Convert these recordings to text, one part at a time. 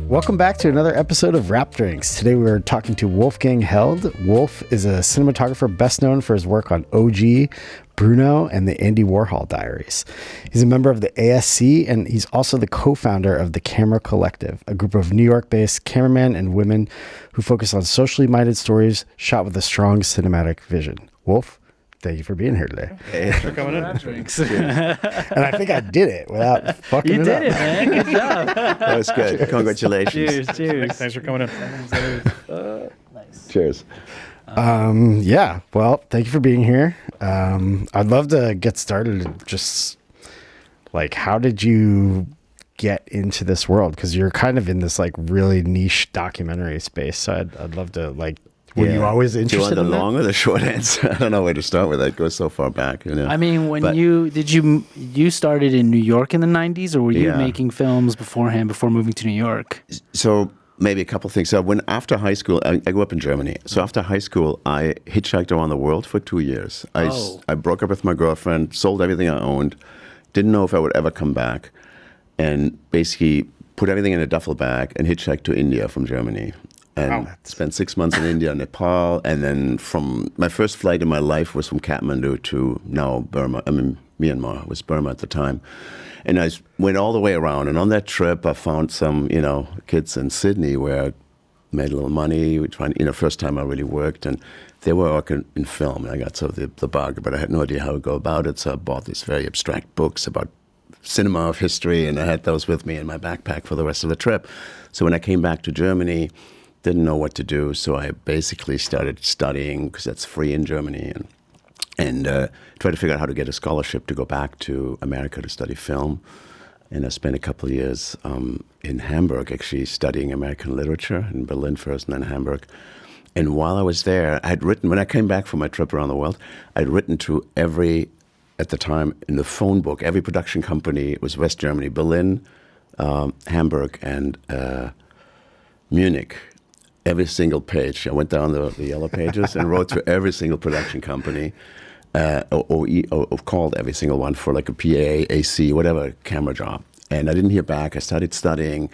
Welcome back to another episode of Rap Drinks. Today we're talking to Wolfgang Held. Wolf is a cinematographer best known for his work on OG, Bruno, and the Andy Warhol Diaries. He's a member of the ASC, and he's also the co-founder of the Camera Collective, a group of New York-based cameramen and women who focus on socially minded stories shot with a strong cinematic vision. Wolf, thank you for being here today. Hey, thanks for coming in. Drinks. And I think I did it without fucking it up. You did it, man. Good job. That was good. Congratulations. Cheers. Thanks for coming in. Nice. Cheers. Yeah, well, thank you for being here. I'd love to get started. Just like, how did you get into this world? Because you're kind of in this like really niche documentary space. So I'd love to like. Were you always interested? Do you want the in long that? or the short answer? I don't know where to start with that. It goes so far back. You know? I mean, you started in New York in the 90s, or were you making films beforehand before moving to New York? So maybe a couple of things. So after high school, I grew up in Germany. So after high school, I hitchhiked around the world for 2 years. I broke up with my girlfriend, sold everything I owned, didn't know if I would ever come back, and basically put everything in a duffel bag and hitchhiked to India from Germany. And spent 6 months in India and Nepal. And then from my first flight in my life was from Kathmandu to now Burma. I mean, Myanmar. It was Burma at the time. And I went all the way around. And on that trip, I found some, kids in Sydney where I made a little money. First time I really worked. And they were working in film. And I got sort of the bug, but I had no idea how to go about it. So I bought these very abstract books about cinema of history. And I had those with me in my backpack for the rest of the trip. So when I came back to Germany, didn't know what to do, so I basically started studying, because that's free in Germany, and tried to figure out how to get a scholarship to go back to America to study film. And I spent a couple of years in Hamburg, actually studying American literature, in Berlin first and then Hamburg. And while I was there, when I came back from my trip around the world, I'd written to at the time, in the phone book, every production company. It was West Germany, Berlin, Hamburg, and Munich. Every single page. I went down the yellow pages and wrote to every single production company, or called every single one for like a PA, AC, whatever camera job. And I didn't hear back. I started studying.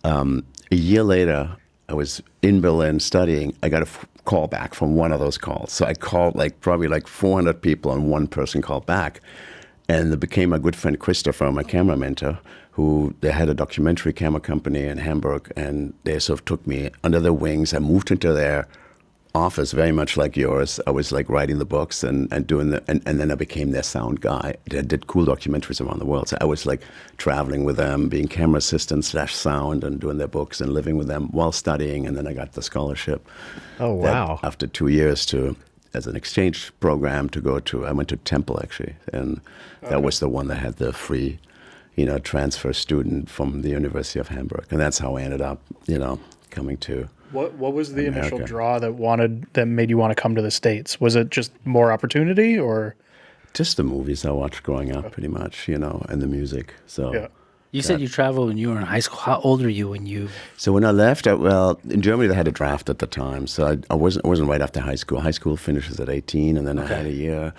A year later, I was in Berlin studying. I got a call back from one of those calls. So I called probably 400 people, and one person called back. And it became my good friend Christopher, my camera mentor, who they had a documentary camera company in Hamburg, and they sort of took me under their wings. I moved into their office, very much like yours. I was like writing the books and doing and then I became their sound guy. They did cool documentaries around the world. So I was like traveling with them, being camera assistant / sound, and doing their books and living with them while studying. And then I got the scholarship. Oh, wow. After 2 years as an exchange program I went to Temple actually, and that was the one that had the free, transfer student from the University of Hamburg, and that's how I ended up, coming to. What was the America. initial draw that made you want to come to the States? Was it just more opportunity, or just the movies I watched growing up, pretty much, and the music? So. Yeah. You said you traveled when you were in high school. How old were you when you? So when I left, in Germany they had a draft at the time. So I wasn't right after high school. High school finishes at 18, and then I had a year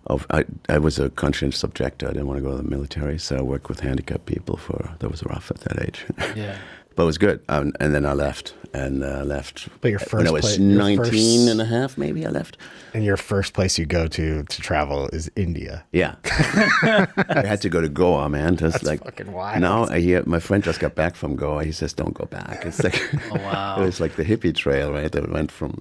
of. I was a conscientious objector. I didn't want to go to the military, so I worked with handicapped people. That was rough at that age. Yeah. But it was good. And then I left. But your first when I was 19 and a half, maybe I left. And your first place you go to travel is India. Yeah. I had to go to Goa, man. That's fucking wild. Now I hear my friend just got back from Goa. He says, don't go back. It's like, oh, wow. It was like the hippie trail, right? That went from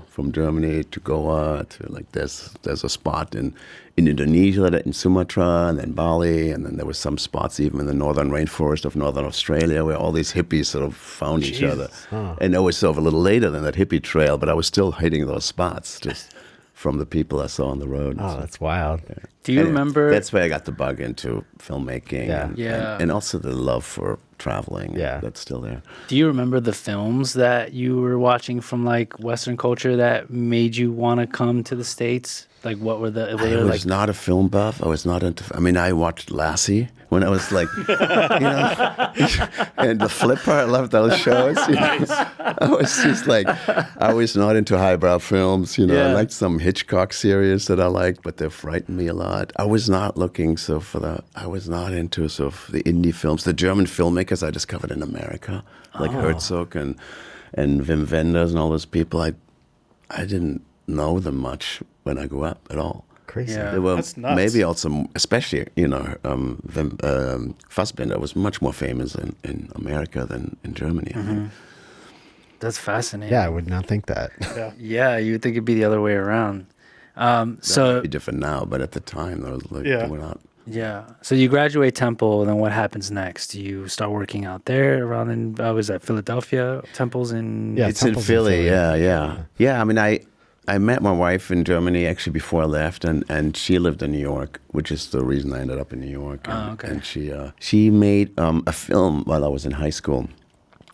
from Germany to Goa to there's a spot in Indonesia, in Sumatra, and then Bali, and then there were some spots even in the northern rainforest of northern Australia where all these hippies sort of found each other. Huh. And I was sort of a little later than that hippie trail, but I was still hitting those spots just from the people I saw on the road. Oh, that's wild. Yeah. Do you remember? That's where I got the bug into filmmaking and also the love for traveling. Yeah. That's still there. Do you remember the films that you were watching from like Western culture that made you want to come to the States? Like, what were the? I was not a film buff. I was not into. I mean, I watched Lassie when I was like, and The Flipper. I loved those shows. I was just like, I was not into highbrow films. I liked some Hitchcock series that I liked, but they frightened me a lot. I was not looking I was not into the indie films, the German filmmakers I discovered in America, like Herzog and Wim Wenders and all those people. I didn't know them much when I grew up at all. Crazy. Yeah. They were That's nuts. maybe also, especially, Fassbinder was much more famous in America than in Germany. I think. That's fascinating. Yeah, I would not think that. Yeah, you would think it'd be the other way around. That might be different now, but at the time, those they were not. Yeah. So you graduate Temple, then what happens next? You start working out there around in, was that Philadelphia? Temple's in... Yeah, It's in Temple's Philly, yeah. I mean, I met my wife in Germany actually before I left, and she lived in New York, which is the reason I ended up in New York. And, okay. And she made a film while I was in high school.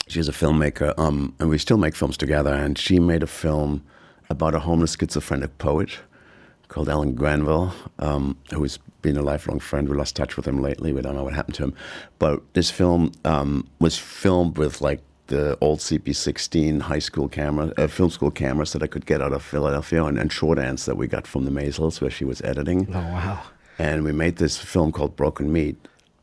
She's a filmmaker, and we still make films together. And she made a film about a homeless schizophrenic poet called Alan Granville, who's been a lifelong friend. We lost touch with him lately. We don't know what happened to him. But this film was filmed with like the old CP16 high school camera, film school cameras that I could get out of Philadelphia, and short ends that we got from the Maisels where she was editing. Oh, wow. And we made this film called Broken Meat.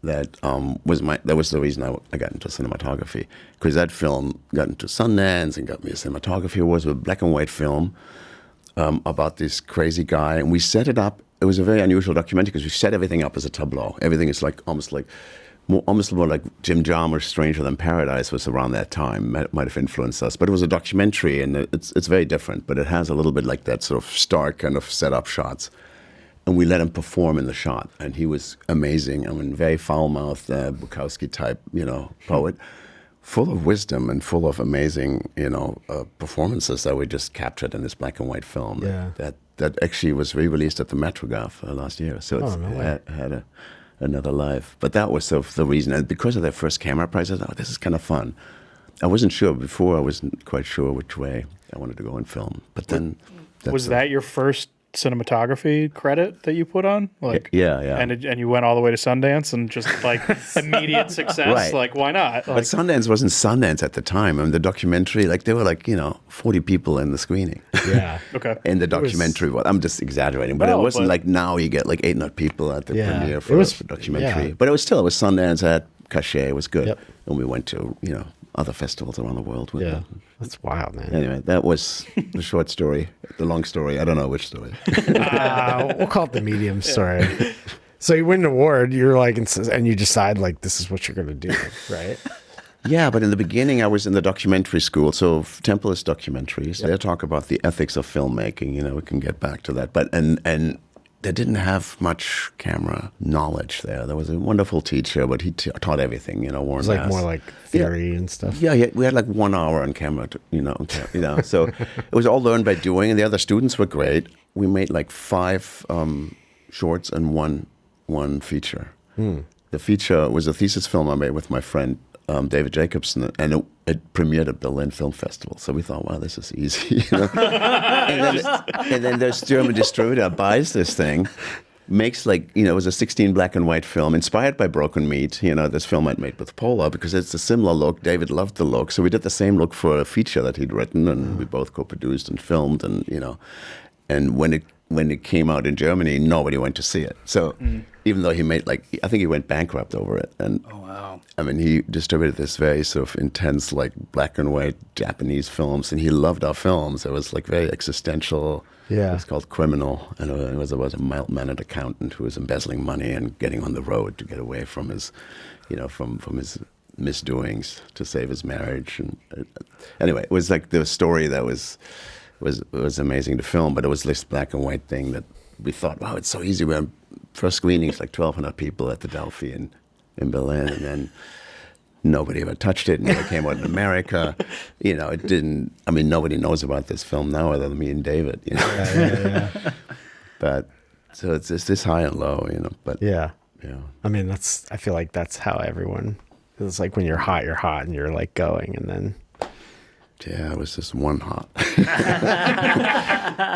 That was the reason I got into cinematography, because that film got into Sundance and got me a cinematography award. It was a black and white film about this crazy guy, and we set it up. It was a very unusual documentary because we set everything up as a tableau. Everything is like almost more like Jim Jarmusch's Stranger Than Paradise was around that time. Might have influenced us, but it was a documentary, and it's very different. But it has a little bit like that sort of stark kind of set up shots. And we let him perform in the shot, and he was amazing. I mean, very foul-mouthed, Bukowski type, poet, full of wisdom and full of amazing, performances that we just captured in this black and white film. Yeah. That actually was re-released at the Metrograph last year, so it had another life. But that was sort of the reason, and because of their first camera prize, I thought, this is kind of fun. I wasn't sure before; I wasn't quite sure which way I wanted to go in film. But then, Was that your first cinematography credit that you put on? Like, yeah. And you went all the way to Sundance and just like immediate success. Right. Like, why not? But Sundance wasn't Sundance at the time. I mean, the documentary, like there were 40 people in the screening. Yeah. Okay. In the documentary, I'm just exaggerating, but it wasn't like now you get like 800 people at the premiere for a documentary. Yeah. But it was Sundance, had cachet, it was good. Yep. And we went to, other festivals around the world with it. That's wild, man. Anyway, that was the short story. The long story, I don't know which story. We'll call it the medium story. So you win an award, you're like, and you decide like, this is what you're going to do, right? Yeah, but in the beginning, I was in the documentary school. So Temple is documentaries. Yep. They talk about the ethics of filmmaking. We can get back to that. But and they didn't have much camera knowledge there. There was a wonderful teacher, but he taught everything. Warren It was like Bass. more like theory and stuff. Yeah, we had like 1 hour on camera. So it was all learned by doing, and the other students were great. We made like 5 shorts and one feature. The feature was a thesis film I made with my friend David Jacobson, and it premiered at Berlin Film Festival. So we thought, wow, this is easy. and then this German distributor buys this thing, makes it was a 16 black and white film inspired by Broken Meat. This film I'd made with Pola, because it's a similar look. David loved the look, so we did the same look for a feature that he'd written, and we both co-produced and filmed, and when it came out in Germany, nobody went to see it. So even though he made I think he went bankrupt over it. And oh, wow. I mean, he distributed this very sort of intense, black and white Japanese films, and he loved our films. It was very existential. Yeah. It's called Criminal, and it was about a mild-mannered accountant who was embezzling money and getting on the road to get away from his, from his misdoings to save his marriage. And anyway, it was the story that was amazing to film, but it was this black and white thing that we thought, wow, it's so easy. We had first screenings, 1,200 people at the Delphi in Berlin, and then nobody ever touched it, and it came out in America. It didn't, nobody knows about this film now other than me and David, Yeah. But, so it's just this high and low, but. Yeah. Yeah. I feel like that's how everyone, it's like when you're hot, and you're going, and then Yeah, I was just one hot.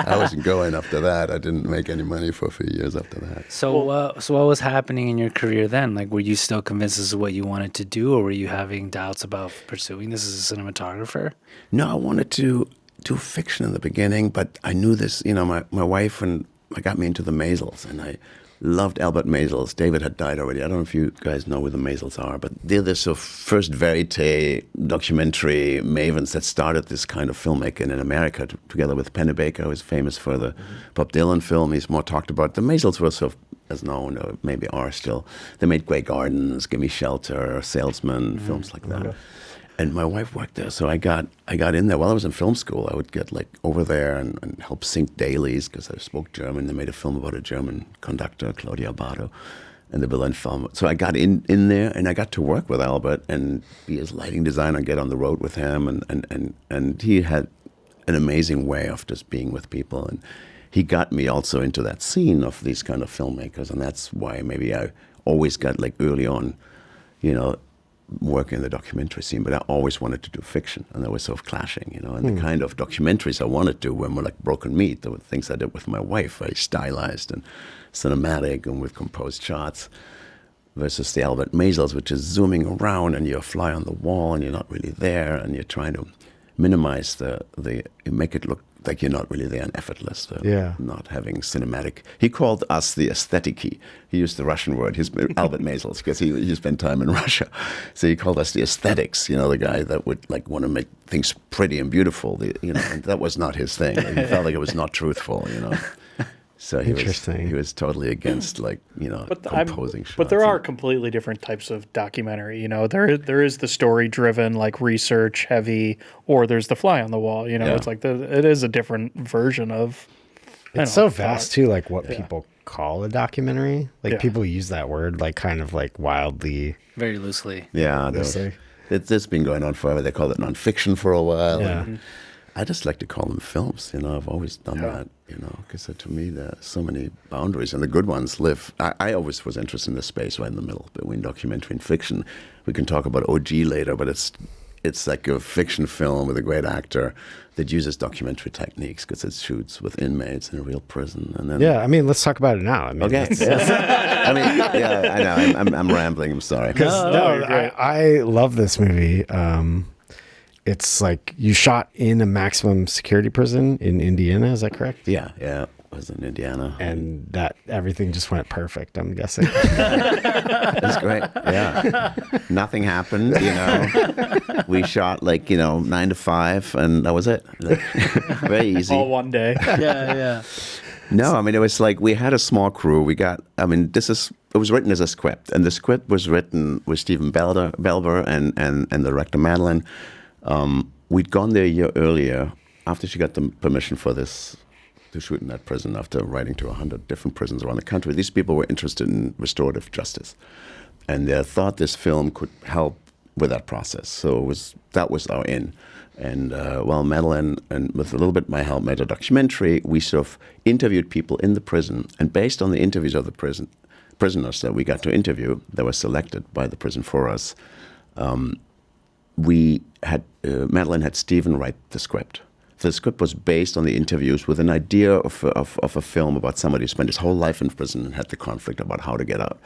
I wasn't going after that. I didn't make any money for a few years after that. So, so what was happening in your career then? Like, were you still convinced this is what you wanted to do, or were you having doubts about pursuing this as a cinematographer? No, I wanted to do fiction in the beginning, but I knew this. You know, my wife got me into the Maisels, and I loved Albert Maisels. David had died already. I don't know if you guys know who the Maisels are, but they're the sort of first verite documentary mavens that started this kind of filmmaking in America, together with Pennebaker, who is famous for the Bob Dylan film. He's more talked about. The Maisels were sort of as known, or maybe are still. They made Grey Gardens, Gimme Shelter, Salesman, films like that. Okay. And my wife worked there, so I got in there. While I was in film school, I would get over there and help sync dailies because I spoke German. They made a film about a German conductor, Claudia Bardo, and the Berlin film. So I got in there, and I got to work with Albert and be his lighting designer, get on the road with him, and he had an amazing way of just being with people. And he got me also into that scene of these kind of filmmakers, and that's why maybe I always got early on, working in the documentary scene, but I always wanted to do fiction, and they were sort of clashing, and the kind of documentaries I wanted to do were more like Broken Meat. There were things I did with my wife, very stylized and cinematic and with composed shots, versus the Albert Maisels, which is zooming around and you're a fly on the wall and you're not really there, and you're trying to minimize make it look like you're not really there and effortless. Not having cinematic. He called us the aesthetic-y. He used the Russian word. He's Albert Maisels, because he spent time in Russia. So he called us the aesthetics, the guy that would want to make things pretty and beautiful, and that was not his thing. He felt like it was not truthful, So he was totally against composing shots. But there are completely different types of documentary. There is the story driven, research heavy, or there's the fly on the wall. It's it is a different version of. It's so vast too, what people call a documentary. People use that word kind of Very wildly, loosely. Yeah, it's been going on forever. They called it nonfiction for a while. Yeah. I just like to call them films. I've always done that. Because to me there are so many boundaries, and the good ones live. I always was interested in the space right in the middle between documentary and fiction. We can talk about OG later, but it's like a fiction film with a great actor that uses documentary techniques because it shoots with inmates in a real prison. And then let's talk about it now. Okay. I know. I'm rambling. I'm sorry. I love this movie. It's you shot in a maximum security prison in Indiana. Is that correct? Yeah. It was in Indiana. And that everything just went perfect, I'm guessing. It's great. Yeah. Nothing happened, We shot 9 to 5, and that was it. Very easy. All one day. Yeah. No, it was we had a small crew. It was written as a script, and the script was written with Stephen Belber and the director Madeline. We'd gone there a year earlier after she got the permission for this to shoot in that prison, after writing to 100 different prisons around the country. These people were interested in restorative justice, and they thought this film could help with that process. So that was our in. And while Madeline, and with a little bit of my help, made a documentary, we sort of interviewed people in the prison, and based on the interviews of the prisoners that we got to interview, that were selected by the prison for us, Madeline had Stephen write the script. The script was based on the interviews with an idea of a film about somebody who spent his whole life in prison and had the conflict about how to get out.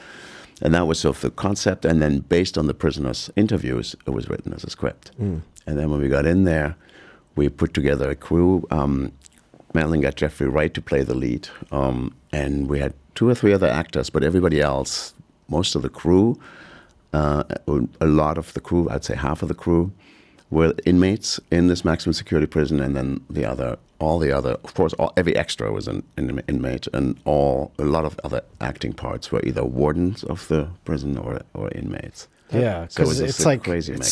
And that was sort of the concept. And then based on the prisoners' interviews, it was written as a script. And then when we got in there, we put together a crew. Madeline got Jeffrey Wright to play the lead. And we had 2 or 3 other actors, but everybody else, most of the crew, a lot of the crew, I'd say half of the crew, were inmates in this maximum security prison, and then all the other, of course, every extra was an inmate, and a lot of other acting parts were either wardens of the prison or inmates. Yeah, because so it's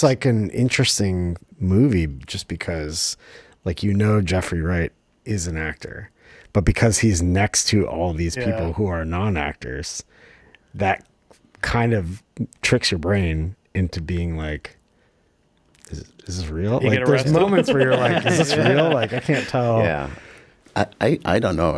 like an interesting movie, just because, Jeffrey Wright is an actor, but because he's next to all these people who are non-actors, that kind of tricks your brain into being is this real? There's moments where you're is this real? I can't tell. Yeah. I don't know.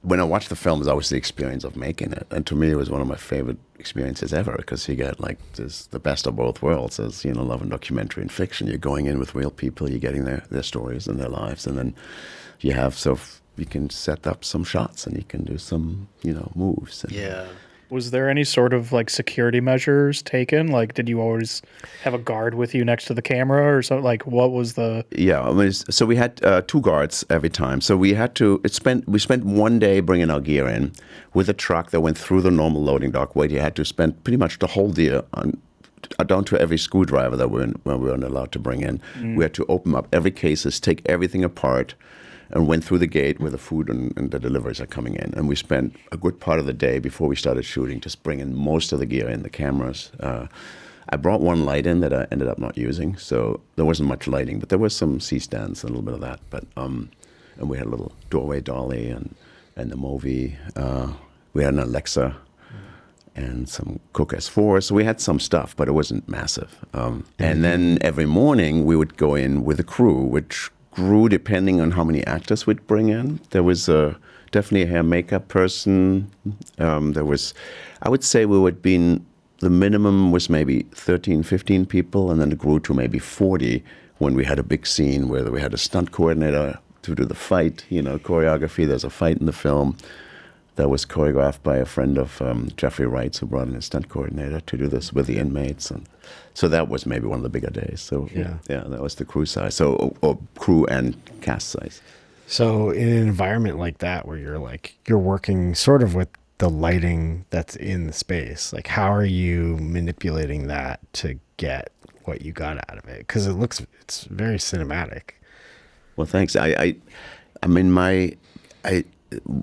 when I watch the film, it's always the experience of making it. And to me, it was one of my favorite experiences ever because you get like this, the best of both worlds as, love and documentary and fiction. You're going in with real people, you're getting their stories and their lives. And then you have, you can set up some shots and you can do some, moves. And, Yeah. Was there any sort of like security measures taken? Like, did you always have a guard with you next to the camera or something? Like, what was the? Yeah, so we had 2 guards every time. So we had to. We spent one day bringing our gear in with a truck that went through the normal loading dock where you had to spend pretty much the whole day down to every screwdriver that we weren't allowed to bring in. We had to open up every cases, take everything apart, and went through the gate where the food and the deliveries are coming in. And we spent a good part of the day before we started shooting just bringing most of the gear in, the cameras. I brought one light in that I ended up not using, so there wasn't much lighting, but there was some C-stands, a little bit of that. But and we had a little doorway dolly and the Movi. We had an Alexa and some Cook S4. So we had some stuff, but it wasn't massive. And then every morning we would go in with a crew, which grew depending on how many actors we'd bring in. There was definitely a hair makeup person. There was, I would say the minimum was maybe 13, 15 people, and then it grew to maybe 40 when we had a big scene where we had a stunt coordinator to do the fight, choreography. There's a fight in the film that was choreographed by a friend of Jeffrey Wright's, who brought in a stunt coordinator to do this with the inmates. And so that was maybe one of the bigger days. So yeah, that was the crew size. So or crew and cast size. So in an environment like that, where you're working sort of with the lighting that's in the space, like how are you manipulating that to get what you got out of it? Because it's very cinematic. Well, thanks.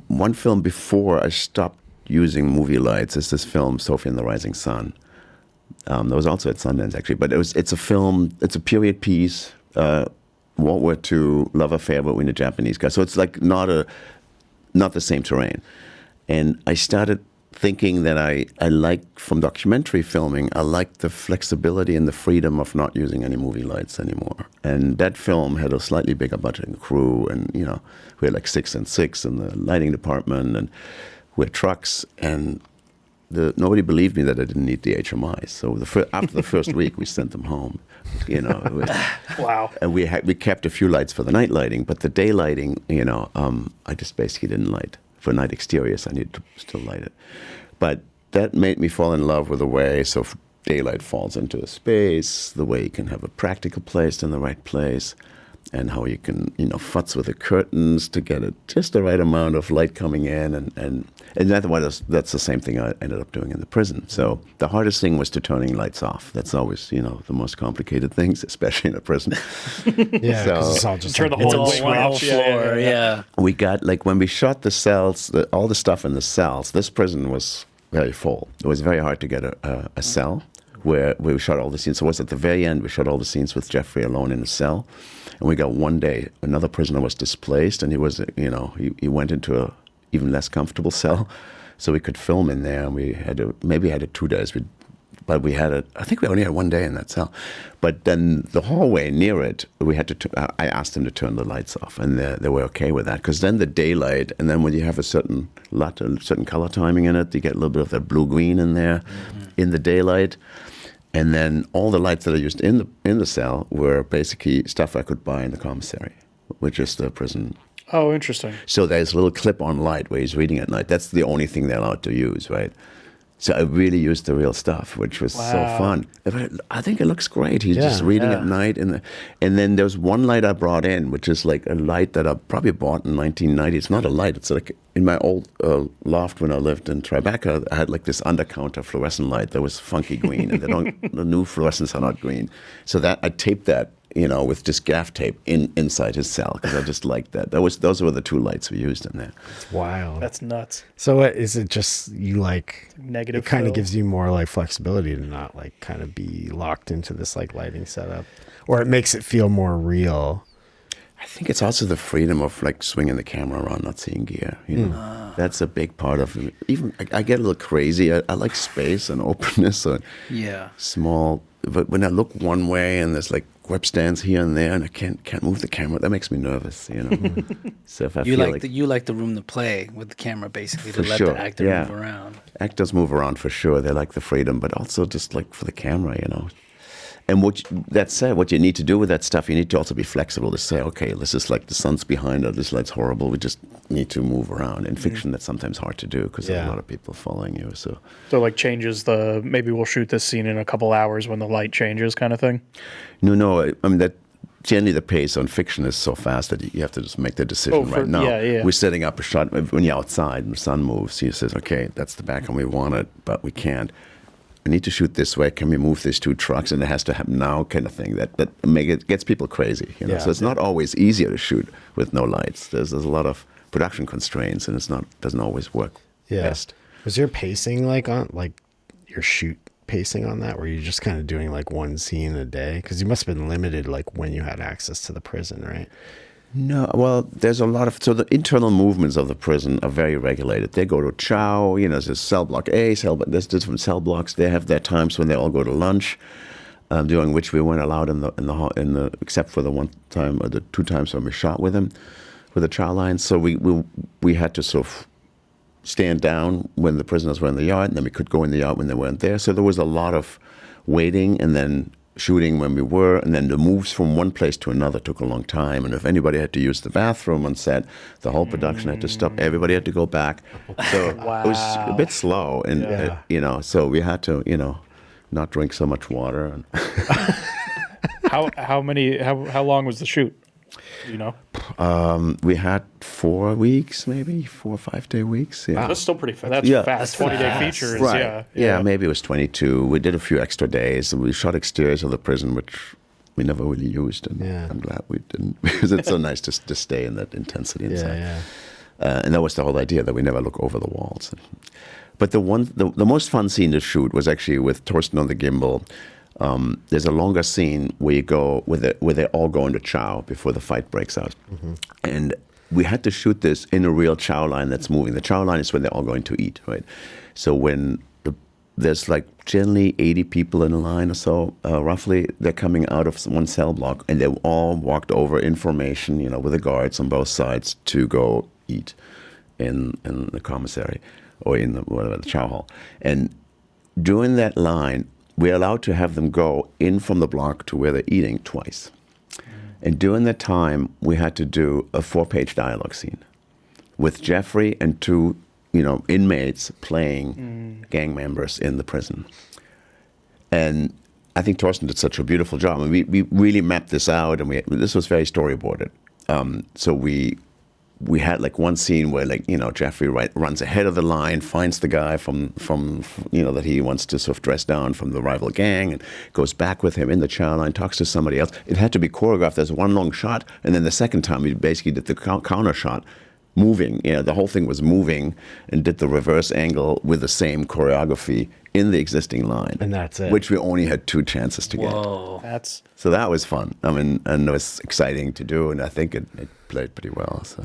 One film before I stopped using movie lights is this film, Sophie and the Rising Sun. That was also at Sundance, actually. But it's a film, it's a period piece, World War II love affair between a Japanese guy. So it's like not the same terrain. And I started thinking that I like, from documentary filming, I like the flexibility and the freedom of not using any movie lights anymore. And that film had a slightly bigger budget and crew, and we had like 6 and 6 in the lighting department, and we had trucks, and nobody believed me that I didn't need the HMIs. So after the first week, we sent them home. Wow. And we kept a few lights for the night lighting, but the day lighting, I just basically didn't light. For night exteriors, I needed to still light it. But that made me fall in love with the way daylight falls into a space, the way you can have a practical placed in the right place, and how you can, futz with the curtains to get just the right amount of light coming in. And that's the same thing I ended up doing in the prison. So the hardest thing was to turning lights off. That's always, the most complicated things, especially in a prison. Yeah, so it's all just turn the whole switch. Yeah. We got, like, when we shot the cells, all the stuff in the cells, this prison was very full. It was very hard to get a cell where we shot all the scenes. So it was at the very end, we shot all the scenes with Jeffrey alone in a cell. And we got one day, another prisoner was displaced, and he was, he went into a even less comfortable cell, so we could film in there. And we had it 2 days, but I think we only had 1 day in that cell. But then the hallway near it, we had to. I asked them to turn the lights off, and they were okay with that, because then the daylight, and then when you have a certain color timing in it, you get a little bit of that blue-green in there, in the daylight. And then all the lights that I used in the cell were basically stuff I could buy in the commissary, which is the prison. Oh, interesting. So there's a little clip-on light where he's reading at night. That's the only thing they're allowed to use, right? So I really used the real stuff, which was so fun. I think it looks great. He's just reading at night. And then there's one light I brought in, which is like a light that I probably bought in 1990. It's not a light. It's like in my old loft when I lived in Tribeca, I had like this under-counter fluorescent light that was funky green. And the new fluorescents are not green. So that I taped that, with just gaff tape inside his cell, because I just liked that. Those were the 2 lights we used in there. Wow. That's nuts. So is it just you like negative? It kind of gives you more like flexibility to not like kind of be locked into this like lighting setup, or it makes it feel more real. I think it's also the freedom of like swinging the camera around, not seeing gear. That's a big part of it. Even I get a little crazy. I like space and openness. So small. But when I look one way and there's like grip stands here and there, and I can't move the camera. That makes me nervous, you know. So if I You feel you like the room to play with the camera, basically, to For let sure, the actor yeah. move around. Actors move around for sure. They like the freedom, but also just like for the camera, you know. And that said, what you need to do with that stuff, you need to also be flexible to say, okay, this is like the sun's behind us, this light's horrible. We just need to move around. In fiction, that's sometimes hard to do because there's a lot of people following you. So like changes maybe we'll shoot this scene in a couple hours when the light changes kind of thing? No. I mean, that generally the pace on fiction is so fast that you have to just make the decision right now. Yeah. We're setting up a shot when you're outside and the sun moves. He says, okay, that's the background we wanted, but we can't. We need to shoot this way. Can we move these two trucks? And it has to happen now, kind of thing. That gets people crazy. You know? So it's not always easier to shoot with no lights. There's a lot of production constraints, and doesn't always work best. Was your pacing your shoot pacing on that? Were you just kind of doing like one scene a day? Because you must have been limited like when you had access to the prison, right? No, well, there's a lot of, so the internal movements of the prison are very regulated. They go to chow, you know, there's cell block A, there's different cell blocks. They have their times when they all go to lunch, during which we weren't allowed in the except for the one time or the two times when we shot with them, with the chow lines. So we had to sort of stand down when the prisoners were in the yard, and then we could go in the yard when they weren't there. So there was a lot of waiting and then shooting when we were, and then the moves from one place to another took a long time. And if anybody had to use the bathroom on set, the whole production had to stop. Everybody had to go back. So it was a bit slow, and you know, so we had to, you know, not drink so much water. How long was the shoot? You know, we had 4 weeks, maybe 4 or 5 day weeks. Yeah. That's still pretty fast. That's fast. 20-day features. Right. Yeah, maybe it was 22. We did a few extra days, and we shot exteriors of the prison, which we never really used. And I'm glad we didn't, because it's so nice to stay in that intensity inside. And that was the whole idea, that we never look over the walls. But the most fun scene to shoot was actually with Torsten on the gimbal. There's a longer scene where you go where they all go into chow before the fight breaks out, and we had to shoot this in a real chow line that's moving. The chow line is when they're all going to eat, right? So when there's like generally 80 people in a line or so, roughly, they're coming out of one cell block, and they all walked over in formation, you know, with the guards on both sides to go eat in the commissary or in the chow hall, and during that line, we're allowed to have them go in from the block to where they're eating twice. And during that time, we had to do a 4-page dialogue scene with Jeffrey and 2, you know, inmates playing gang members in the prison. And I think Torsten did such a beautiful job. I mean, we really mapped this out, and this was very storyboarded. So we had like one scene where, like, you know, Jeffrey runs ahead of the line, finds the guy from you know, that he wants to sort of dress down from the rival gang, and goes back with him in the chow line, talks to somebody else. It had to be choreographed. There's one long shot, and then the second time we basically did the counter shot, moving. You know, the whole thing was moving, and did the reverse angle with the same choreography in the existing line. And that's it. Which we only had 2 chances to get. So that was fun. I mean, and it was exciting to do, and I think it played pretty well. So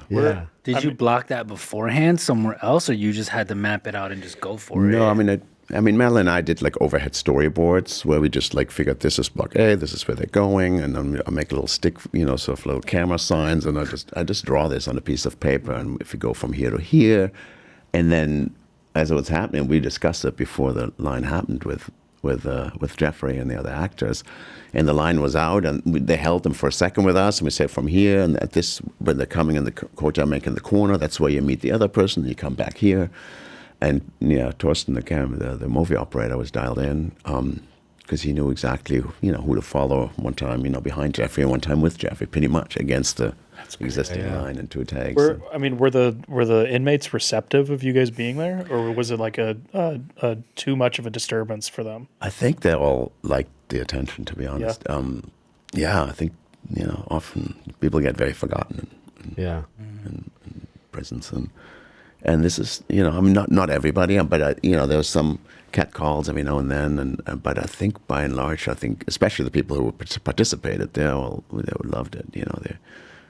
Did you block that beforehand somewhere else, or you just had to map it out and just go for it? No, I mean, Madeline and I did like overhead storyboards where we just like figured this is block A, this is where they're going, and then I make a little stick, you know, sort of little camera signs, and I just draw this on a piece of paper, and if we go from here to here, and then as it was happening, we discussed it before the line happened with Jeffrey and the other actors, and the line was out, and they held them for a second with us, and we said from here, and at this, when they're coming in the courtyard, making the corner, that's where you meet the other person, and you come back here. And Torsten, the movie operator, was dialed in because he knew exactly, you know, who to follow. One time, you know, behind Jeffrey, and one time with Jeffrey, pretty much against the existing line and 2 tags. Were the inmates receptive of you guys being there, or was it like a too much of a disturbance for them? I think they all liked the attention, to be honest. I think, you know, often people get very forgotten in prisons, and this is, you know, I mean, not everybody, but you know, there was some catcalls every now and then, but I think by and large, especially the people who participated, they loved it. You know, it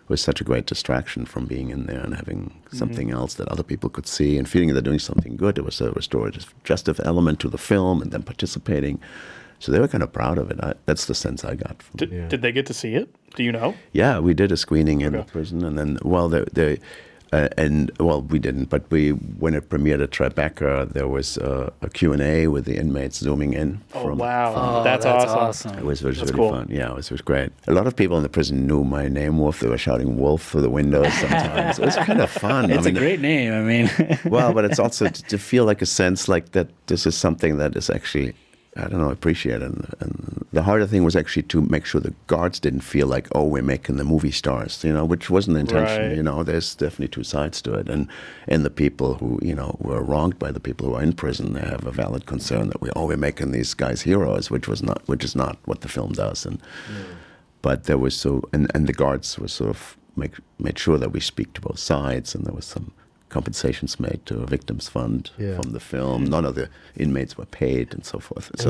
was such a great distraction from being in there and having something else that other people could see and feeling they're doing something good. There was a restorative element to the film, and then participating. So they were kind of proud of it. That's the sense I got from it. Did they get to see it? Do you know? Yeah, we did a screening in the prison, and then, we didn't, but when it premiered at Tribeca, there was a Q&A with the inmates zooming in. That's awesome. It was really cool. Fun. Yeah, it was great. A lot of people in the prison knew my name, Wolf. They were shouting Wolf through the windows sometimes. It was kind of fun. It's a great name, I mean. Well, but it's also to feel like a sense like that this is something that is actually, I don't know, appreciated. And the harder thing was actually to make sure the guards didn't feel like, oh, we're making the movie stars, which wasn't the intention. Right. There's definitely two sides to it. And the people who, were wronged by the people who are in prison, they have a valid concern that we're making these guys heroes, which is not what the film does. But there was and the guards were sort of made sure that we speak to both sides, and there was some compensations made to a victims fund from the film. None of the inmates were paid and so forth. And so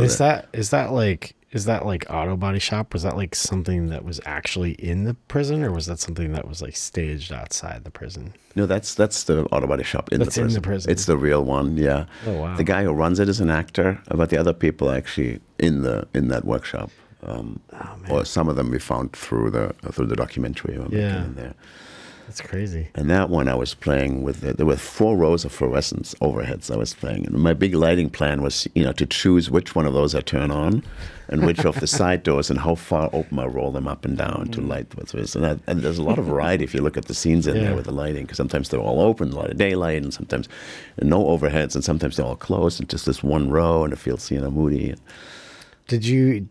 is that like Auto Body Shop? Was that like something that was actually in the prison, or was that something that was like staged outside the prison? No, that's the Auto Body Shop in the prison. It's the real one. Yeah. Oh wow. The guy who runs it is an actor, but the other people are actually in that workshop. Or some of them we found through the documentary. In there. That's crazy. And that one I was playing with, there were 4 rows of fluorescence overheads I was playing. And my big lighting plan was, to choose which one of those I turn on and which of the side doors and how far open I roll them up and down to light with this. And there's a lot of variety if you look at the scenes in there with the lighting, because sometimes they're all open, a lot of daylight, and sometimes no overheads, and sometimes they're all closed and just this one row, and it feels, moody. Did you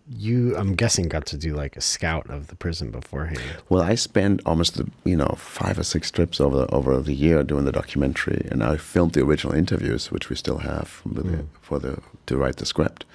I'm guessing got to do like a scout of the prison beforehand? Well, I spent almost 5 or 6 trips over the year doing the documentary, and I filmed the original interviews, which we still have to write the script.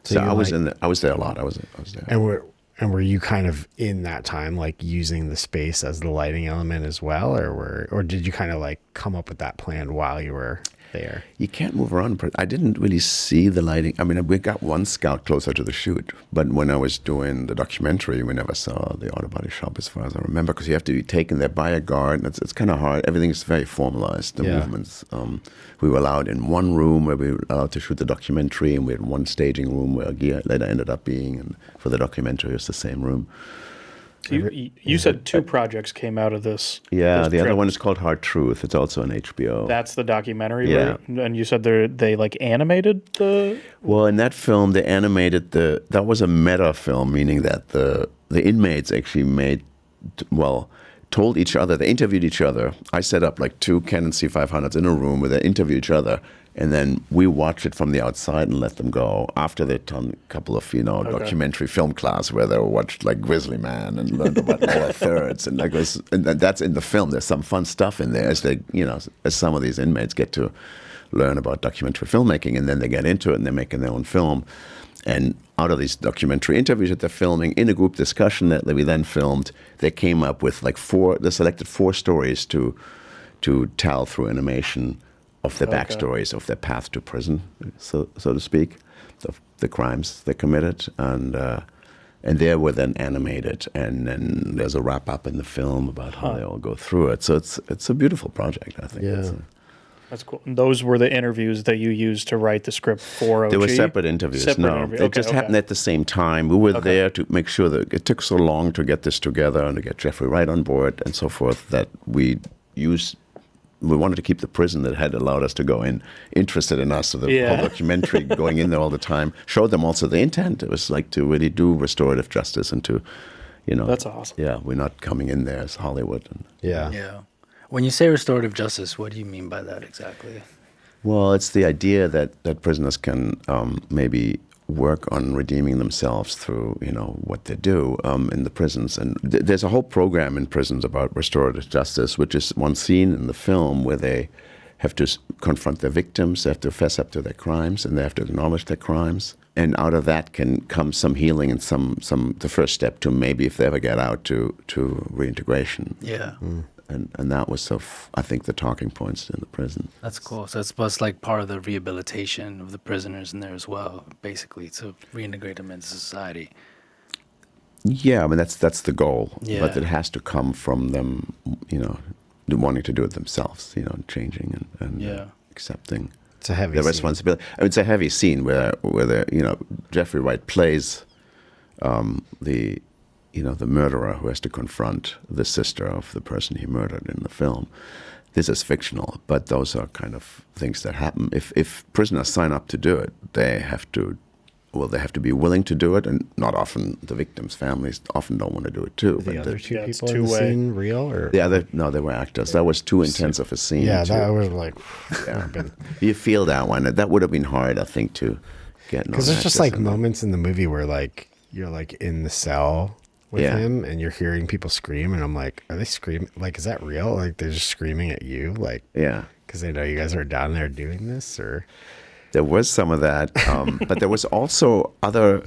So I was there a lot. I was there. And were you kind of in that time like using the space as the lighting element as well, or did you kind of like come up with that plan while you were there? You can't move around. I didn't really see the lighting. I mean, we got one scout closer to the shoot, but when I was doing the documentary, we never saw the Auto Body Shop as far as I remember, because you have to be taken there by a guard. And it's kind of hard. Everything is very formalized, the movements. We were allowed in one room where we were allowed to shoot the documentary, and we had one staging room where gear later ended up being, and for the documentary it was the same room. So you said 2 projects came out of this. Yeah, the other one is called Hard Truth. It's also on HBO. That's the documentary. Yeah. And you said they like animated the... Well, in that film, they animated that was a meta film, meaning that the inmates actually told each other, they interviewed each other. I set up like 2 Canon C500s in a room where they interview each other, and then we watch it from the outside and let them go after they've done a couple of, documentary film class where they watched like Grizzly Man and learned about lower thirds, and that's in the film. There's some fun stuff in there as as some of these inmates get to learn about documentary filmmaking, and then they get into it and they're making their own film. And out of these documentary interviews that they're filming, in a group discussion that we then filmed, they came up with they selected 4 stories to tell through animation of their backstories, of their path to prison, so to speak, the crimes they committed, and they were then animated, and then there's a wrap up in the film about how they all go through it. So it's a beautiful project, I think. Yeah. That's cool. And those were the interviews that you used to write the script for OG? They were separate interviews. It just happened at the same time. We were there to make sure that it took so long to get this together and to get Jeffrey Wright on board and so forth, that we wanted to keep the prison that had allowed us to go in interested in us. So the whole documentary, going in there all the time, showed them also the intent. It was like to really do restorative justice and to, That's awesome. Yeah, we're not coming in there as Hollywood. Yeah. When you say restorative justice, what do you mean by that exactly? Well, it's the idea that prisoners can maybe work on redeeming themselves through, what they do in the prisons. And there's a whole program in prisons about restorative justice, which is one scene in the film where they have to confront their victims, they have to fess up to their crimes, and they have to acknowledge their crimes. And out of that can come some healing and the first step to maybe, if they ever get out, to reintegration. Yeah. And that was, I think, the talking points in the prison. That's cool. So it's like part of the rehabilitation of the prisoners in there as well, basically, to reintegrate them into society. Yeah, I mean, that's the goal. Yeah. But it has to come from them, wanting to do it themselves, changing and accepting. It's a heavy the scene. responsibility. I mean, it's a heavy scene where Jeffrey Wright plays the murderer who has to confront the sister of the person he murdered in the film. This is fictional, but those are kind of things that happen. If prisoners sign up to do it, they have to be willing to do it, and not often the victims' families often don't want to do it too. The other two it's people in the two-way. scene real or they were actors. That was too intense of a scene. yeah, to- that was like you feel that one. That would have been hard, I think, to get. because there's just like moments in the movie where like you're like in the cell with Yeah. him and you're hearing people scream and I'm like, are they screaming? Like, is that real? Like they're just screaming at you, like Yeah. because they know you guys are down there doing this, or There was some of that, but there was also other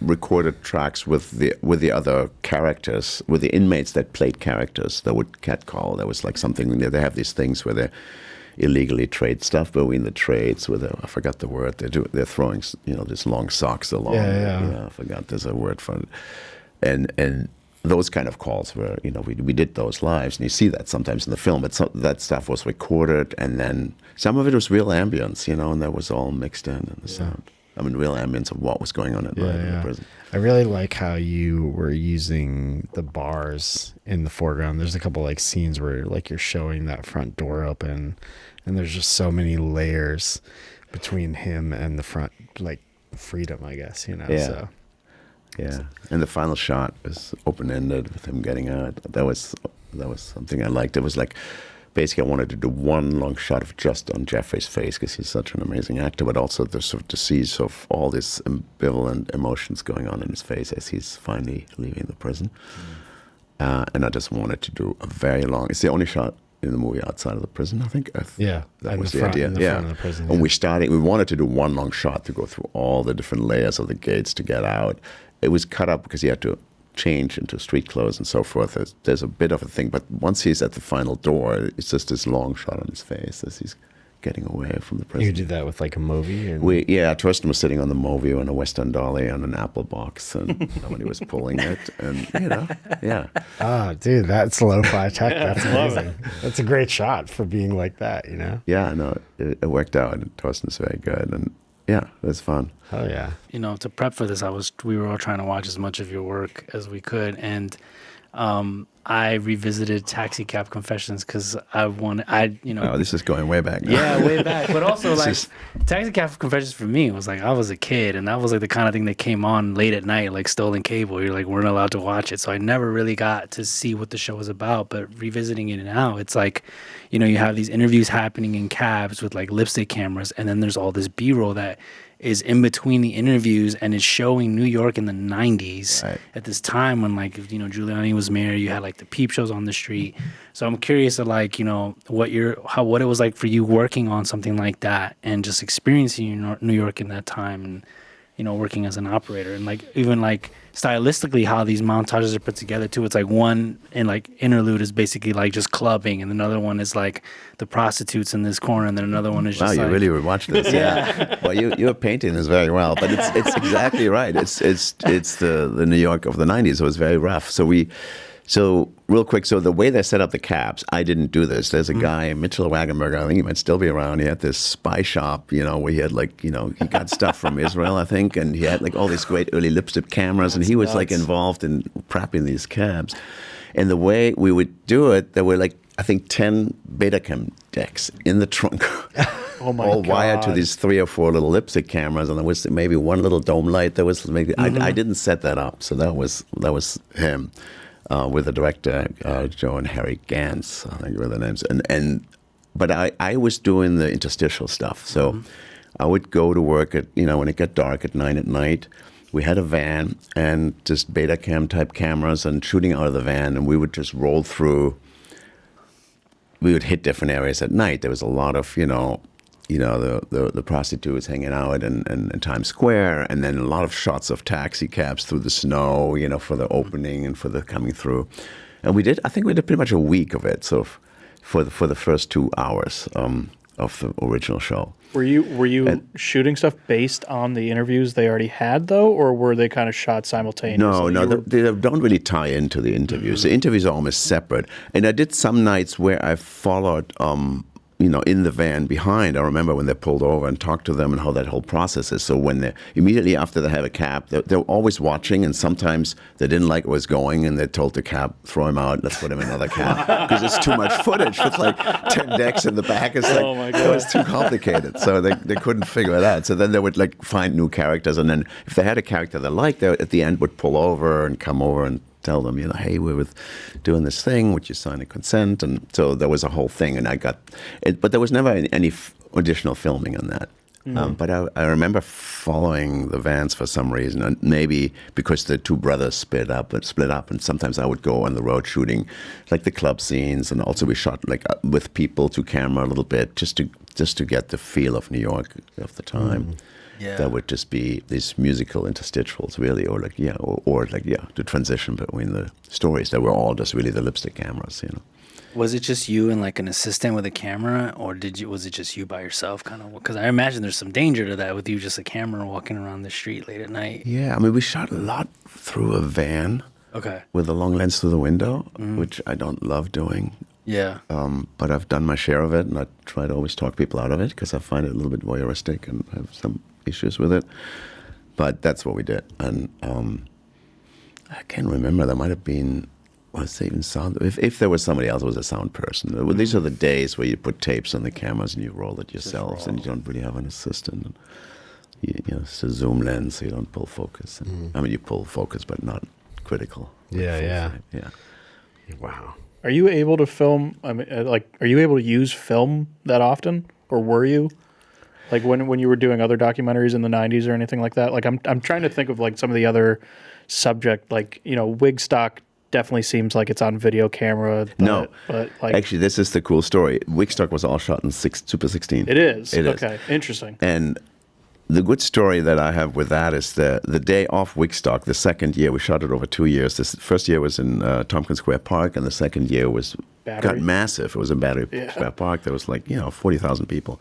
recorded tracks with the other characters, with the inmates that played characters that would catcall. There was like something. They have these things where they illegally trade stuff between the trades. I forgot the word. They're throwing these long socks along. Yeah. I forgot. There's a word for it, and. Those kind of calls were, we did those lives, and you see that sometimes in the film. But that stuff was recorded, and then some of it was real ambience, and that was all mixed in the sound. I mean, real ambience of what was going on at night in the prison. I really like how you were using the bars in the foreground. There's a couple like scenes where like you're showing that front door open, and there's just so many layers between him and the front, like freedom, I guess. Yeah. So. Yeah, and the final shot was open-ended with him getting out. That was something I liked. It was like, basically I wanted to do one long shot of just on Jeffrey's face because he's such an amazing actor, but also the sort of disease of all these ambivalent emotions going on in his face as he's finally leaving the prison. And I just wanted to do a very long, it's the only shot in the movie outside of the prison, I think. Yeah, that was the the front, idea. in the front of the prison, And we wanted to do one long shot to go through all the different layers of the gates to get out. It was cut up because he had to change into street clothes and so forth. There's a bit of a thing, but once he's at the final door, it's just this long shot on his face as he's getting away from the prison. You did that with like a movie? And... Torsten was sitting on the Movie on a Western Dolly on an apple box, and somebody was pulling it, and yeah. Oh, dude, that's lo-fi tech. That's amazing. That's a great shot for being like that, Yeah, no, it worked out, and Torsten's very good, and yeah, it was fun. Oh yeah. To prep for this, we were all trying to watch as much of your work as we could, and I revisited Taxi Cab Confessions because Oh, this is going way back now. Yeah, way back. But also, Taxi Cab Confessions for me was like I was a kid, and that was like the kind of thing that came on late at night, like stolen cable. You're like, weren't allowed to watch it, so I never really got to see what the show was about. But revisiting it now, it's like, you have these interviews happening in cabs with like lipstick cameras, and then there's all this B-roll that is in between the interviews and is showing New York in the 90s at this time when Giuliani was mayor. You had like the peep shows on the street. So I'm curious of what it was like for you working on something like that and just experiencing New York in that time and working as an operator, and even stylistically how these montages are put together too. It's like one and interlude is basically like just clubbing, and another one is like the prostitutes in this corner, and then another one is just you really would watch this. Yeah. Well, you're painting this very well, but it's exactly right. It's the New York of the 90s. So it was very rough. So real quick, the way they set up the cabs, I didn't do this. There's a guy, Mitchell Wagenberger, I think he might still be around. He had this spy shop, where he had he got stuff from Israel, I think, and he had all these great early lipstick cameras, and he was involved in prepping these cabs. And the way we would do it, there were I think 10 Betacam decks in the trunk. Oh my all God. wired to these 3 or 4 little lipstick cameras, and there was maybe one little dome light. There was maybe I didn't set that up, so that was him. With the director, Joe and Harry Gans, I think were the names. But I was doing the interstitial stuff. So I would go to work at, when it got dark at 9 at night, we had a van and just Betacam type cameras and shooting out of the van, and we would just roll through. We would hit different areas at night. There was a lot of, the prostitutes hanging out in Times Square, and then a lot of shots of taxi cabs through the snow, for the opening and for the coming through. And I think we did pretty much a week of it. So for the first 2 hours of the original show. Were you shooting stuff based on the interviews they already had, though, or were they kind of shot simultaneously? No, they don't really tie into the interviews. The interviews are almost separate. And I did some nights where I followed in the van behind. I remember when they pulled over and talked to them and how that whole process is. So when they immediately after they have a cab, they're always watching, and sometimes they didn't like where it was going, and they told the cab, throw him out, let's put him in another cab because it's too much footage with like 10 decks in the back. It's like, Oh my God. it was too complicated. So they couldn't figure it out. So then they would like find new characters, and then if they had a character they liked, they at the end would pull over and come over and tell them, hey, we were doing this thing, would you sign a consent? And so there was a whole thing, and I got it, but there was never any additional filming on that. But I remember following the vans for some reason, and maybe because the two brothers split up, and sometimes I would go on the road shooting, like the club scenes, and also we shot like with people to camera a little bit, just to get the feel of New York of the time. Yeah. That would just be these musical interstitials, really, or the transition between the stories that were all just really the lipstick cameras, Was it just you and like an assistant with a camera, or was it just you by yourself, kind of? Because I imagine there's some danger to that with you just a camera walking around the street late at night. Yeah, I mean, we shot a lot through a van. Okay. With a long lens through the window, which I don't love doing. Yeah. But I've done my share of it, and I try to always talk people out of it because I find it a little bit voyeuristic and have some issues with it. But that's what we did. And I can't remember. There might have been, was there even sound? If there was somebody else, it was a sound person. These are the days where you put tapes on the cameras and you roll it yourselves, and you don't really have an assistant. And it's a zoom lens, so you don't pull focus. I mean, you pull focus, but not critical. Yeah. Wow. Are you able to film? I mean, are you able to use film that often, or were you? Like when you were doing other documentaries in the 90s or anything like that? Like I'm trying to think of like some of the other subject, like, Wigstock definitely seems like it's on video camera. But like, actually, this is the cool story. Wigstock was all shot in Super 16. It is? It is. Okay, interesting. And the good story that I have with that is the day off Wigstock, the second year, we shot it over 2 years. This first year was in Tompkins Square Park, and the second year got massive. It was in Battery Square Park. There was like, 40,000 people.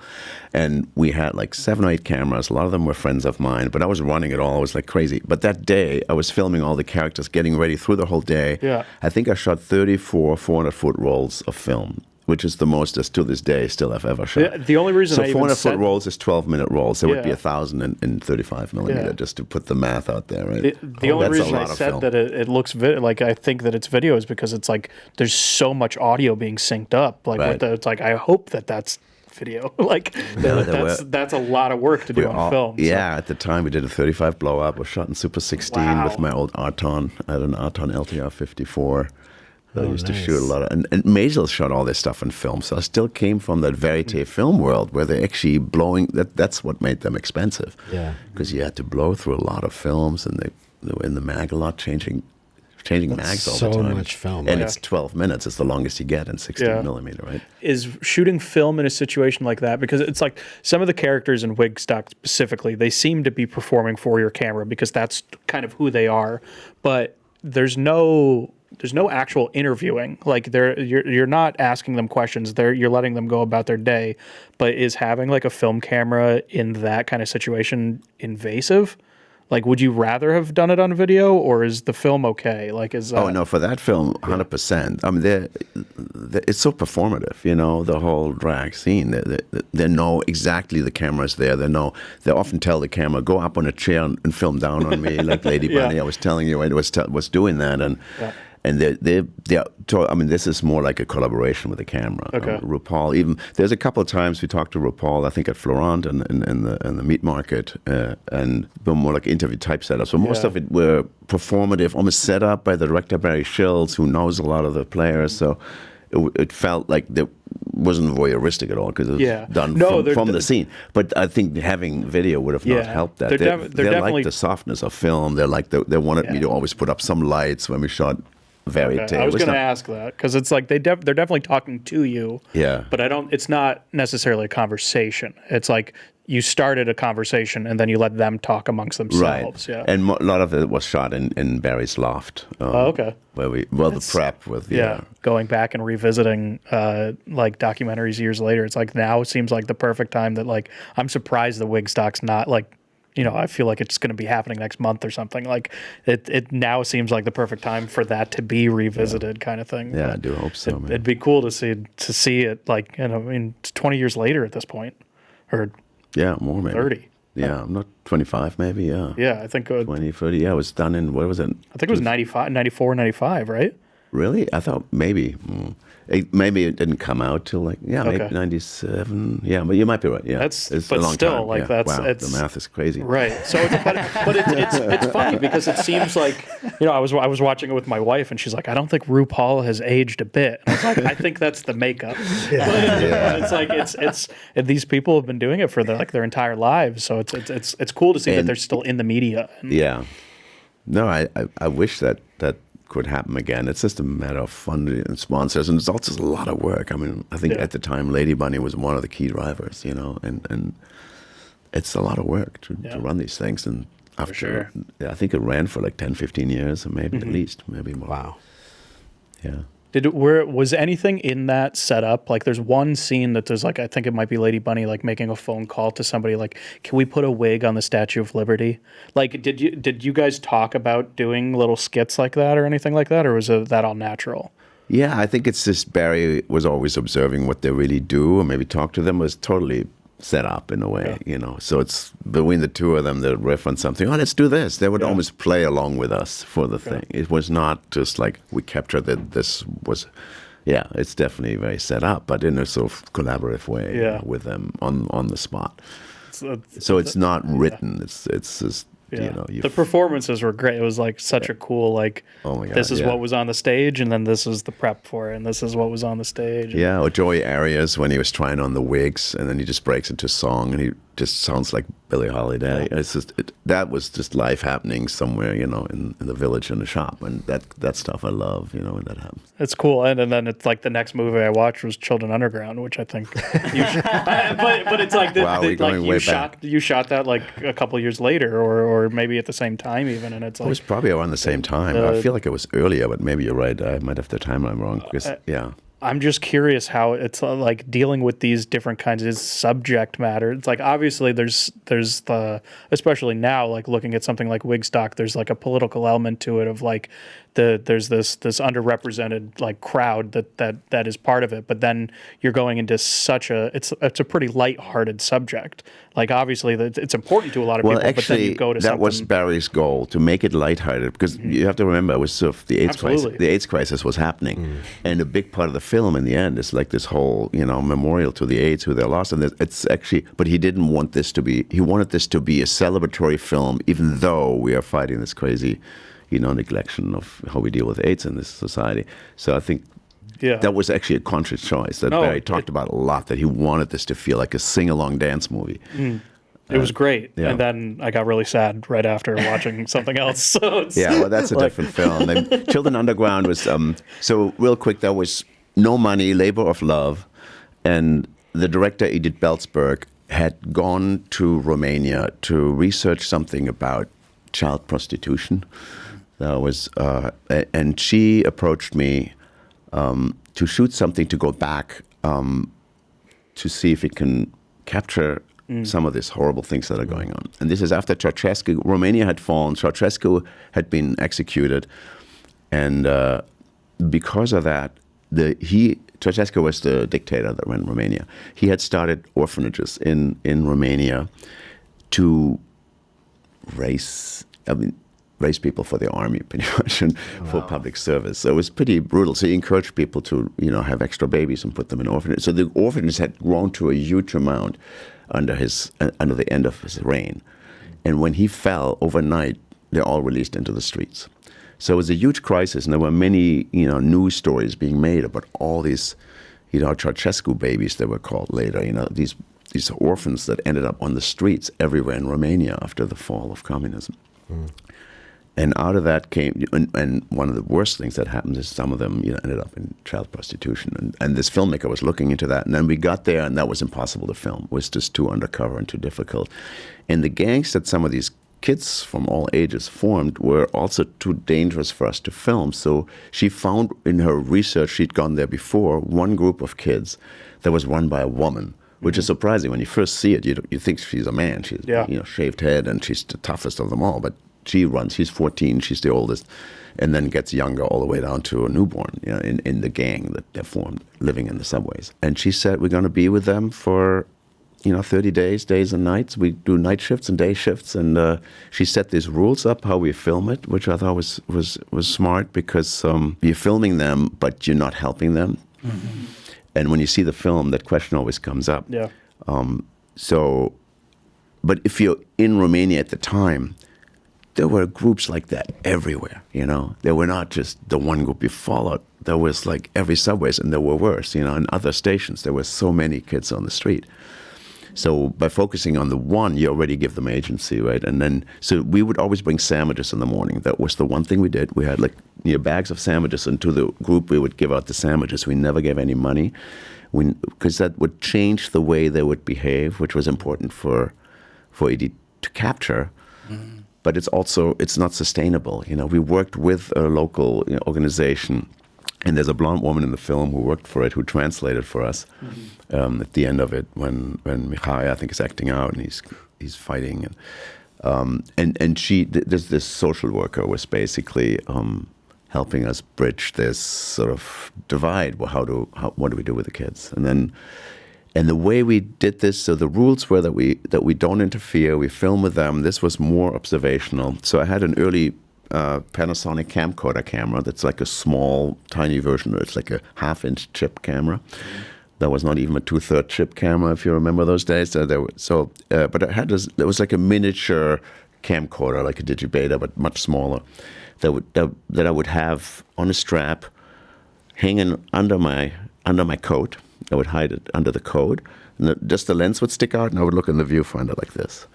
And we had like 7 or 8 cameras. A lot of them were friends of mine, but I was running it all. I was like crazy. But that day, I was filming all the characters, getting ready through the whole day. Yeah. I think I shot 34 400-foot rolls of film, which is the most to this day still I've ever shot. The only reason I even 400-foot rolls is 12-minute rolls. There would be 1,000 in 35 millimeter, just to put the math out there, right? The only reason I said that it looks like I think that it's video is because it's like there's so much audio being synced up. Like it's like I hope that's video. Like that's a lot of work to do on film. Yeah, at the time we did a 35 blow up. Was shot in Super 16 with my old Arton. I had an Arton LTR 54. I used to shoot a lot of, and Maisel shot all this stuff in film, so I still came from that verite film world where they're actually blowing. That's what made them expensive. Yeah, because you had to blow through a lot of films, and they were in the mag a lot, changing mags all the time. So much film, and it's 12 minutes. It's the longest you get in 16 millimeter, right? Is shooting film in a situation like that, because it's like some of the characters in Wigstock specifically, they seem to be performing for your camera because that's kind of who they are, but there's no actual interviewing. Like you're not asking them questions. You're letting them go about their day. But is having like a film camera in that kind of situation invasive? Like, would you rather have done it on video, or is the film okay? Like, oh no, for that film, 100%. I mean, it's so performative. The whole drag scene. They know exactly the camera's there. They often tell the camera, go up on a chair and film down on me, like Lady Bunny. I was telling you, I was doing that, and. Yeah. And I mean, this is more like a collaboration with the camera. Okay. RuPaul, there's a couple of times we talked to RuPaul, I think at Florent and in the meat market, and more like interview type setups. So most of it were performative, almost set up by the director Barry Schills, who knows a lot of the players. So it felt like it wasn't voyeuristic at all because it was done from the scene. But I think having video would have not helped that. They definitely like the softness of film. They wanted me to always put up some lights when we shot. Okay. I was going to ask that because it's like they're definitely talking to you. Yeah. But it's not necessarily a conversation. It's like you started a conversation and then you let them talk amongst themselves. Right. Yeah. And a lot of it was shot in Barry's loft. Okay. Where the prep with going back and revisiting like documentaries years later. It's like now it seems like the perfect time that like I'm surprised the Wigstock's not like I feel like it's going to be happening next month or something. Like it now seems like the perfect time for that to be revisited, kind of thing. Yeah, But I do hope so, man. it'd be cool to see it like, it's 20 years later at this point, or Yeah, more maybe. 30. Yeah, I'm not 25 maybe, yeah. Yeah, I think 20, 30, yeah, it was done in, what was it? I think it was 95, 94, 95, right? Really? I thought maybe. Maybe it didn't come out till maybe Okay. 97. Yeah, but you might be right. Yeah, That's- it's but a long still, time. like, yeah. that's- wow. it's- The math is crazy. Right. So, but it's funny because it seems like, I was watching it with my wife and she's like, I don't think RuPaul has aged a bit. And I was like, I think that's the makeup. But it's like it's these people have been doing it for their entire lives. So it's cool to see that And- they're still in the media. And, Yeah. No, I wish that could happen again. It's just a matter of funding and sponsors, and it's also a lot of work. I mean, I think Yeah. at the time, Lady Bunny was one of the key drivers, and it's a lot of work to run these things. And after, sure. I think it ran for like 10, 15 years, or maybe at least, maybe more. Wow. Yeah. Was anything in that set up? Like, there's one scene that there's like, I think it might be Lady Bunny like making a phone call to somebody like, can we put a wig on the Statue of Liberty? Like, did you guys talk about doing little skits like that or anything like that, or was that all natural? Yeah, I think it's just Barry was always observing what they really do, or maybe talk to them. It was totally set up in a way, So it's between the two of them that riff on something. Oh, let's do this. They would almost play along with us for the thing. It was not just like we captured that this was. Yeah, it's definitely very set up, but in a sort of collaborative way with them on the spot. So it's not written. It's just. The performances were great. It was like such a cool, like, oh my God, this is what was on the stage, and then this is the prep for it, and this is what was on the stage. Yeah, or Joey Arias when he was trying on the wigs, and then he just breaks into song, and he just sounds like Billie Holiday. It's just that was just life happening somewhere, in the village in the shop, and that stuff I love, when that happens. It's cool, and then it's like the next movie I watched was Children Underground, which I think, but it's like Wow, we're going way back. You shot that like a couple years later, or maybe at the same time even, and it's It like was probably around the same time. I feel like it was earlier, but maybe you're right. I might have the timeline wrong. Because, I'm just curious how it's like dealing with these different kinds of subject matter. It's like obviously there's the, especially now, like looking at something like Wigstock, there's like a political element to it of like there's this underrepresented like crowd that is part of it. But then you're going into such it's a pretty lighthearted subject. Like obviously it's important to a lot of people. Actually, but then you go to that was Barry's goal, to make it lighthearted, because you have to remember it was sort of the AIDS crisis. The AIDS crisis was happening, and a big part of the film in the end is like this whole memorial to the AIDS who they lost, and it's actually. But he didn't want this to be. He wanted this to be a celebratory film, even though we are fighting this crazy, neglection of how we deal with AIDS in this society. So I think. Yeah. That was actually a conscious choice that Barry talked about a lot, that he wanted this to feel like a sing-along dance movie. It was great. Yeah. And then I got really sad right after watching something else. So it's, well, that's a different film. And Children Underground was, so real quick, there was no money, labor of love. And the director, Edith Belzberg, had gone to Romania to research something about child prostitution. That was, and she approached me to shoot something, to go back to see if it can capture some of these horrible things that are going on. And this is after Ceausescu. Romania had fallen. Ceausescu had been executed. And because of that, Ceausescu was the dictator that ran Romania. He had started orphanages in Romania to raise people for the army, pretty much, and for public service. So it was pretty brutal. So he encouraged people to, have extra babies and put them in orphanages. So the orphanages had grown to a huge amount under the end of his reign. And when he fell overnight, they're all released into the streets. So it was a huge crisis, and there were many, news stories being made about all these, Ceausescu babies, they were called later, these orphans that ended up on the streets everywhere in Romania after the fall of communism. And out of that came, and one of the worst things that happened is some of them, ended up in child prostitution. And this filmmaker was looking into that. And then we got there, and that was impossible to film. It was just too undercover and too difficult. And the gangs that some of these kids from all ages formed were also too dangerous for us to film. So she found in her research, she'd gone there before, one group of kids that was run by a woman which is surprising. When you first see it, you think she's a man. She's shaved head, and she's the toughest of them all. But she runs. She's 14. She's the oldest, and then gets younger all the way down to a newborn. In the gang that they formed, living in the subways. And she said, "We're going to be with them for 30 days and nights. We do night shifts and day shifts." And she set these rules up how we film it, which I thought was smart, because you're filming them, but you're not helping them. Mm-hmm. And when you see the film, that question always comes up. Yeah. But if you're in Romania at the time, there were groups like that everywhere, There were not just the one group you followed. There was like every subways, and there were worse, in other stations. There were so many kids on the street. So by focusing on the one, you already give them agency, right? And then, so we would always bring sandwiches in the morning. That was the one thing we did. We had bags of sandwiches, and to the group we would give out the sandwiches. We never gave any money, because that would change the way they would behave, which was important for Edith to capture. Mm-hmm. But it's not sustainable. We worked with a local organization. And there's a blonde woman in the film who worked for it, who translated for us at the end of it, when Mihai, I think, is acting out and he's fighting, and there's this social worker was basically helping us bridge this sort of divide. What do we do with the kids? And the way we did this, so the rules were that we don't interfere. We film with them. This was more observational. So I had an early Panasonic camcorder camera that's like a small, tiny version. It's like a half-inch chip camera. Mm-hmm. That was not even a 2/3 chip camera, if you remember those days. But it had this. It was like a miniature camcorder, like a Digibeta, but much smaller. That I would have on a strap, hanging under my coat. I would hide it under the coat, and just the lens would stick out, and I would look in the viewfinder like this.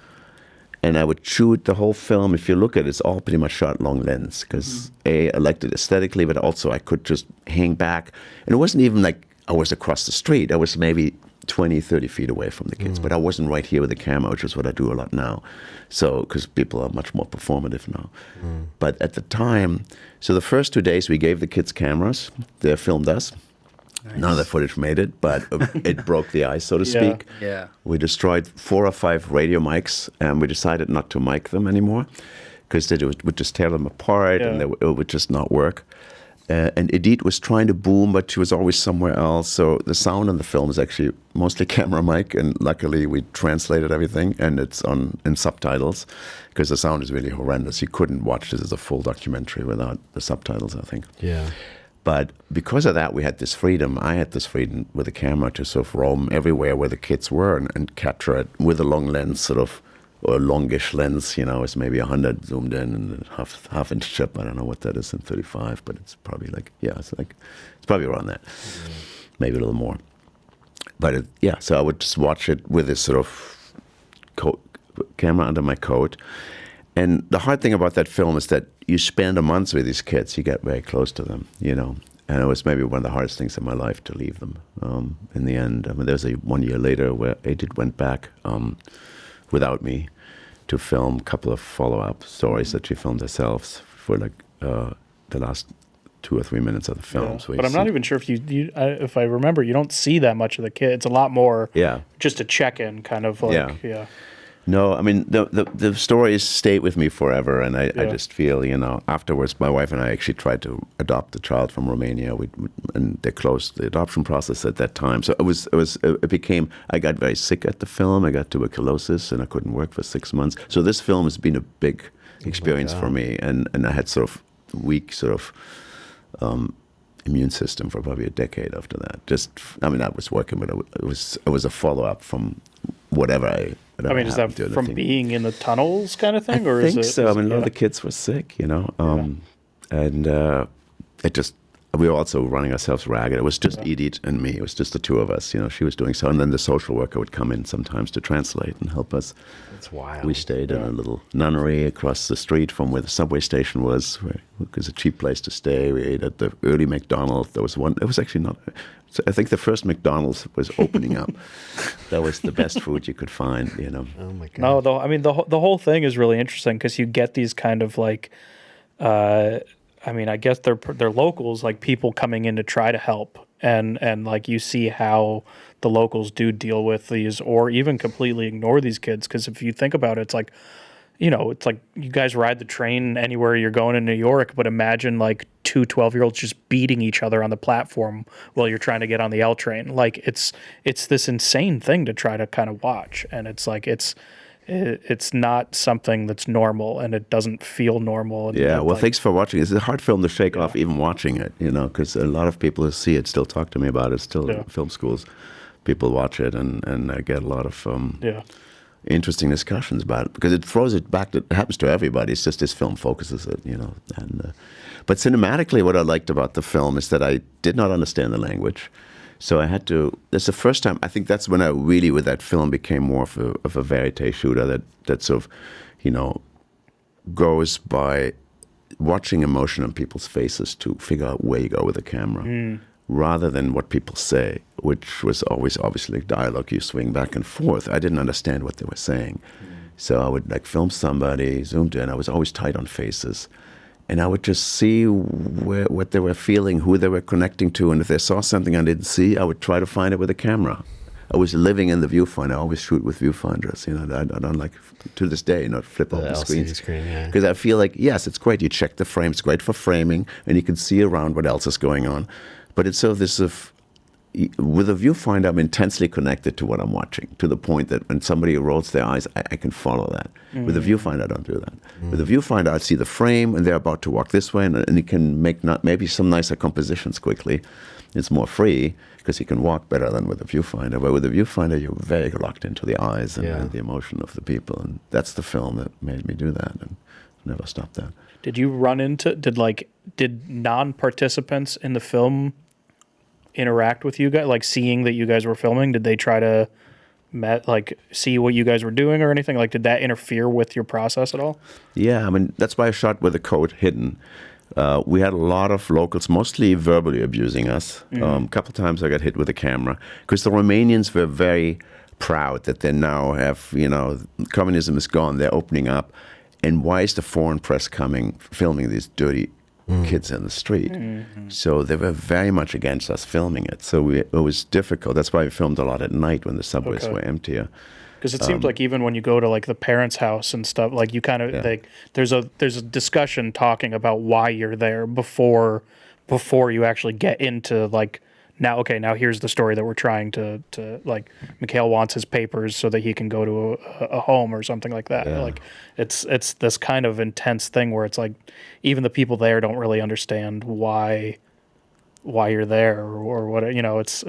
And I would shoot the whole film. If you look at it, it's all pretty much shot long lens, because I liked it aesthetically, but also I could just hang back. And it wasn't even like I was across the street. I was maybe 20, 30 feet away from the kids, but I wasn't right here with the camera, which is what I do a lot now. So, because people are much more performative now. But at the time, so the first 2 days we gave the kids cameras. They filmed us. Nice. None of the footage made it, but it broke the ice, so to speak. Yeah. We destroyed 4 or 5 radio mics, and we decided not to mic them anymore, because they would just tear them apart, and it would just not work. And Edith was trying to boom, but she was always somewhere else. So the sound in the film is actually mostly camera mic, and luckily we translated everything, and it's in subtitles, because the sound is really horrendous. You couldn't watch this as a full documentary without the subtitles, I think. Yeah. But because of that, we had this freedom. I had this freedom with the camera to sort of roam everywhere where the kids were and capture it with a long lens, or a longish lens. It's maybe 100 zoomed in and half-inch chip. I don't know what that is in 35, but it's probably it's probably around that, maybe a little more. But so I would just watch it with this sort of camera under my coat. And the hard thing about that film is that you spend a month with these kids, you get very close to them, And it was maybe one of the hardest things in my life to leave them. In the end, there was 1 year later where Edith went back without me to film a couple of follow-up stories that she filmed herself for the last 2 or 3 minutes of the film. Yeah. So but I'm not even sure if I remember, you don't see that much of the kids. It's a lot more just a check-in kind of No, I mean, the stories stayed with me forever, and I just feel, afterwards, my wife and I actually tried to adopt a child from Romania, and they closed the adoption process at that time. So I got very sick at the film. I got tuberculosis, and I couldn't work for 6 months. So this film has been a big experience for me, and I had sort of weak immune system for probably a decade after that. I was working, but it was a follow-up from whatever is that from being in the tunnels kind of thing? I think so. A lot of the kids were sick, and we were also running ourselves ragged. It was just Edith and me. It was just the two of us. She was doing so, and then the social worker would come in sometimes to translate and help us. That's wild. We stayed in a little nunnery across the street from where the subway station was, it was a cheap place to stay. We ate at the early McDonald's. There was one. It was actually not. I think the first McDonald's was opening up. That was the best food you could find, Oh my God. No, the whole thing is really interesting, because you get these kind of I guess they're locals, like people coming in to try to help, and like you see how the locals do deal with these, or even completely ignore these kids. Because if you think about it, it's like, it's like you guys ride the train anywhere you're going in New York, but imagine like two 12-year-olds just beating each other on the platform while you're trying to get on the L train. Like it's this insane thing to try to kind of watch, and it's like it's not something that's normal, and it doesn't feel normal. And yeah, well, like, thanks for watching. It's a hard film to shake off even watching it, because a lot of people who see it still talk to me about it. Still in film schools, people watch it, and I get a lot of interesting discussions about it, because it throws it back. It happens to everybody. It's just this film focuses it, And but cinematically, what I liked about the film is that I did not understand the language, so I had to. That's the first time. I think that's when I really, with that film, became more of a verite shooter that sort of, goes by watching emotion on people's faces to figure out where you go with the camera. Rather than what people say, which was always obviously dialogue you swing back and forth. I didn't understand what they were saying. So I would film somebody, zoomed in, I was always tight on faces. And I would just see what they were feeling, who they were connecting to. And if they saw something I didn't see, I would try to find it with a camera. I was living in the viewfinder. I always shoot with viewfinders. I don't like, to this day, not flip open screens. Because I feel like, yes, it's great. You check the frame. It's great for framing. And you can see around what else is going on. But it's sort of this with a viewfinder, I'm intensely connected to what I'm watching, to the point that when somebody rolls their eyes, I can follow that. With a viewfinder, I don't do that. With a viewfinder, I see the frame, and they're about to walk this way, and you can make maybe some nicer compositions quickly. It's more free, because you can walk better than with a viewfinder. But with a viewfinder, you're very locked into the eyes and the emotion of the people. And that's the film that made me do that, and never stopped that. Did you run into, did non-participants in the film interact with you guys, like seeing that you guys were filming? Did they try to see what you guys were doing or anything? Like, did that interfere with your process at all? Yeah, I mean, that's why I shot with the code hidden. We had a lot of locals, mostly verbally abusing us. A couple times I got hit with a camera, because the Romanians were very proud that they now have, communism is gone, they're opening up. And why is the foreign press filming these dirty kids in the street? So they were very much against us filming it. So it was difficult. That's why we filmed a lot at night when the subways were emptier. Because it seems like even when you go to like the parents' house and stuff, like you kind of there's a discussion talking about why you're there before you actually get into like, now here's the story that we're trying to like, Mikhail wants his papers so that he can go to a home or something like that. Like it's this kind of intense thing where it's like even the people there don't really understand why you're there or what, it's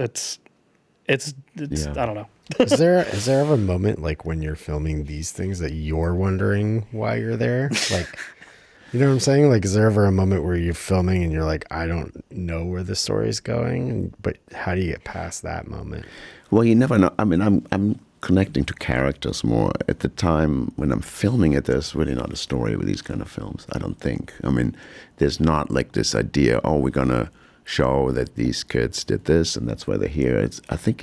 I don't know. Is there ever a moment like when you're filming these things that you're wondering why you're there? Like, you know what I'm saying? Like, is there ever a moment where you're filming and you're like, I don't know where the story is going, but how do you get past that moment? Well, you never know. I mean, I'm connecting to characters more. At the time when I'm filming it, there's really not a story with these kind of films, I don't think. I mean, there's not like this idea, we're going to show that these kids did this and that's why they're here. I think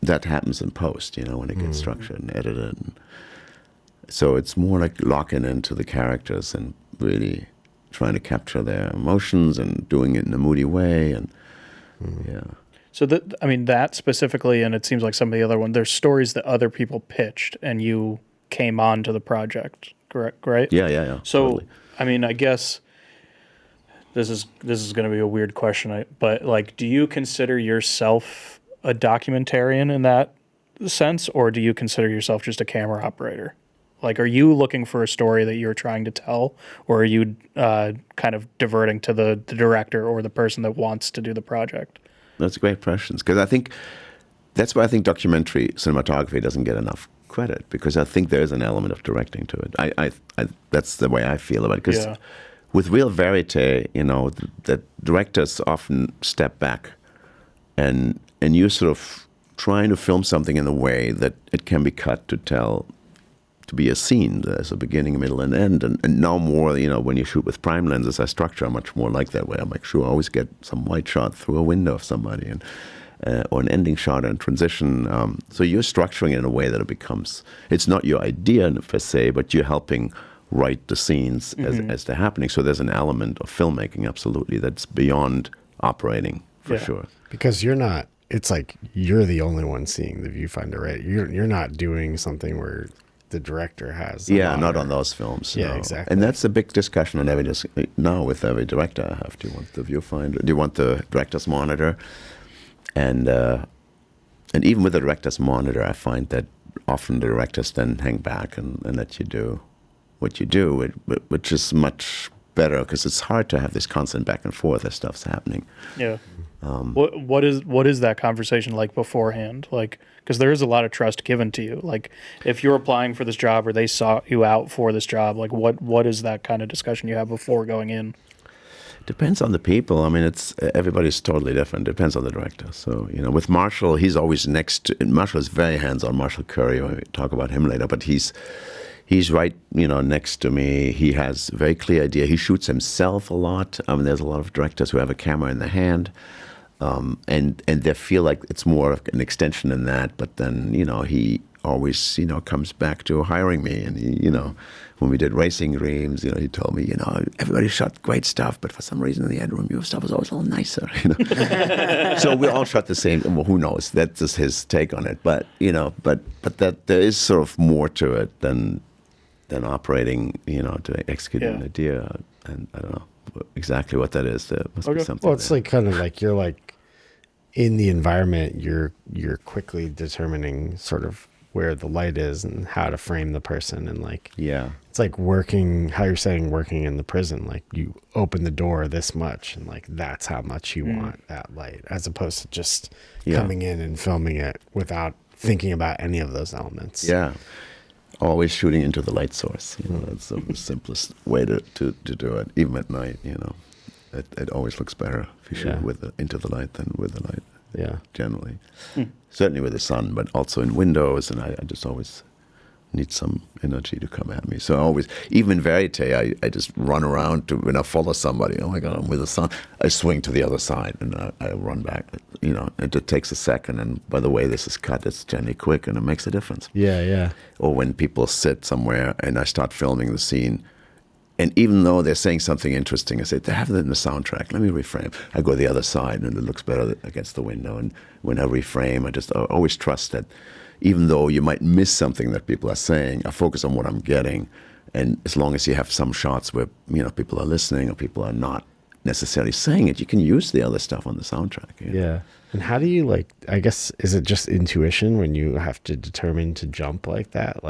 that happens in post, when it gets structured and edited. So it's more like locking into the characters and really trying to capture their emotions and doing it in a moody way. And So that specifically, and it seems like some of the other ones, there's stories that other people pitched and you came on to the project, correct? Right? Yeah. So, totally. I mean, I guess this is going to be a weird question, but like, do you consider yourself a documentarian in that sense, or do you consider yourself just a camera operator? Like, are you looking for a story that you're trying to tell, or are you kind of diverting to the director or the person that wants to do the project? That's great questions, because I think that's why I think documentary cinematography doesn't get enough credit, because I think there is an element of directing to it. I that's the way I feel about it, because with real verite, the directors often step back and you're sort of trying to film something in a way that it can be cut to be a scene. There's a beginning, middle, and end. And now more, when you shoot with prime lenses, I structure much more like that way. I make sure I always get some white shot through a window of somebody, and or an ending shot and transition. So you're structuring it in a way that it's not your idea per se, but you're helping write the scenes as they're happening. So there's an element of filmmaking, absolutely, that's beyond operating for sure. Because you're not. It's like you're the only one seeing the viewfinder, right? You're not doing something where the director has. Not on those films. Yeah, no. exactly. And that's a big discussion on now with every director. I have. Do you want the viewfinder? Do you want the director's monitor? And even with the director's monitor, I find that often the directors then hang back and let you do what you do, which is much better because it's hard to have this constant back and forth as stuff's happening. Yeah. What is that conversation like beforehand? Like, because there is a lot of trust given to you. Like, if you're applying for this job or they sought you out for this job, like, what is that kind of discussion you have before going in? Depends on the people. I mean, everybody's totally different. Depends on the director. So, with Marshall, he's always Marshall is very hands-on. Marshall Curry, we talk about him later, but he's right, next to me. He has a very clear idea. He shoots himself a lot. I mean, there's a lot of directors who have a camera in their hand, and they feel like it's more of an extension than that. But then, he always, comes back to hiring me. And he, when we did Racing Dreams, he told me, everybody shot great stuff, but for some reason in the editing room, your stuff was always a little nicer. So we all shot the same. Well, who knows? That's just his take on it. But but that there is sort of more to it than operating, to execute an idea. And I don't know exactly what that is. There must be something. Well, it's like kind of like you're like in the environment. You're quickly determining sort of where the light is and how to frame the person, and like it's like working how you're saying working in the prison. Like you open the door this much, and like that's how much you want that light, as opposed to just coming in and filming it without thinking about any of those elements. Yeah. Always shooting into the light source. That's the simplest way to do it. Even at night, it always looks better if you shoot into the light than with the light. Yeah, generally, certainly with the sun, but also in windows. And I just always need some energy to come at me. So I always, even in verite, I just run around when I follow somebody. Oh my God, I'm with the sun. I swing to the other side and I run back. It takes a second. And by the way this is cut, it's generally quick and it makes a difference. Yeah. Or when people sit somewhere and I start filming the scene, and even though they're saying something interesting, I say, they have that in the soundtrack. Let me reframe. I go the other side and it looks better against the window. And when I reframe, I always trust that even though you might miss something that people are saying, I focus on what I'm getting. And as long as you have some shots where, people are listening or people are not necessarily saying it, you can use the other stuff on the soundtrack. Yeah. And how do you I guess, is it just intuition when you have to determine to jump like that?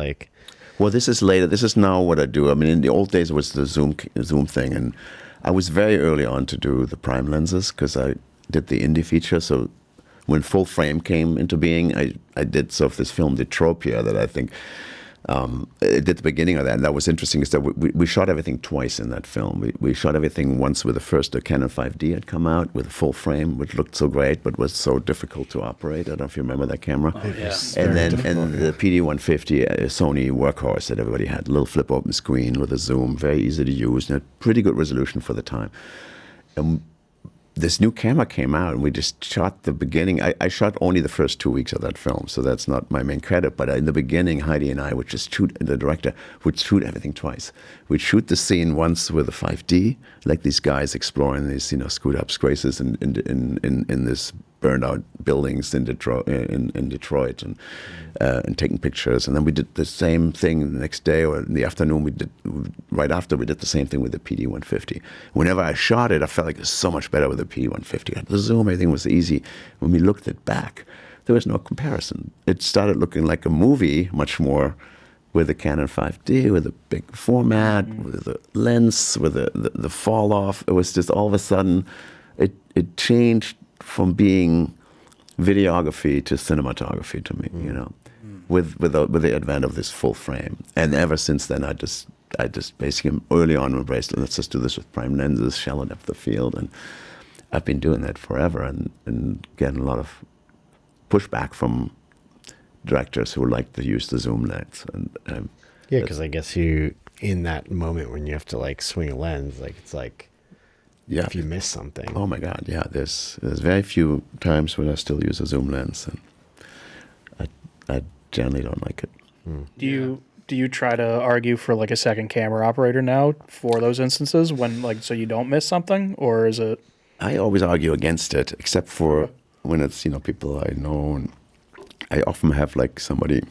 Well, this is later. This is now what I do. I mean, in the old days, it was the zoom thing. And I was very early on to do the prime lenses because I did the indie feature. So when full frame came into being, I did sort of this film, Detropia, that I think did the beginning of that. And that was interesting is that we shot everything twice in that film. We shot everything once with the Canon 5D had come out with a full frame, which looked so great, but was so difficult to operate. I don't know if you remember that camera. Oh, yeah. And the PD-150 Sony workhorse that everybody had, a little flip open screen with a zoom, very easy to use, and a pretty good resolution for the time. And this new camera came out, and we just shot the beginning. I shot only the first 2 weeks of that film, so that's not my main credit. But in the beginning, Heidi and I would just shoot, the director would shoot everything twice. We'd shoot the scene once with a 5D, like these guys exploring these, screwed up spaces in this burned out buildings in Detroit, and taking pictures. And then we did the same thing the next day or in the afternoon. Right after we did the same thing with the PD-150. Whenever I shot it, I felt like it was so much better with the PD-150. The zoom, everything was easy. When we looked it back, there was no comparison. It started looking like a movie much more with the Canon 5D, with the big format, with the lens, with the fall off. It was just all of a sudden, it changed from being videography to cinematography to me, with the advent of this full frame. And ever since then, I just basically early on embraced, let's just do this with prime lenses, shallow depth of field, and I've been doing that forever and getting a lot of pushback from directors who like to use the zoom lens. And yeah, because I guess you, in that moment when you have to swing a lens, it's like, yeah, if you miss something. Oh my God, yeah. There's very few times when I still use a zoom lens, and I generally don't like it. Do you try to argue for a second camera operator now for those instances when so you don't miss something, or is it? I always argue against it, except for when it's, people I know. And I often have like somebody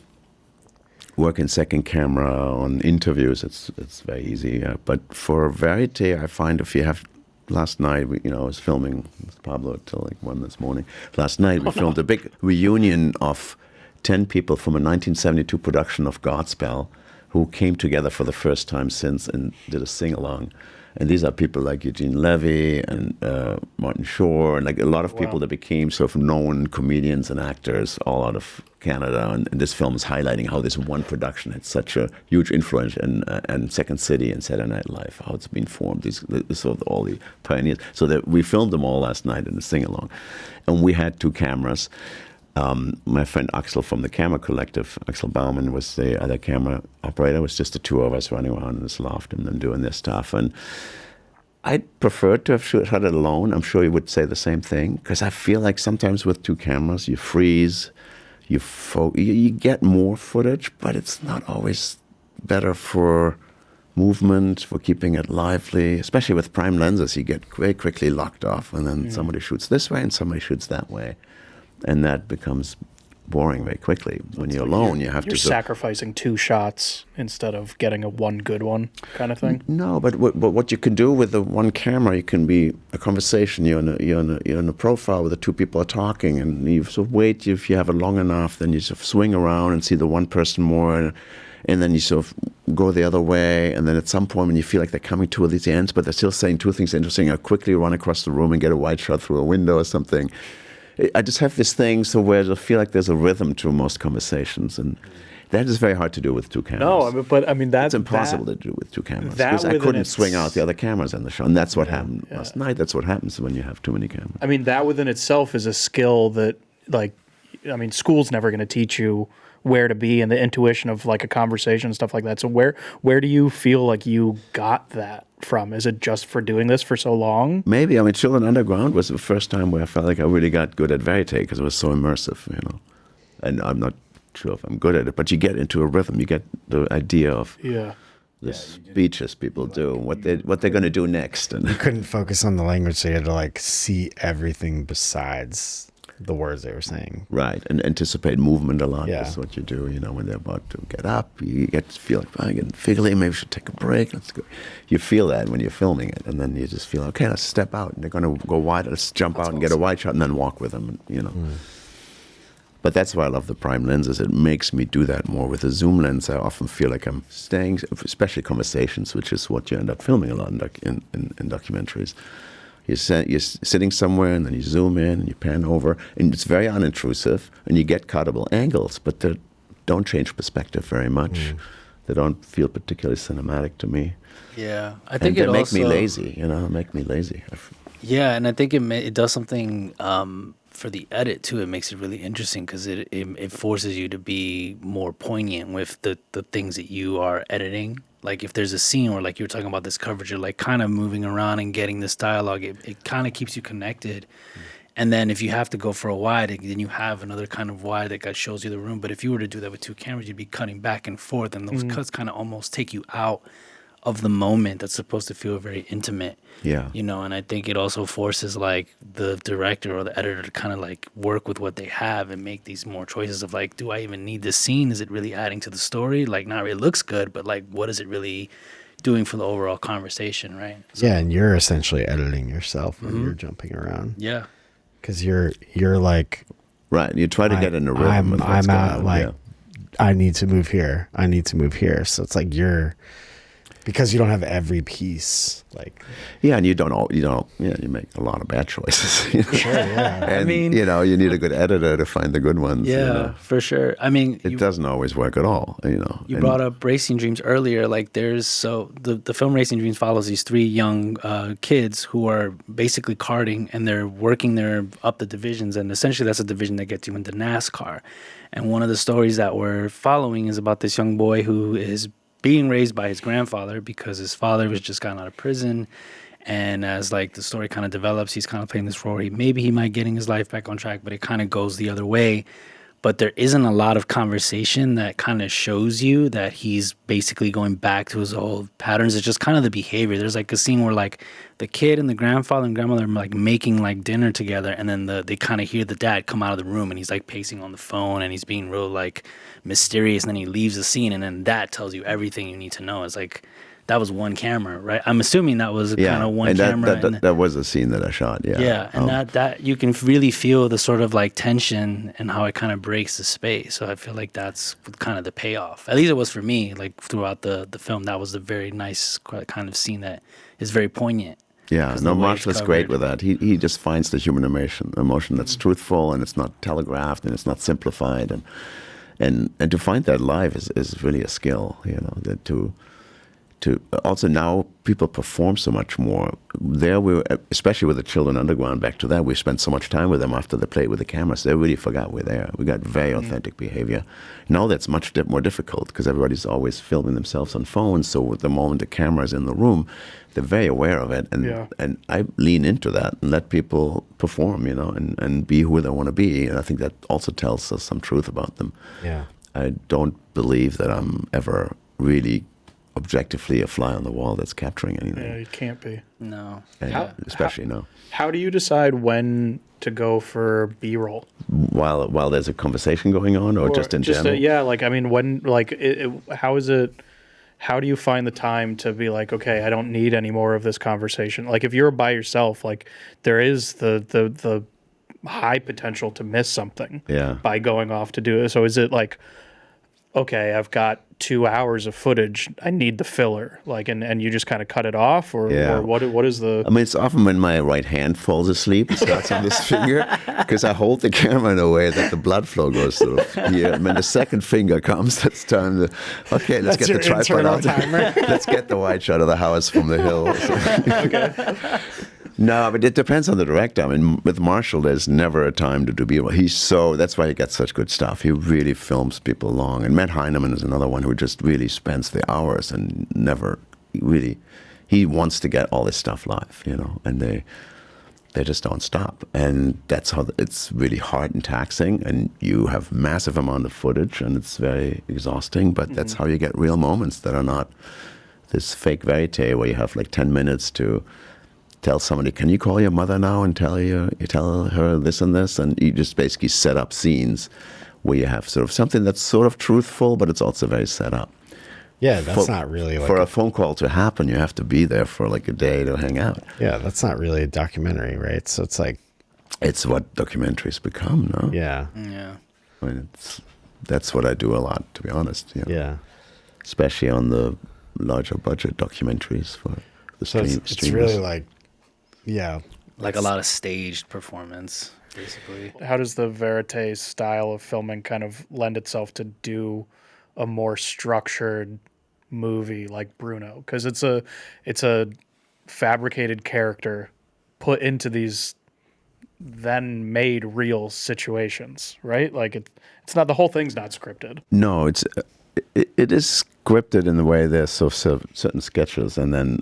work in second camera on interviews. It's very easy. But for Verite, I find if you have, last night, I was filming with Pablo till like 1 this morning. Last night we filmed a big reunion of 10 people from a 1972 production of Godspell who came together for the first time since and did a sing-along. And these are people like Eugene Levy and Martin Shore and like a lot of people that became sort of known comedians and actors all out of Canada. And this film is highlighting how this one production had such a huge influence in Second City and Saturday Night Live, how it's been formed, all the pioneers. So that we filmed them all last night in a sing-along. And we had 2 cameras. My friend Axel from the Camera Collective, Axel Baumann, was the other camera operator. It was just the 2 of us running around in this loft and then doing this stuff. And I'd prefer to have shot it alone. I'm sure you would say the same thing, because I feel like sometimes with 2 cameras, you freeze, you get more footage, but it's not always better for movement, for keeping it lively. Especially with prime lenses, you get very quickly locked off, and then somebody shoots this way and somebody shoots that way. And that becomes boring very quickly. When you're alone, you have to... You're sacrificing 2 shots instead of getting a one good one kind of thing? No, but what you can do with the one camera, it can be a conversation. You're in a profile where the 2 people are talking, and you sort of wait. If you have it long enough, then you sort of swing around and see the one person more, and then you sort of go the other way. And then at some point when you feel like they're coming to these ends, but they're still saying 2 things interesting, I quickly run across the room and get a wide shot through a window or something. I just have this thing where I feel like there's a rhythm to most conversations, and that is very hard to do with 2 cameras. No, but I mean that's impossible to do with 2 cameras, because I couldn't swing out the other cameras in the show, and that's what happened last night. That's what happens when you have too many cameras. I mean, that within itself is a skill that, school's never going to teach you where to be and the intuition of like a conversation and stuff like that. So where do you feel like you got that from? Is it just for doing this for so long? Maybe. Children Underground was the first time where I felt like I really got good at Verite, because it was so immersive, And I'm not sure if I'm good at it, but you get into a rhythm. You get the idea of the speeches people do, what they're going to do next. And you couldn't focus on the language, so you had to like see everything besides the words they were saying. Right, and anticipate movement a lot. Yeah. That's what you do, when they're about to get up. You get to feel like, I'm getting fiddly, maybe we should take a break. Let's go. You feel that when you're filming it, and then you just feel, okay, let's step out. And they're going to go wide. Let's jump out and get a wide shot and then walk with them, But that's why I love the prime lenses. It makes me do that more. With a zoom lens, I often feel like I'm staying, especially conversations, which is what you end up filming a lot in documentaries. You're sitting somewhere, and then you zoom in, and you pan over, and it's very unintrusive, and you get cuttable angles, but they don't change perspective very much. They don't feel particularly cinematic to me. Yeah, I think they make me lazy. Make me lazy. Yeah, and I think it does something for the edit too. It makes it really interesting, because it forces you to be more poignant with the things that you are editing. Like if there's a scene where, like you were talking about this coverage, you're like kind of moving around and getting this dialogue, it kind of keeps you connected. And then if you have to go for a wide, then you have another kind of wide that shows you the room. But if you were to do that with 2 cameras, you'd be cutting back and forth, and those cuts kind of almost take you out of the moment that's supposed to feel very intimate. Yeah. And I think it also forces like the director or the editor to kind of like work with what they have and make these more choices of like, do I even need this scene? Is it really adding to the story? Like, not really looks good, but like, what is it really doing for the overall conversation, right? So, yeah, and you're essentially editing yourself when you're jumping around. Yeah. Because you're like... Right, you try to get in a rhythm. I'm out, like, I need to move here. I need to move here. So it's like because you don't have every piece, like and you make a lot of bad choices. Sure, yeah. And you need a good editor to find the good ones. Yeah, for sure. I mean, it doesn't always work at all. You brought up Racing Dreams earlier. Like, the film Racing Dreams follows these 3 young kids who are basically karting, and they're working their up the divisions, and essentially that's a division that gets you into NASCAR. And one of the stories that we're following is about this young boy who is being raised by his grandfather, because his father was just gotten out of prison. And as like the story kind of develops, he's kind of playing this role where he might getting his life back on track, but it kind of goes the other way. but there isn't a lot of conversation that kind of shows you that he's basically going back to his old patterns. It's just kind of the behavior. There's like a scene where like the kid and the grandfather and grandmother are like making like dinner together, and then they kind of hear the dad come out of the room, and he's like pacing on the phone, and he's being real like mysterious, and then he leaves the scene, and then that tells you everything you need to know. It's like, that was one camera, right? I'm assuming that was kind of one camera. That was a scene that I shot, yeah. Yeah, and that you can really feel the sort of like tension and how it kind of breaks the space. So I feel like that's kind of the payoff. At least it was for me, like throughout the film. That was a very nice kind of scene that is very poignant. Yeah, no, Marshall is great with that. He just finds the human emotion that's truthful, and it's not telegraphed, and it's not simplified. And to find that live is really a skill, you know, also now people perform so much more. There especially with the children underground, back to that, we spent so much time with them after they played with the cameras. They really forgot we're there. We got very authentic behavior. Now that's much more difficult because everybody's always filming themselves on phones. So the moment the camera's in the room, they're very aware of it. And I lean into that and let people perform, you know, and be who they want to be. And I think that also tells us some truth about them. Yeah. I don't believe that I'm ever really objectively a fly on the wall that's capturing anything. Yeah, you can't be. No. Especially now. How do you decide when to go for B-roll? While there's a conversation going on, or just in general? Yeah, like, I mean, when, like, how is it, how do you find the time to be like, okay, I don't need any more of this conversation? Like, if you're by yourself, like, there is the high potential to miss something by going off to do it. So is it like, okay, I've got 2 hours of footage, I need the filler, like, and you just kind of cut it off, or what is the? I mean, it's often when my right hand falls asleep, it starts on this finger, because I hold the camera in a way that the blood flow goes through here. And when the second finger comes, that's time to, okay, let's get the tripod out. Let's get the wide shot of the house from the hill. Okay. No, but it depends on the director. I mean, with Marshall, there's never a time to do B-roll. That's why he gets such good stuff. He really films people long. And Matt Heineman is another one who just really spends the hours and never really, he wants to get all this stuff live, you know, and they just don't stop. And that's how it's really hard and taxing, and you have massive amount of footage, and it's very exhausting, but that's how you get real moments that are not this fake verite where you have like 10 minutes to tell somebody, can you call your mother now and tell her this and this? And you just basically set up scenes where you have sort of something that's sort of truthful, but it's also very set up. Yeah, that's not really like... For a phone call to happen, you have to be there for like a day to hang out. Yeah, that's not really a documentary, right? So it's like... It's what documentaries become, no? Yeah. Yeah. I mean, that's what I do a lot, to be honest. You know? Yeah. Especially on the larger budget documentaries for the streamers. It's really like... Yeah. Like a lot of staged performance, basically. How does the verite style of filming kind of lend itself to do a more structured movie like Bruno? Because it's a fabricated character put into these then made real situations, right? Like it's not, the whole thing's not scripted. No, it is scripted in the way there's certain sketches and then,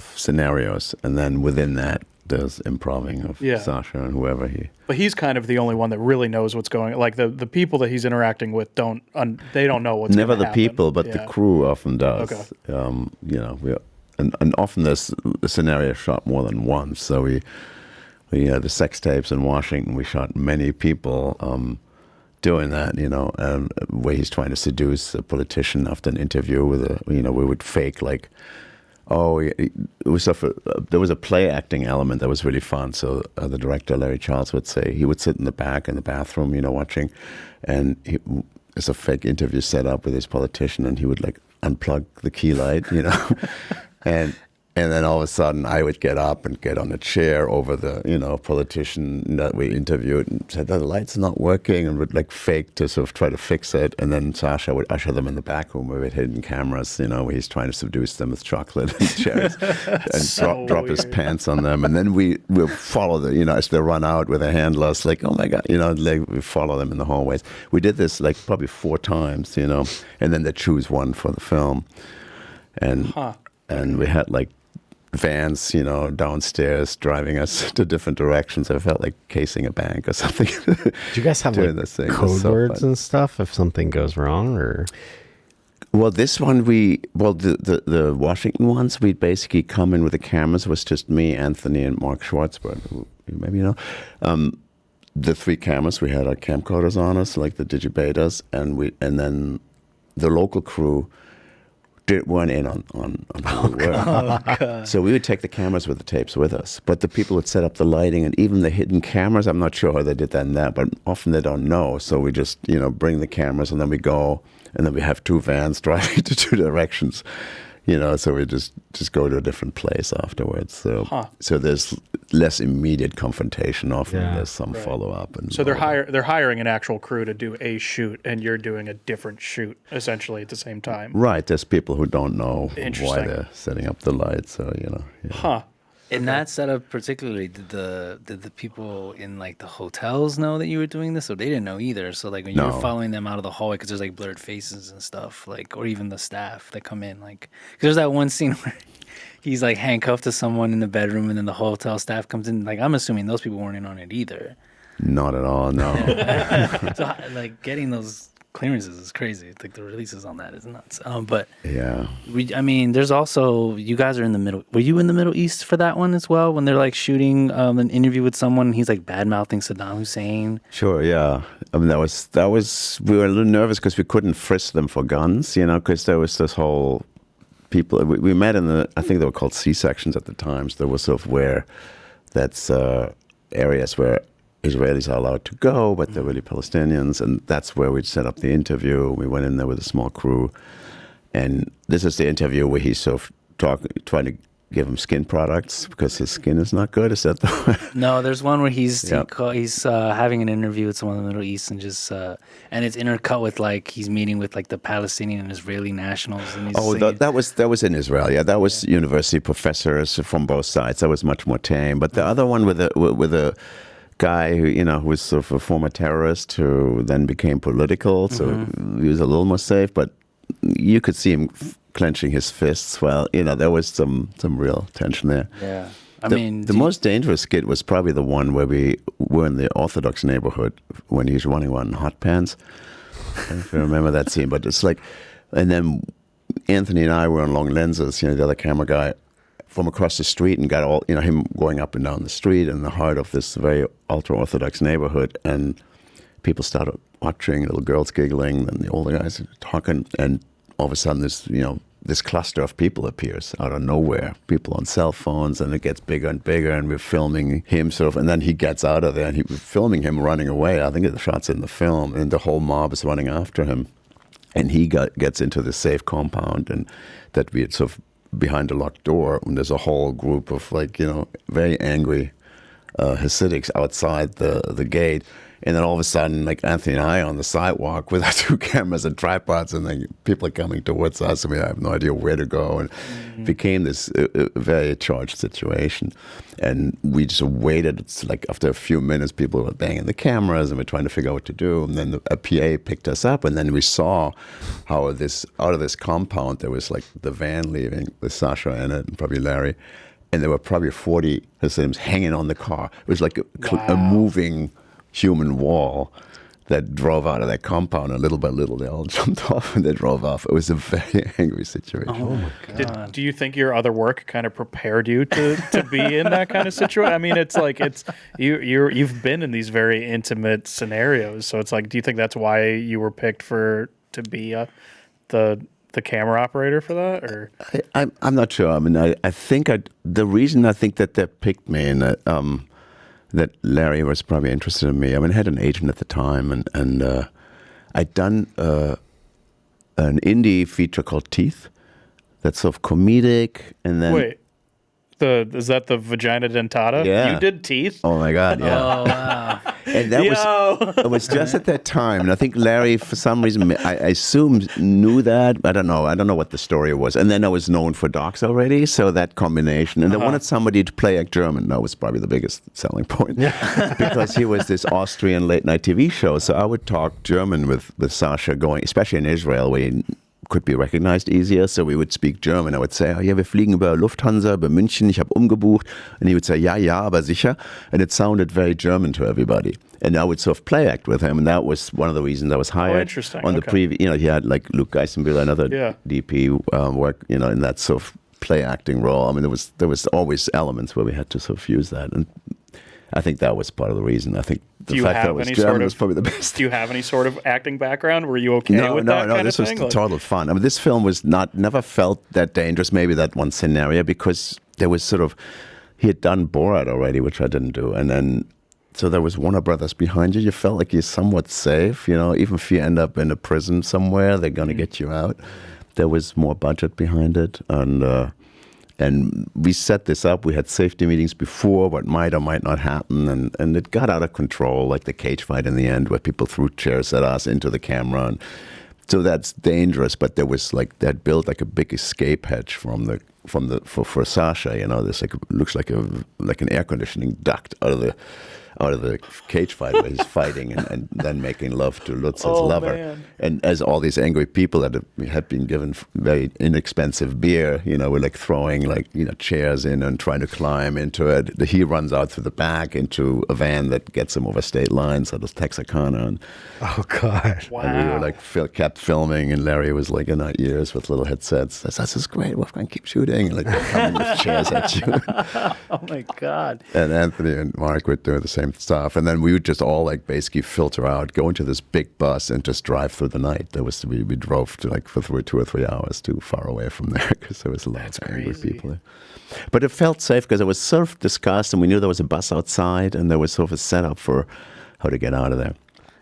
scenarios, and then within that there's improving of Sasha and whoever But he's kind of the only one that really knows what's going on. Like the people that he's interacting with don't know what's never the happen. People, but the crew often does. Okay. And often this scenario shot more than once. So we had the sex tapes in Washington. We shot many people doing that, where he's trying to seduce a politician after an interview with we would fake like, there was a play acting element that was really fun. So the director, Larry Charles, would say he would sit in the back in the bathroom, watching, and it's a fake interview set up with this politician, and he would like unplug the key light, and then all of a sudden I would get up and get on a chair over the, politician that we interviewed and said, the light's not working, and would like fake to sort of try to fix it. And then Sasha would usher them in the back room with hidden cameras, where he's trying to seduce them with chocolate and cherries and drop his pants on them. And then we'll follow as they run out with their handlers, like, oh my God, we follow them in the hallways. We did this like probably 4 times, and then they choose one for the film. And we had like vans, downstairs driving us to different directions. I felt like casing a bank or something. Do you guys have doing like this thing. code words and stuff if something goes wrong, or? Well, this one the Washington ones, we'd basically come in with the cameras. It was just me, Anthony, and Mark Schwartzberg, who maybe you know. The 3 cameras, we had our camcorders on us, like the Digibetas, and then the local crew weren't in on who we were. So we would take the cameras with the tapes with us. But the people would set up the lighting and even the hidden cameras. I'm not sure how they did that and that, but often they don't know. So we just, bring the cameras and then we go, and then we have 2 vans driving to 2 directions. So we just go to a different place afterwards. So there's less immediate confrontation. Often there's some follow-up. And so they're hiring an actual crew to do a shoot, and you're doing a different shoot essentially at the same time. Right. There's people who don't know why they're setting up the lights. So Huh. In that setup particularly, did the people in like the hotels know that you were doing this, or they didn't know either? So like when you were following them out of the hallway, because there's like blurred faces and stuff, like, or even the staff that come in, like, because there's that one scene where he's like handcuffed to someone in the bedroom, and then the hotel staff comes in. Like, I'm assuming those people weren't in on it either. Not at all. No. So like getting those clearances is crazy. Like the releases on that is nuts. But yeah, there's also, you guys are in the middle. Were you in the Middle East for that one as well? When they're like shooting an interview with someone, and he's like bad mouthing Saddam Hussein. Sure. Yeah. I mean, that was. We were a little nervous because we couldn't frisk them for guns. Because there was this whole people. We met in I think they were called C sections at the times. There was sort of where that's areas where Israelis are allowed to go, but they're really Palestinians, and that's where we'd set up the interview. We went in there with a small crew, and this is the interview where he's sort of trying to give him skin products because his skin is not good. Is that the way? No, there's one where he's having an interview with someone in the Middle East, and just and it's intercut with like he's meeting with like the Palestinian and Israeli nationals. And he's that was in Israel. Yeah, that was university professors from both sides. That was much more tame. But the other one with a guy who was sort of a former terrorist who then became political, so he was a little more safe, but you could see him clenching his fists. Well, there was some real tension there. Yeah. The most dangerous skit was probably the one where we were in the Orthodox neighborhood when he was running around in hot pants. I don't know if you remember that scene, but it's like, and then Anthony and I were on long lenses, the other camera guy, from across the street, and got all, him going up and down the street in the heart of this very ultra-Orthodox neighborhood. And people started watching, little girls giggling, and the older guys talking. And all of a sudden, this cluster of people appears out of nowhere, people on cell phones, and it gets bigger and bigger. And we're filming him and then he gets out of there, and we're filming him running away. I think the shot's in the film, and the whole mob is running after him. And he gets into this safe compound, and that we had sort of behind a locked door, and there's a whole group of very angry Hasidics outside the gate. And then all of a sudden, like Anthony and I on the sidewalk with our 2 cameras and tripods, and then people are coming towards us, and we have no idea where to go. And it became this very charged situation. And we just waited. It's like after a few minutes, people were banging the cameras, and we're trying to figure out what to do. And then a PA picked us up, and then we saw how out of this compound, there was like the van leaving with Sasha in it, and probably Larry. And there were probably 40 Hasidims hanging on the car. It was like a moving human wall that drove out of that compound, and little by little they all jumped off and they drove off. It was a very angry situation. Oh my God. Do you think your other work kind of prepared you to be in that kind of situation? I mean, it's like you've been in these very intimate scenarios, so it's like, do you think that's why you were picked to be the camera operator for that, or? I'm not sure. I mean, I think the reason I think that they picked me and that Larry was probably interested in me. I mean, I had an agent at the time, and I'd done an indie feature called Teeth. That's sort of comedic, and then wait, is that the vagina dentata? Yeah. You did Teeth? Oh my God, yeah. Oh wow. And that was just at that time, and I think Larry, for some reason, I assume knew that. I don't know what the story was. And then I was known for docs already, so that combination. And they wanted somebody to play like German. That was probably the biggest selling point, because he was this Austrian late night TV show. So I would talk German with Sasha, going, especially in Israel, where could be recognized easier. So we would speak German. I would say, oh, yeah, wir fliegen über Lufthansa, über München, ich habe umgebucht. And he would say, ja, aber sicher. And it sounded very German to everybody. And I would sort of play act with him. And that was one of the reasons I was hired. Interesting. On the previous, he had like Luke Geisenbühler, another DP, work, in that sort of play acting role. I mean, there was always elements where we had to sort of use that. And I think that was part of the reason. I think the fact that it was German was probably the best. Do you have any sort of acting background? Were you okay with that kind of thing? No, this was total fun. I mean, this film was never felt that dangerous, maybe that one scenario, because there was sort of, he had done Borat already, which I didn't do. And then, so there was Warner Brothers behind you. You felt like you're somewhat safe, even if you end up in a prison somewhere, they're going to get you out. There was more budget behind it. And we set this up. We had safety meetings before what might or might not happen. And it got out of control, like the cage fight in the end, where people threw chairs at us into the camera. And so that's dangerous. But there was that built like a big escape hatch for Sasha. This looks like an air conditioning duct out of the cage fight where he's fighting and then making love to Lutz's lover. Man. And as all these angry people that had been given very inexpensive beer, were like throwing chairs in and trying to climb into it. He runs out through the back into a van that gets him over state lines. That was Texarkana. And, oh, God. Wow. And we were kept filming, and Larry was in our ears with little headsets. This is great, Wolfgang, keep shooting. Coming with chairs at you. Oh, my God. And Anthony and Mark were doing the same stuff, and then we would just all basically filter out, go into this big bus, and just drive through the night. We drove to for 2 or 3 hours too far away from there because there was a lot of angry people there. But it felt safe because it was sort of discussed, and we knew there was a bus outside, and there was sort of a setup for how to get out of there.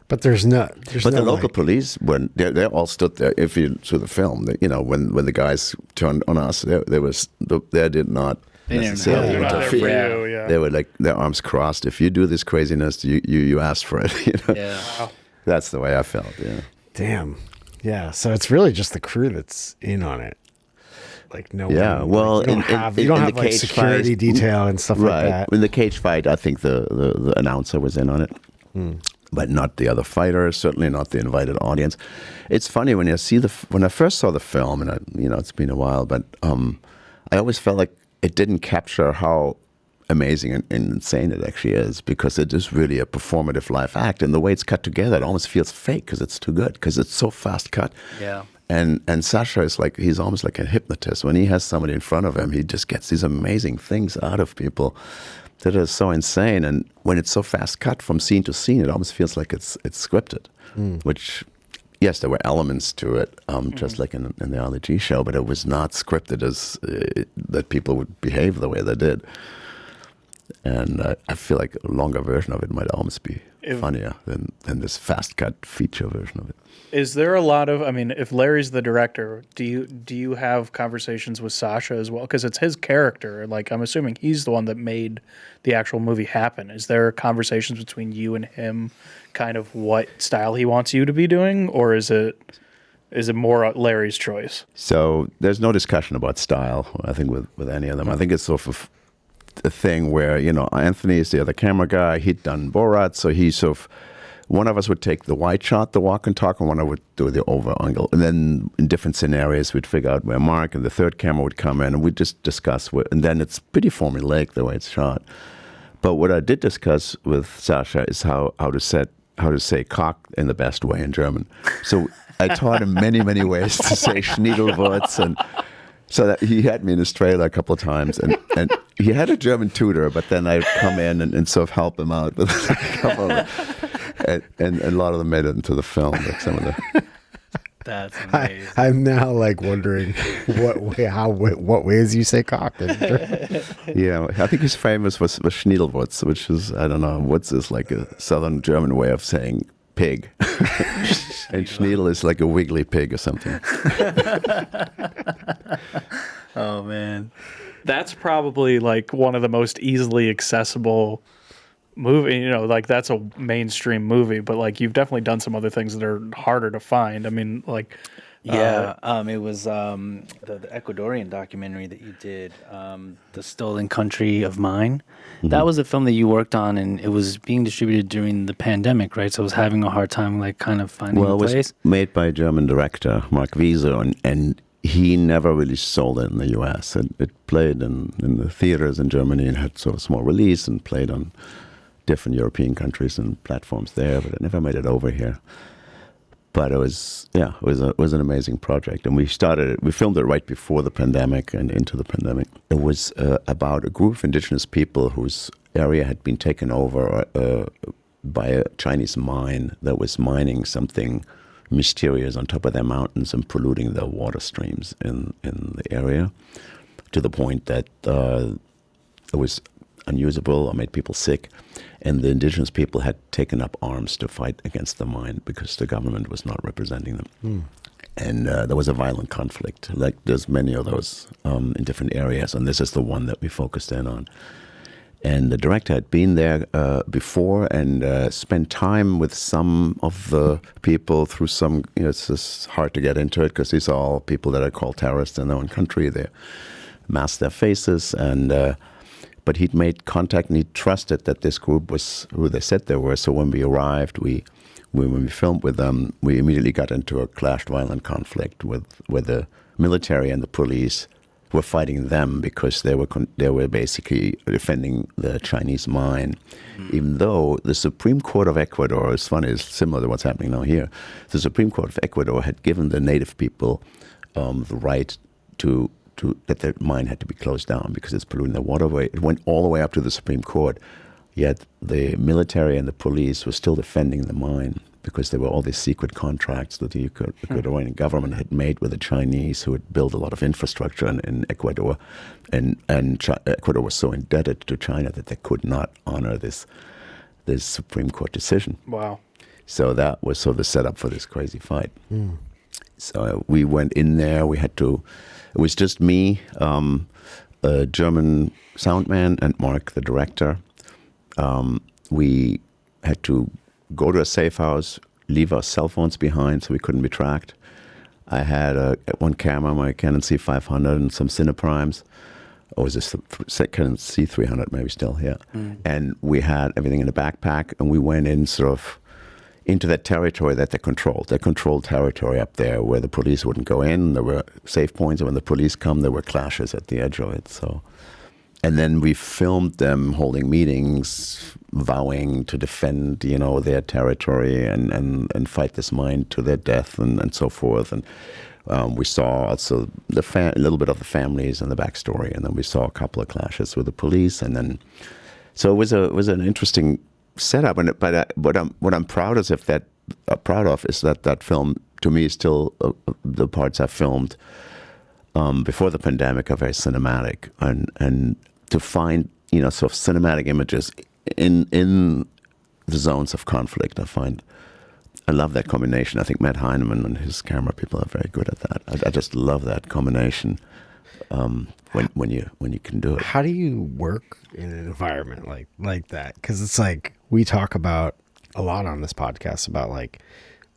But the local police, when they all stood there. If you saw the film, when the guys turned on us, they did not. They necessarily interfere. They were their arms crossed. If you do this craziness, you asked for it. Yeah, that's the way I felt. Yeah. Damn. Yeah. So it's really just the crew that's in on it. No. Yeah. Well, you don't have security detail and stuff like that. In the cage fight, I think the announcer was in on it. But not the other fighters, certainly not the invited audience. It's funny when when I first saw the film, and it's been a while, but I always felt like it didn't capture how amazing and insane it actually is, because it is really a performative live act, and the way it's cut together, it almost feels fake because it's too good, because it's so fast cut. Yeah. And Sasha is he's almost like a hypnotist. When he has somebody in front of him, he just gets these amazing things out of people that are so insane. And when it's so fast cut from scene to scene, it almost feels like it's scripted, which, yes, there were elements to it, just like in the Ali G show, but it was not scripted as that people would behave the way they did. And I feel like a longer version of it might almost be funnier than this fast cut feature version of it. Is there a lot of, if Larry's the director, do you have conversations with Sasha as well? Because it's his character. I'm assuming he's the one that made the actual movie happen. Is there conversations between you and him, kind of what style he wants you to be doing, or is it more Larry's choice? So there's no discussion about style, I think, with any of them. I think it's sort of a thing where, Anthony is the other camera guy. He'd done Borat, so he sort of, one of us would take the wide shot, the walk and talk, and one of us would do the over angle. And then in different scenarios, we'd figure out where Mark and the third camera would come in, and we'd just discuss and then it's pretty formulaic the way it's shot. But what I did discuss with Sasha is how to say cock in the best way in German. So I taught him many, many ways to say Schniedelwurz, and so that he had me in his trailer a couple of times, and he had a German tutor, but then I'd come in and sort of help him out with a couple of and a lot of them made it into the film, like some of the. That's amazing. I'm now wondering what ways you say cock. Yeah, I think his famous was Schniedelwurz, which is, I don't know, what's this, like a southern German way of saying pig. And Schniedel is like a wiggly pig or something. Oh, man. That's probably one of the most easily accessible movie, that's a mainstream movie, but you've definitely done some other things that are harder to find. Yeah, it was the Ecuadorian documentary that you did, The Stolen Country of Mine. That was a film that you worked on, and it was being distributed during the pandemic, right? So it was having a hard time, like, kind of finding a place. It was made by a German director, Mark Wieser, and he never really sold it in the U.S. It played in the theaters in Germany and had sort of small release and played on different European countries and platforms there, but it never made it over here. But it was an amazing project, and we filmed it right before the pandemic and into the pandemic. It was about a group of indigenous people whose area had been taken over by a Chinese mine that was mining something mysterious on top of their mountains and polluting the water streams in the area, to the point that it was unusable or made people sick. And the indigenous people had taken up arms to fight against the mine because the government was not representing them. And there was a violent conflict, like there's many of those in different areas, and this is the one that we focused in on. And the director had been there before and spent time with some of the people through some, it's just hard to get into it because these are all people that are called terrorists in their own country. They masked their faces, but he'd made contact and he trusted that this group was who they said they were. So when we arrived, when we filmed with them, we immediately got into a clashed violent conflict where the military and the police were fighting them because they were basically defending the Chinese mine, even though the Supreme Court of Ecuador, it's funny, it's similar to what's happening now here. The Supreme Court of Ecuador had given the native people the right to that the mine had to be closed down because it's polluting the waterway. It went all the way up to the Supreme Court, yet the military and the police were still defending the mine because there were all these secret contracts that the Ecuadorian government had made with the Chinese, who had built a lot of infrastructure in Ecuador, and Ecuador was so indebted to China that they could not honor this Supreme Court decision. Wow. So that was sort of the setup for this crazy fight. So we went in there. It was just me, a German soundman, and Mark, the director. We had to go to a safe house, leave our cell phones behind so we couldn't be tracked. I had one camera, my Canon C500, and some Cineprimes. Or was this Canon C300 maybe still, yeah. And we had everything in a backpack, and we went in sort of into that territory that they controlled. They controlled territory up there where the police wouldn't go in. There were safe points, and when the police come, there were clashes at the edge of it. So, and then we filmed them holding meetings, vowing to defend, their territory and fight this mine to their death and so forth. And we saw also a little bit of the families and the backstory, and then we saw a couple of clashes with the police, and then so it was an interesting setup. But what I'm proud of is that film to me is still the parts I filmed before the pandemic are very cinematic, and to find sort of cinematic images in the zones of conflict. I love that combination. I think Matt Heineman and his camera people are very good at that. I just love that combination when you can do it. How do you work in an environment like that? Because it's like we talk about a lot on this podcast about like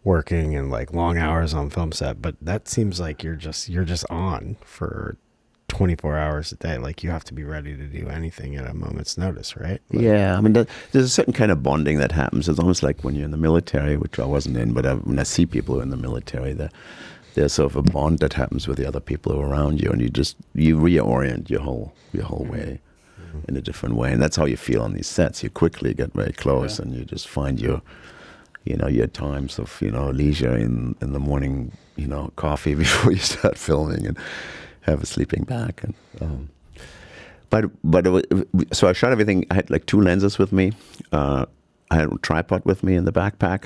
working and like long hours on film set, but that seems like you're just on for 24 hours a day. Like you have to be ready to do anything at a moment's notice, right? Like, yeah, I mean, there's a certain kind of bonding that happens. It's almost like when you're in the military, which I wasn't in, but when I see people who are in the military, there's sort of a bond that happens with the other people who are around you, and you reorient your whole way in a different way, and that's how you feel on these sets. You quickly get very close, and you just find your times of leisure in the morning, coffee before you start filming, and have a sleeping bag. And so I shot everything. I had like 2 lenses with me. I had a tripod with me in the backpack,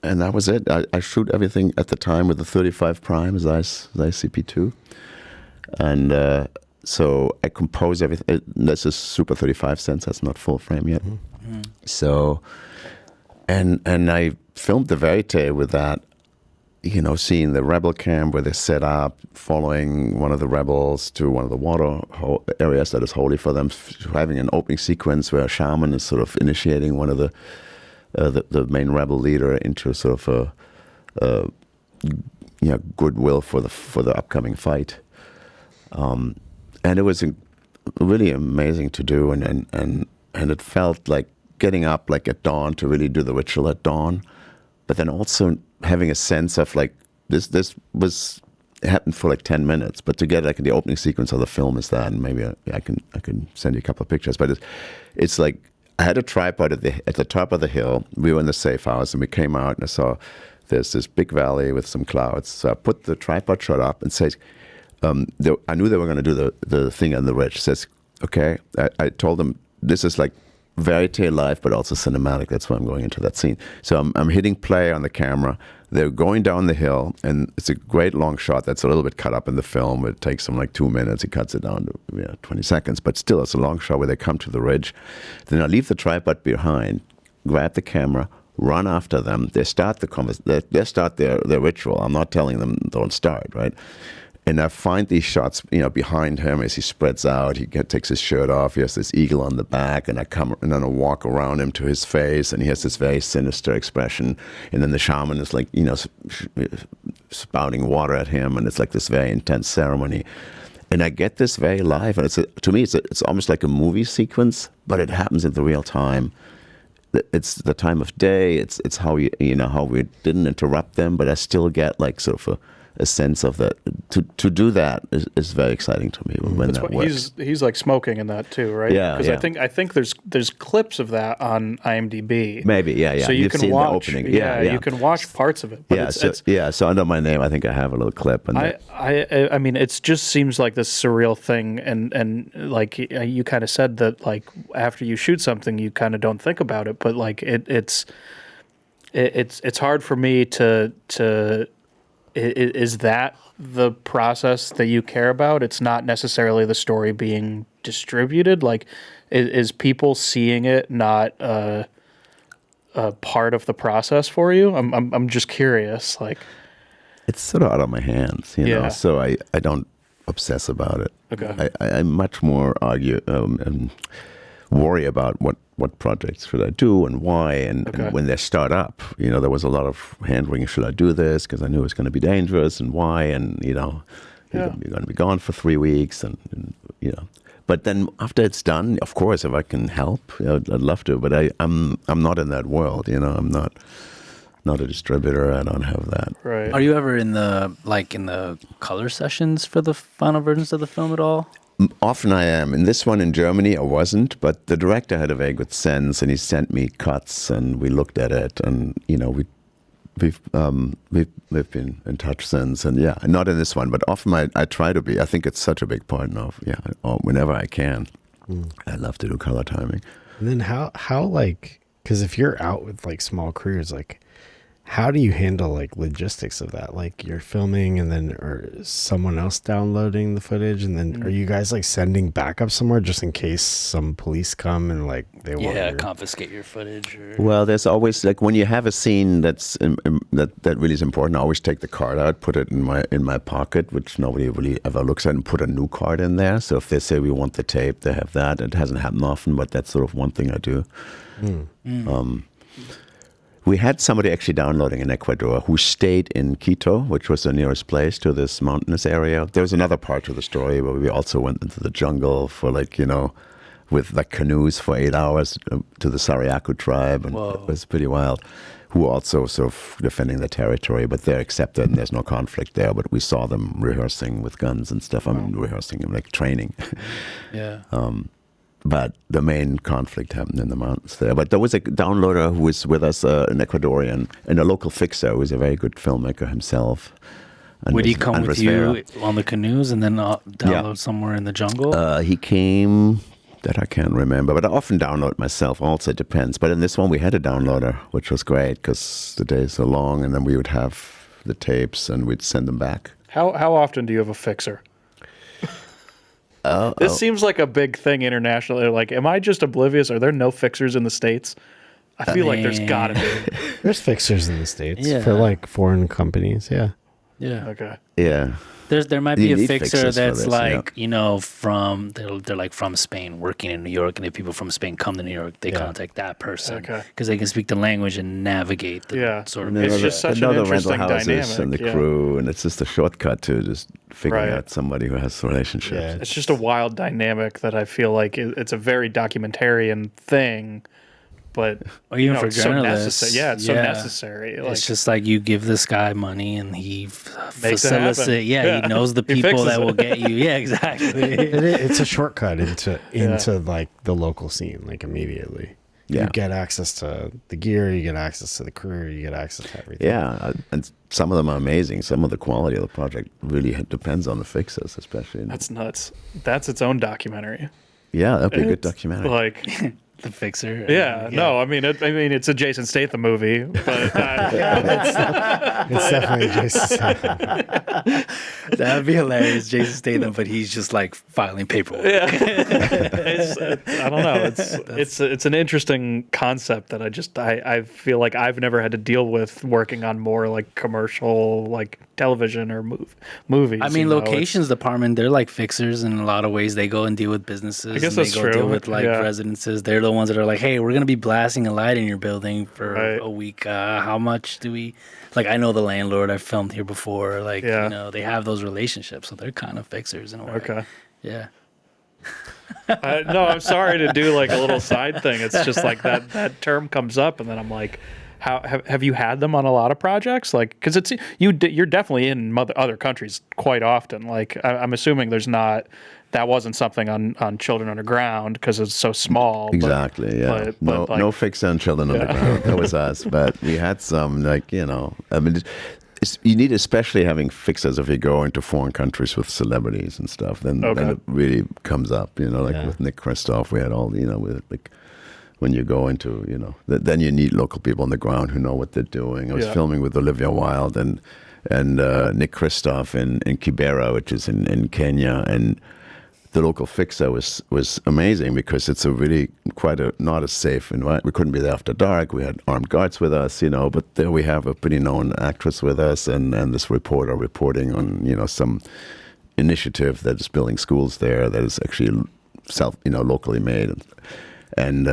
and that was it. I shoot everything at the time with the 35 prime Zeiss CP2, and so I compose everything. This is Super 35 cents. That's not full frame yet. Mm-hmm. So, and I filmed the Verite with that. Seeing the rebel camp where they set up, following one of the rebels to one of the water areas that is holy for them, having an opening sequence where a shaman is sort of initiating one of the main rebel leader into sort of goodwill for the upcoming fight. And it was really amazing to do, and it felt like getting up like at dawn to really do the ritual at dawn, but then also having a sense of like this was happened for like 10 minutes, but to get like the opening sequence of the film is that, and maybe I can send you a couple of pictures, but it's like I had a tripod at the top of the hill. We were in the safe house, and we came out, and I saw there's this big valley with some clouds. So I put the tripod shot up and says, I knew they were going to do the thing on the ridge. Says, okay, I told them this is like verite live, but also cinematic. That's why I'm going into that scene. So I'm hitting play on the camera. They're going down the hill, and it's a great long shot that's a little bit cut up in the film. It takes them like 2 minutes. He cuts it down to 20 seconds, but still it's a long shot where they come to the ridge. Then I leave the tripod behind, grab the camera, run after them. They start they start their ritual. I'm not telling them don't start, right? And I find these shots, behind him as he spreads out. He takes his shirt off. He has this eagle on the back, and then I walk around him to his face, and he has this very sinister expression. And then the shaman is like, spouting water at him, and it's like this very intense ceremony. And I get this very live, and to me, it's almost like a movie sequence, but it happens in the real time. It's the time of day. It's how how we didn't interrupt them, but I still get like sort of a sense of that. To do that is very exciting to me when that works. He's like smoking in that too, right? Yeah, because I think there's clips of that on IMDb. Maybe, yeah. So You've can seen watch. the opening. Yeah, you can watch parts of it. But So under my name, I think I have a little clip. And I mean, it just seems like this surreal thing, and like you kind of said that like after you shoot something, you kind of don't think about it, but like it's hard for me to. Is that the process that you care about? It's not necessarily the story being distributed. Like, is people seeing it not a part of the process for you? I'm just curious. Like, it's sort of out of my hands, know. So I don't obsess about it. Okay. I much more argue and worry about what projects should I do and why, and when they start up, there was a lot of hand-wringing. Should I do this? Because I knew it was going to be dangerous, and why, and you're going to be gone for 3 weeks, and. But then after it's done, of course, if I can help, I'd love to. But I'm not in that world, I'm not a distributor. I don't have that. Right. Are you ever in the color sessions for the final versions of the film at all? Often I am. In this one in Germany, I wasn't, but the director had a very good sense, and he sent me cuts, and we looked at it, and we've been in touch since, and not in this one, but often I try to be. I think it's such a big part of whenever I can. I love to do color timing. And then how like, because if you're out with like small crews, like how do you handle like logistics of that? Like you're filming and then or someone else downloading the footage, and then are you guys like sending backup somewhere just in case some police come and like they want confiscate your footage? Or... Well, there's always like when you have a scene that really is important, I always take the card out, put it in my pocket, which nobody really ever looks at, and put a new card in there. So if they say we want the tape, they have that. It hasn't happened often, but that's sort of one thing I do. We had somebody actually downloading in Ecuador who stayed in Quito, which was the nearest place to this mountainous area. There was another part to the story where we also went into the jungle for with like canoes for 8 hours to the Sariaku tribe, and it was pretty wild. Who also sort of defending the territory, but they're accepted and there's no conflict there. But we saw them rehearsing with guns and stuff. I mean, rehearsing and like training. Yeah. But the main conflict happened in the mountains there. But there was a downloader who was with us, an Ecuadorian, and a local fixer who was a very good filmmaker himself. Would he come with you on the canoes and then download somewhere in the jungle? He came, that I can't remember, but I often download myself also, it depends. But in this one we had a downloader, which was great because the days are long, and then we would have the tapes and we'd send them back. How often do you have a fixer? This seems like a big thing internationally. Like, am I just oblivious? Are there no fixers in the States? I feel like there's gotta be. There's fixers in the States for like foreign companies. Yeah. Yeah. Okay. Yeah. There might be You a need fixer fixers for that's this, like, you know, they're like from Spain working in New York, and if people from Spain come to New York, they contact that person because they can speak the language and navigate the sort of. And It's just such an the rental interesting houses dynamic. and the crew, and it's just a shortcut to just figuring Right. out somebody who has relationships. Yeah. It's just a wild dynamic that I feel like it's a very documentarian thing, but Or even for it's so journalists. necessary. Yeah, it's so necessary. Like, It's just like you give this guy money and he Makes it happen. facilitates. Yeah, he knows the He people fixes that it. will get you. Yeah, exactly. It's a shortcut into like the local scene, like immediately. Yeah. You get access to the gear, you get access to the crew, you get access to everything. Yeah, and some of them are amazing. Some of the quality of the project really depends on the fixers, especially. that's nuts. That's its own documentary. Yeah, that'd be a good documentary. Like, The fixer. no, I mean, it's a Jason Statham movie, but It's definitely Jason Statham. That'd be hilarious, Jason Statham, but he's just like filing paperwork. I don't know. It's an interesting concept that I feel like I've never had to deal with working on more like commercial like television or movies. I mean, you know, locations department, they're like fixers in a lot of ways. They go and deal with businesses. I guess and that's they go true. deal with like residences. They're the ones that are like, hey, we're going to be blasting a light in your building for a week. How much do we... Like, I know the landlord. I've filmed here before. Like, you know, they have those relationships. So they're kind of fixers in a way. Okay. Yeah. No, I'm sorry to do like a little side thing. It's just like that term comes up, and then I'm like, have you had them on a lot of projects? Like, because you're definitely in other countries quite often. Like, I'm assuming that wasn't something on Children Underground because it's so small. Exactly. Yeah. But No fixer on Children Underground. That was us. But we had some, like, you know, I mean, you need especially having fixers if you go into foreign countries with celebrities and stuff. Then it really comes up. You know, like with Nick Kristoff, we had all, you know, with like. When you go into, you know, then you need local people on the ground who know what they're doing. I was filming with Olivia Wilde and Nick Kristoff in Kibera, which is in Kenya, and the local fixer was amazing because it's a really not a safe environment. We couldn't be there after dark. We had armed guards with us, you know, but there we have a pretty known actress with us and this reporter reporting on, you know, some initiative that is building schools there that is actually locally made, and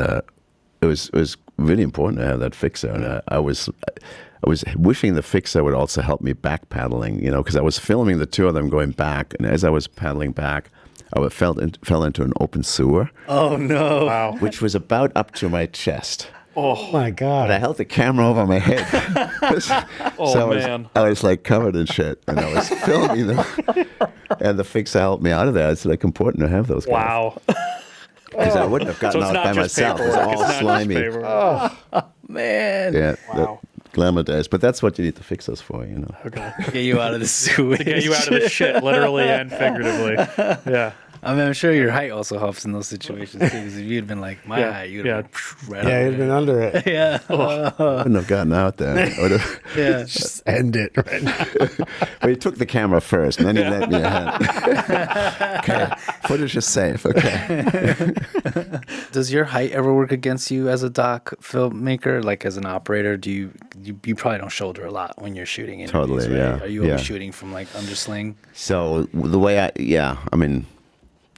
it was really important to have that fixer. And I was wishing the fixer would also help me back paddling, you know, because I was filming the two of them going back, and as I was paddling back, I fell into an open sewer. Oh, no. Wow. Which was about up to my chest. Oh my God. But I held the camera over my head. Man. I was like covered in shit, and I was filming them. And the fixer helped me out of there. It's like important to have those guys. Wow. Because I wouldn't have gotten So it's out not by just myself. It was paperwork. all It's not slimy. just paperwork. Man. Yeah, Wow. the glamour days. But that's what you need the fixers for, you know. Okay. Get you out of the sewage. Get you out of the shit, literally and figuratively. Yeah. I mean, I'm sure your height also helps in those situations too. Because if you'd been like my height, you'd have been right Yeah, up you'd been under it. there. Yeah. I wouldn't have gotten out there. Yeah. Just end it right now. But he took the camera first, and then he let me ahead. Okay, footage is safe. Okay. Does your height ever work against you as a doc filmmaker? Like as an operator, do you probably don't shoulder a lot when you're shooting interviews, Totally, right? yeah. Are you always shooting from like undersling? So the way I mean,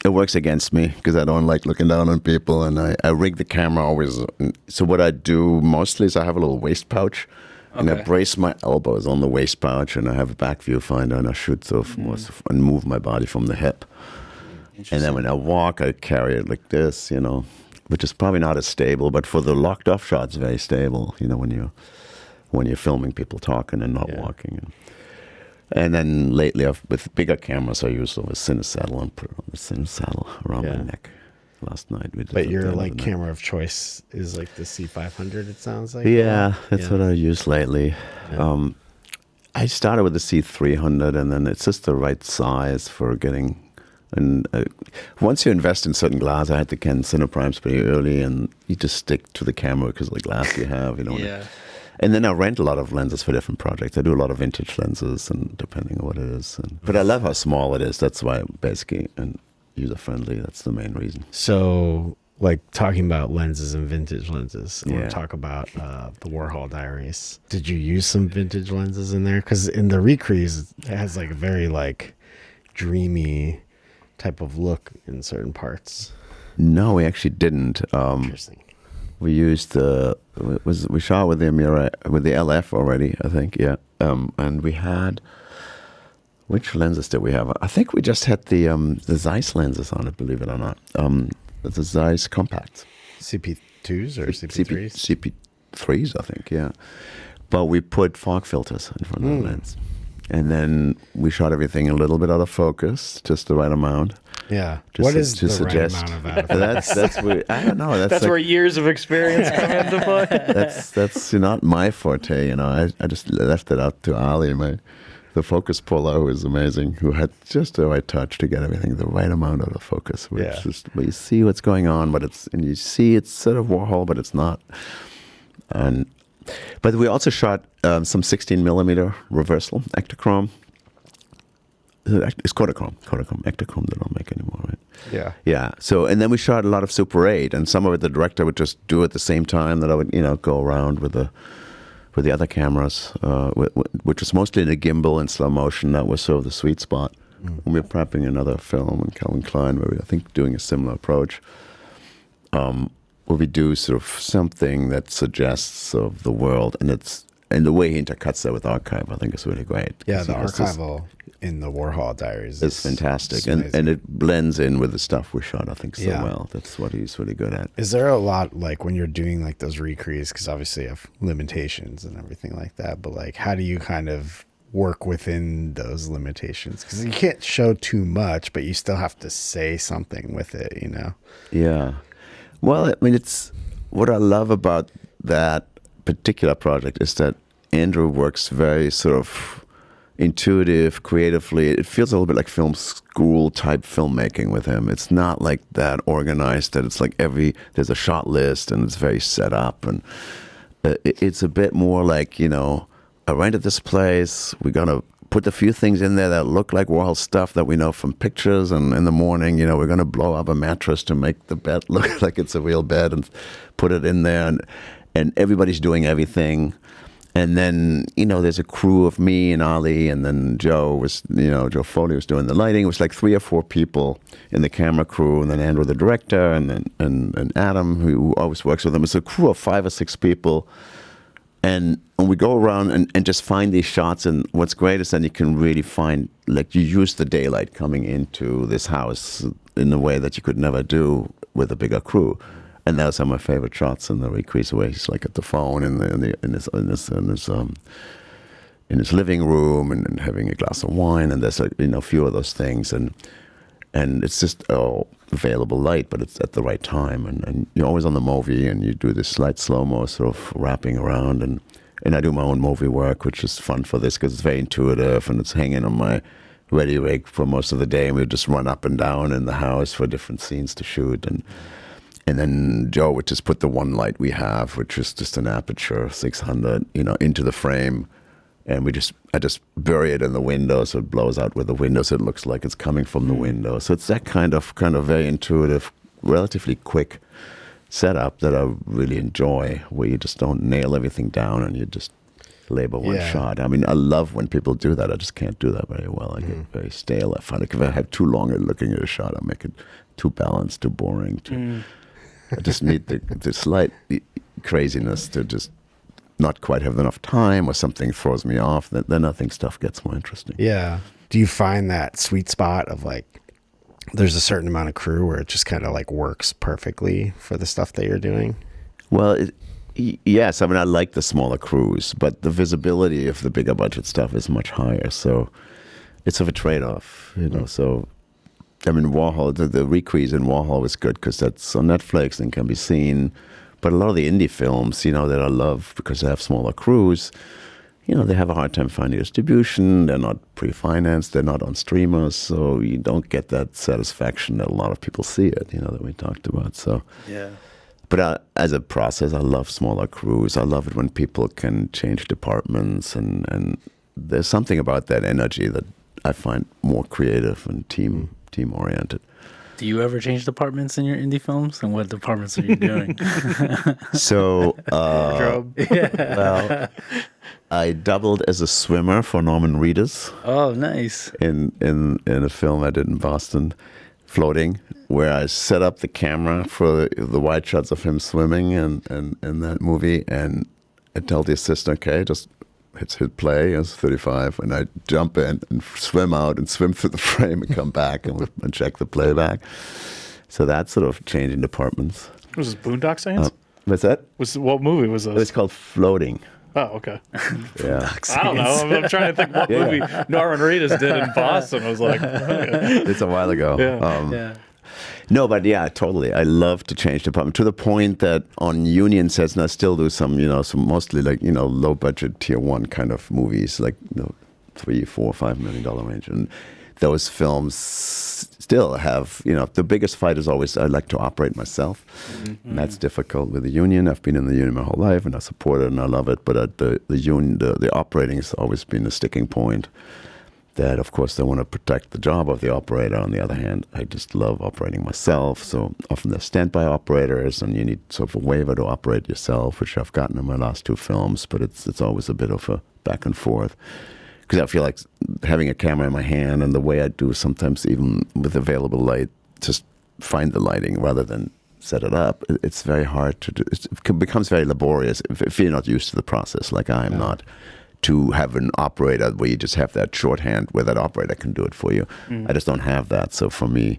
it works against me because I don't like looking down on people, and I rig the camera always. So what I do mostly is I have a little waist pouch, and I brace my elbows on the waist pouch, and I have a back viewfinder, and I shoot and move my body from the hip. And then when I walk, I carry it like this, you know, which is probably not as stable, but for the locked off shots, very stable. You know, when you're filming people talking and not walking. And then lately, with bigger cameras, I use a cine saddle and put it on the cine saddle around my neck. Last night we did. But your like camera of choice is like the C500. It sounds like. Yeah, that's what I use lately. Yeah. I started with the C300, and then it's just the right size for getting. And once you invest in certain glass, I had the Canon Cineprimes pretty early, and you just stick to the camera because of the glass you have. You know. Yeah. And then I rent a lot of lenses for different projects. I do a lot of vintage lenses, and depending on what it is. But I love how small it is. That's why basically, and user-friendly. That's the main reason. So like talking about lenses and vintage lenses. I want Yeah. to talk about the Warhol Diaries. Did you use some vintage lenses in there? Because in the recrees, it has like a very like dreamy type of look in certain parts. No, we actually didn't. Interesting. We used we shot with the LF already, I think, yeah. And we had, which lenses did we have? I think we just had the Zeiss lenses on it, believe it or not. The Zeiss compacts. CP2s or CP3s? CP3s, I think, yeah. But we put fog filters in front of the lens. And then we shot everything a little bit out of focus, just the right amount. Yeah. Just What to- is to the suggest- right amount of out of focus? That's where, I don't know. That's like, where years of experience come into play. that's not my forte, you know. I just left it up to Ali, the focus puller, who was amazing, who had just the right touch to get everything the right amount out of focus. Which Yeah. is where you see what's going on, and you see it's sort of Warhol, but it's not. But we also shot some 16 millimeter reversal Ektachrome. It's Kodachrome, Ektachrome they don't make anymore, right? Yeah. Yeah. So, and then we shot a lot of Super 8, and some of it the director would just do at the same time that I would, go around with the other cameras, which was mostly in a gimbal and slow motion. That was sort of the sweet spot. And we were prepping another film in Calvin Klein, where we, I think, doing a similar approach, where we do sort of something that suggests of the world, and the way he intercuts that with archive, I think, is really great. Yeah, the So it's just- archival in the Warhol Diaries It's fantastic, it's and amazing. it blends in with the stuff we shot, I think, so Yeah. well. That's what he's really good at. Is there a lot, like, when you're doing like those recrees, because obviously you have limitations and everything like that, but like how do you kind of work within those limitations? Because you can't show too much, but you still have to say something with it, Yeah. Well, I mean, it's what I love about that particular project is that Andrew works very sort of intuitive, creatively. It feels a little bit like film school type filmmaking with him. It's not like that organized that it's like there's a shot list and it's very set up. And it's a bit more like, I rented this place. We're going to put a few things in there that look like Warhol stuff that we know from pictures. And in the morning, we're going to blow up a mattress to make the bed look like it's a real bed and put it in there. And everybody's doing everything. And then, there's a crew of me and Ali, and then Joe Foley was doing the lighting. It was like 3 or 4 people in the camera crew, and then Andrew, the director, and Adam, who always works with them. It's a crew of 5 or 6 people. And we go around and just find these shots. And what's great is then you can really find, like, you use the daylight coming into this house in a way that you could never do with a bigger crew. And those are my favorite shots in the recrease, where he's like at the phone in his living room and having a glass of wine, and there's a few of those things, and it's just available light, but it's at the right time, and you're always on the movie, and you do this slight slow-mo sort of wrapping around, and I do my own movie work, which is fun for this because it's very intuitive, and it's hanging on my ready rig for most of the day, and we just run up and down in the house for different scenes to shoot, and then Joe would just put the one light we have, which is just an aperture 600, into the frame, and I just bury it in the window so it blows out with the window, so it looks like it's coming from the window. So it's that kind of very intuitive, relatively quick setup that I really enjoy, where you just don't nail everything down and you just label one shot. I mean, I love when people do that. I just can't do that very well. I get very stale. I find like if I have too long at looking at a shot, I make it too balanced, too boring. I just need the slight craziness to just not quite have enough time, or something throws me off. Then I think stuff gets more interesting. Yeah. Do you find that sweet spot of like, there's a certain amount of crew where it just kind of like works perfectly for the stuff that you're doing? Well, yes. I mean, I like the smaller crews, but the visibility of the bigger budget stuff is much higher. So it's of a trade-off, So, I mean, Warhol, the recrease in Warhol is good because that's on Netflix and can be seen. But a lot of the indie films, that I love because they have smaller crews, they have a hard time finding distribution. They're not pre-financed. They're not on streamers. So you don't get that satisfaction that a lot of people see it, that we talked about. So, Yeah. But as a process, I love smaller crews. I love it when people can change departments. And there's something about that energy that I find more creative and team-oriented. Do you ever change departments in your indie films? And what departments are you doing? So, Wardrobe. well, I doubled as a swimmer for Norman Reedus Oh, nice. in a film I did in Boston, Floating, where I set up the camera for the wide shots of him swimming in that movie, and I tell the assistant, okay, just hit play as 35, and I jump in and swim out and swim through the frame and come back and check the playback. So that's sort of changing departments. Was this Boondock Saints? What's that? What movie was this? It's called Floating. Oh, okay. Yeah. I don't know. I'm trying to think what movie Norman Reedus did in Boston. I was like, okay. It's a while ago. Yeah. No, but yeah, totally. I love to change department to the point that on union sets, and I still do some, some mostly like, low budget tier one kind of movies, like, $3, $4, $5 million range. And those films still have, the biggest fight is always I like to operate myself. Mm-hmm. And that's difficult with the union. I've been in the union my whole life and I support it and I love it. But the union, the operating has always been a sticking point. That, of course, they want to protect the job of the operator. On the other hand, I just love operating myself. So often there's standby operators, and you need sort of a waiver to operate yourself, which I've gotten in my last 2 films. But it's always a bit of a back and forth. Because I feel like having a camera in my hand and the way I do sometimes even with available light, just find the lighting rather than set it up. It's very hard to do. It becomes very laborious if you're not used to the process, like I am not. To have an operator where you just have that shorthand where that operator can do it for you. I just don't have that. So for me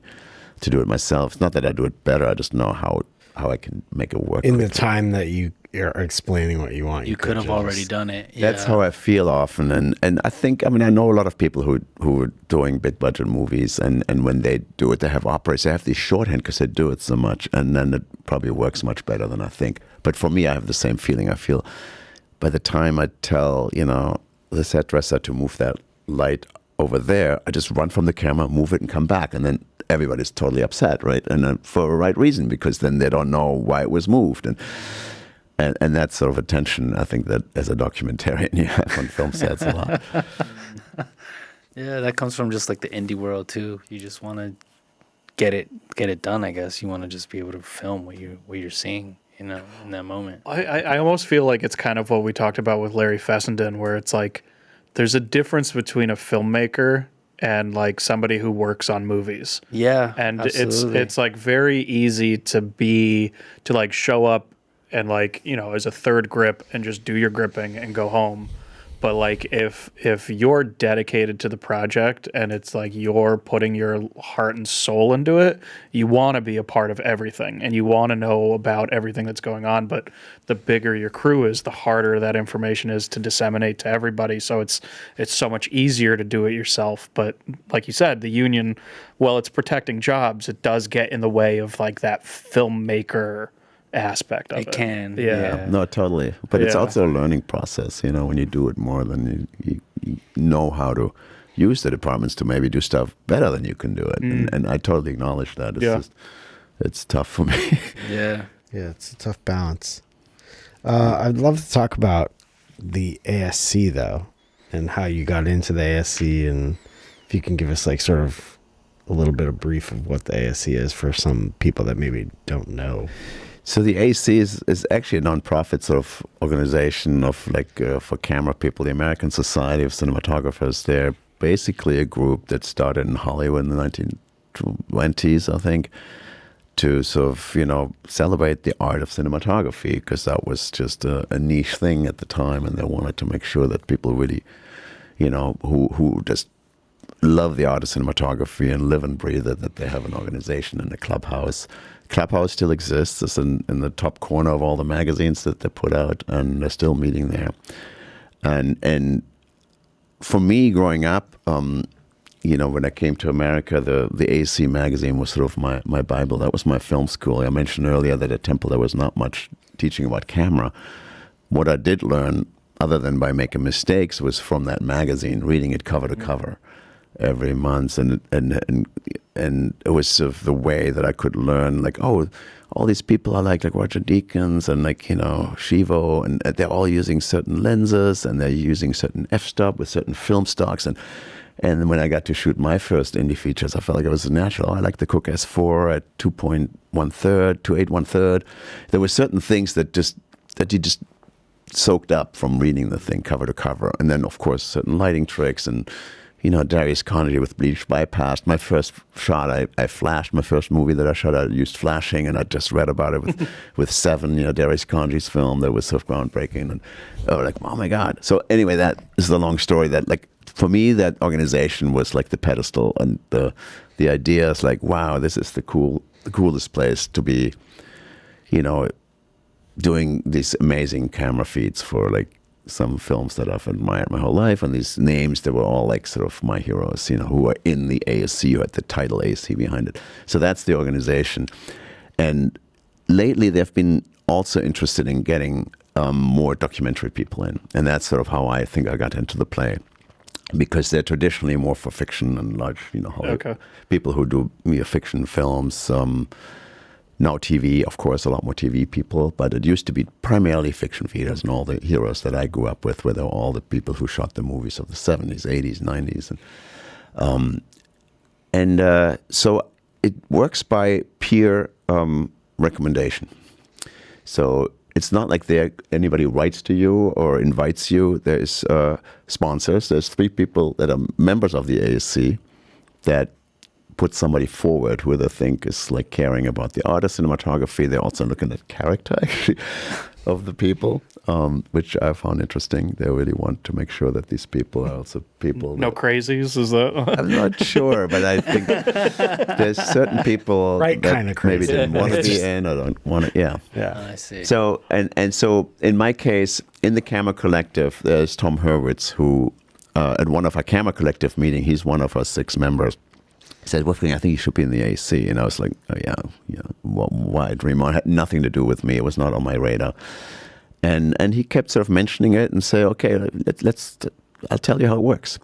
to do it myself, it's not that I do it better. I just know how I can make it work. In the time that you are explaining what you want. You could have already done it. Yeah. That's how I feel often. And I think, I know a lot of people who are doing big budget movies and when they do it, they have operators. They have these shorthand because they do it so much. And then it probably works much better than I think. But for me, I have the same feeling. I feel by the time I tell, the set dresser to move that light over there, I just run from the camera, move it, and come back. And then everybody's totally upset, right? And for a right reason, because then they don't know why it was moved. And that sort of attention, I think that as a documentarian, you have on film sets a lot. Yeah, that comes from just like the indie world, too. You just want to get it done, I guess. You want to just be able to film what you're seeing. In that moment. I almost feel like it's kind of what we talked about with Larry Fessenden, where it's like there's a difference between a filmmaker and like somebody who works on movies. Yeah, and absolutely. it's like very easy to like show up and like as a third grip and just do your gripping and go home. But like if you're dedicated to the project and it's like you're putting your heart and soul into it, you want to be a part of everything and you want to know about everything that's going on. But the bigger your crew is, the harder that information is to disseminate to everybody. So it's so much easier to do it yourself. But like you said, the union, well, it's protecting jobs. It does get in the way of like that filmmaker aspect of it. It can. Yeah. No, totally. But it's Yeah. also a learning process, when you do it more than you know how to use the departments to maybe do stuff better than you can do it. And I totally acknowledge that. It's just, it's tough for me. Yeah. Yeah, it's a tough balance. I'd love to talk about the ASC, though, and how you got into the ASC, and if you can give us like sort of a little bit of brief of what the ASC is for some people that maybe don't know. So the AC is actually a nonprofit sort of organization of like for camera people, the American Society of Cinematographers. They're basically a group that started in Hollywood in the 1920s, I think, to sort of, celebrate the art of cinematography, because that was just a niche thing at the time. And they wanted to make sure that people really, who just love the art of cinematography and live and breathe it, that they have an organization in the clubhouse. Clubhouse still exists. It's in the top corner of all the magazines that they put out, and they're still meeting there. And for me, growing up, when I came to America, the AC magazine was sort of my Bible. That was my film school. I mentioned earlier that at Temple there was not much teaching about camera. What I did learn, other than by making mistakes, was from that magazine, reading it cover to cover every month, and it was sort of the way that I could learn, like, oh, all these people are like Roger Deakins and Shivo, and they're all using certain lenses and they're using certain f-stop with certain film stocks, and And then when I got to shoot my first indie features, I felt like it was natural. I like the Cook S4 at 2.1 third, 2.8 1 third. There were certain things that you just soaked up from reading the thing cover to cover. And then, of course, certain lighting tricks and, Darius Connery with bleach bypassed. My first shot, I flashed. My first movie that I shot, I used flashing, and I just read about it with Seven, Darius Connery's film that was so groundbreaking. And oh my God. So anyway, that is the long story that, like, for me, that organization was like the pedestal, and the idea is like, wow, this is the coolest place to be, doing these amazing camera feeds for like some films that I've admired my whole life, and these names that were all like sort of my heroes, who are in the ASC or at the title ASC behind it. So that's the organization. And lately they've been also interested in getting more documentary people in, and that's sort of how I think I got into the play. Because they're traditionally more for fiction and large, Hollywood people who do fiction films. Now TV, of course, a lot more TV people, but it used to be primarily fiction feeders, and all the heroes that I grew up with were all the people who shot the movies of the 70s, 80s, 90s. So it works by peer recommendation. So it's not like anybody writes to you or invites you. There's sponsors. There's 3 people that are members of the ASC that put somebody forward who they think is like caring about the art of cinematography. They're also looking at character, actually, of the people, which I found interesting. They really want to make sure that these people are also people. No crazies, is that? I'm not sure, but I think there's certain people Right, that kind of crazy. maybe didn't want to be in or don't want to. Yeah. I see. So and so in my case, in the Camera Collective, there's Tom Hurwitz, who at one of our Camera Collective meeting, he's one of our 6 members. He said, Wolfgang, I think you should be in the AC. And I was like, oh, yeah, why dream on? It had nothing to do with me. It was not on my radar. And he kept sort of mentioning it and say, okay, I'll tell you how it works.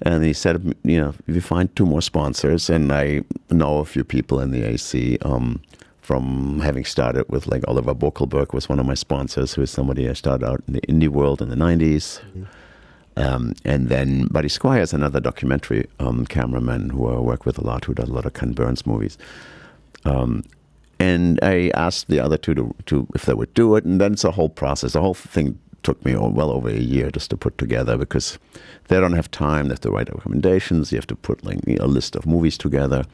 And he said, if you find 2 more sponsors, and I know a few people in the AC from having started with, like, Oliver Bokelberg was one of my sponsors, who is somebody I started out in the indie world in the 90s. Mm-hmm. And then Buddy Squire is another documentary cameraman who I work with a lot, who does a lot of Ken Burns movies. And I asked the other 2 to if they would do it, and then it's a whole process. The whole thing took me well over a year just to put together, because they don't have time. They have to write recommendations. You have to put like a list of movies together.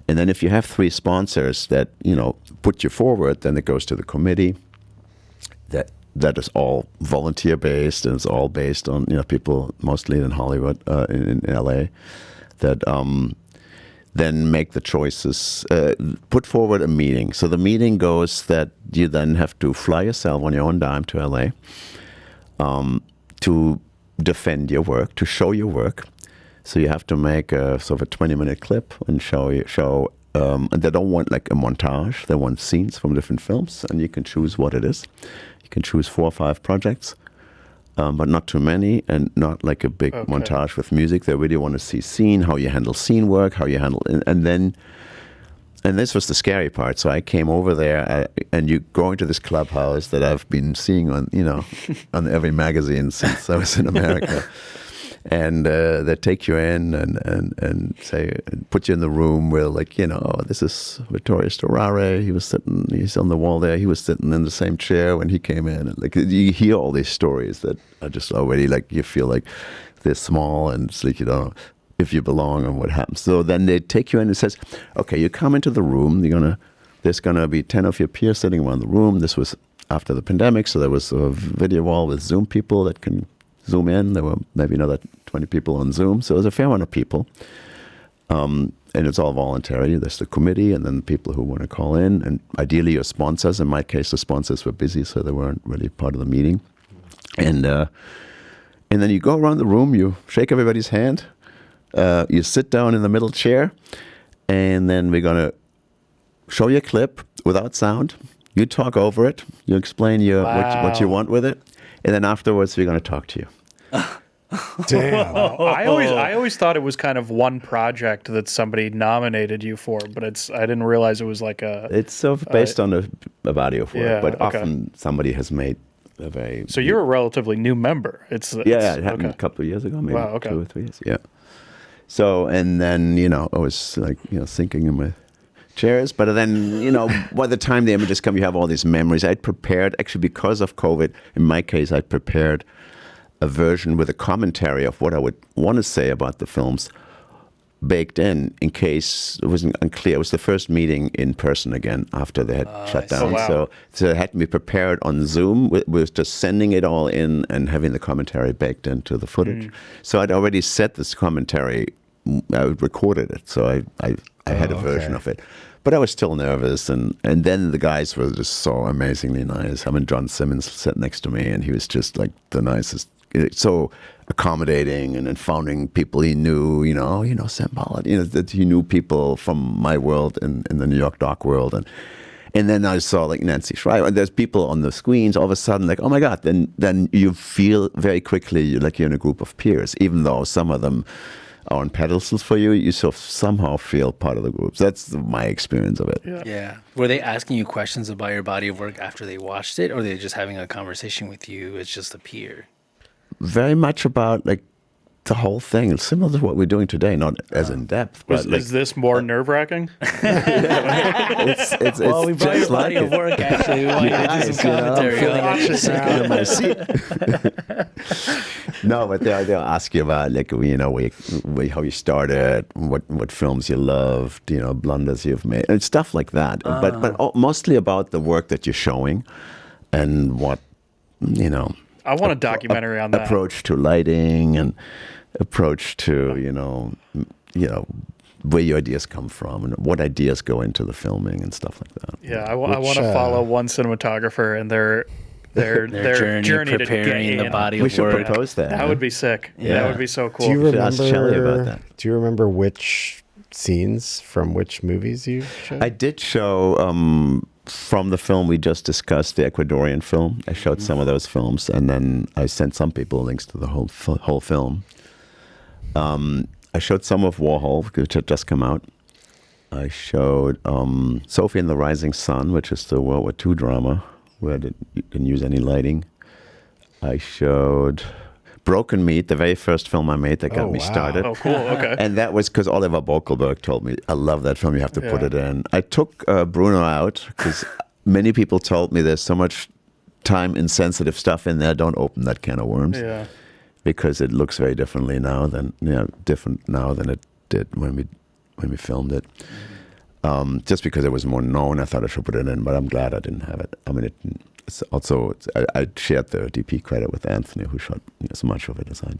And then if you have 3 sponsors that put you forward, then it goes to the committee. That is all volunteer based, and it's all based on people mostly in Hollywood, in LA, that then make the choices, put forward a meeting. So the meeting goes that you then have to fly yourself on your own dime to LA to defend your work, to show your work. So you have to make a sort of a 20-minute clip and show. And they don't want like a montage. They want scenes from different films, and you can choose what it is. You can choose 4 or 5 projects, but not too many, and not like a big montage with music. They really want to see scene, how you handle scene work, how you handle, and this was the scary part. So I came over there, and you go into this clubhouse that I've been seeing on on every magazine since I was in America. And they take you in and say, put you in the room where, like, this is Vittorio Storaro. He's on the wall there. He was sitting in the same chair when he came in. And, like, you hear all these stories that are just already, like, you feel like they're small, and it's like you don't know if you belong and what happens. So then they take you in and says, okay, you come into the room. There's gonna be 10 of your peers sitting around the room. This was after the pandemic, so there was a video wall with Zoom people that can Zoom in. There were maybe another 20 people on Zoom. So it was a fair amount of people. And it's all voluntary. There's the committee and then people who want to call in. And ideally your sponsors. In my case, the sponsors were busy, so they weren't really part of the meeting. And then you go around the room, you shake everybody's hand, you sit down in the middle chair, and then we're going to show you a clip without sound. You talk over it. You explain what you want with it. And then afterwards, we're going to talk to you. Damn. I always thought it was kind of one project that somebody nominated you for, but I didn't realize it was like a... It's sort of based on a body of work, but okay. often somebody has made a very... So you're a relatively new member. It happened a couple of years ago, maybe 2 or 3 years. Yeah. So, and then, I was like, sinking in my chairs. But then, by the time the images come, you have all these memories. I'd prepared, actually, because of COVID, in my case, I'd prepared a version with a commentary of what I would want to say about the films baked in case it wasn't unclear. It was the first meeting in person again after they had shut down. Oh, wow. So it had to be prepared on Zoom with just sending it all in and having the commentary baked into the footage. So I'd already set this commentary. I recorded it, so I had a version of it. But I was still nervous, and then the guys were just so amazingly nice. I mean, John Simmons sat next to me, and he was just like the nicest, so accommodating, and then finding people he knew, Sam Pollard, that he knew people from my world in the New York doc world, and then I saw like Nancy Schreiber, and there's people on the screens. All of a sudden, like, oh my God! Then you feel very quickly like you're in a group of peers, even though some of them are on pedestals for you. You somehow feel part of the group. So that's my experience of it. Yeah. Were they asking you questions about your body of work after they watched it, or are they just having a conversation with you as just a peer? Very much about like the whole thing. It's similar to what we're doing today, not as in depth. But is this more nerve-wracking? It's Well, we brought your just body like of work, actually. We want you to do some commentary on it. Sitting in my seat. No, but they'll ask you about like how you started, what films you loved, blunders you've made, and stuff like that. But mostly about the work that you're showing, and what I want a documentary on that. Approach to lighting and approach to where your ideas come from and what ideas go into the filming and stuff like that. Yeah, I want to follow one cinematographer and their journey to preparing get the body We of should work. propose that. That would be sick. Yeah. That would be so cool. Do you Ask Shelley about that. Do you remember which scenes from which movies you showed? I did show from the film we just discussed, the Ecuadorian film. I showed some of those films, and then I sent some people links to the whole film. I showed some of Warhol, which had just come out. I showed Sophie and the Rising Sun, which is the World War II drama, where you can use any lighting. I showed Broken Meat, the very first film I made that got me started. Oh, cool. Okay. And that was because Oliver Bokelberg told me, I love that film, you have to put it in. I took Bruno out because many people told me there's so much time-insensitive stuff in there, don't open that can of worms. Yeah. Because it looks very differently now than different now than it did when we filmed it. Just because it was more known, I thought I should put it in, but I'm glad I didn't have it. I mean, I shared the DP credit with Anthony, who shot as much of it as I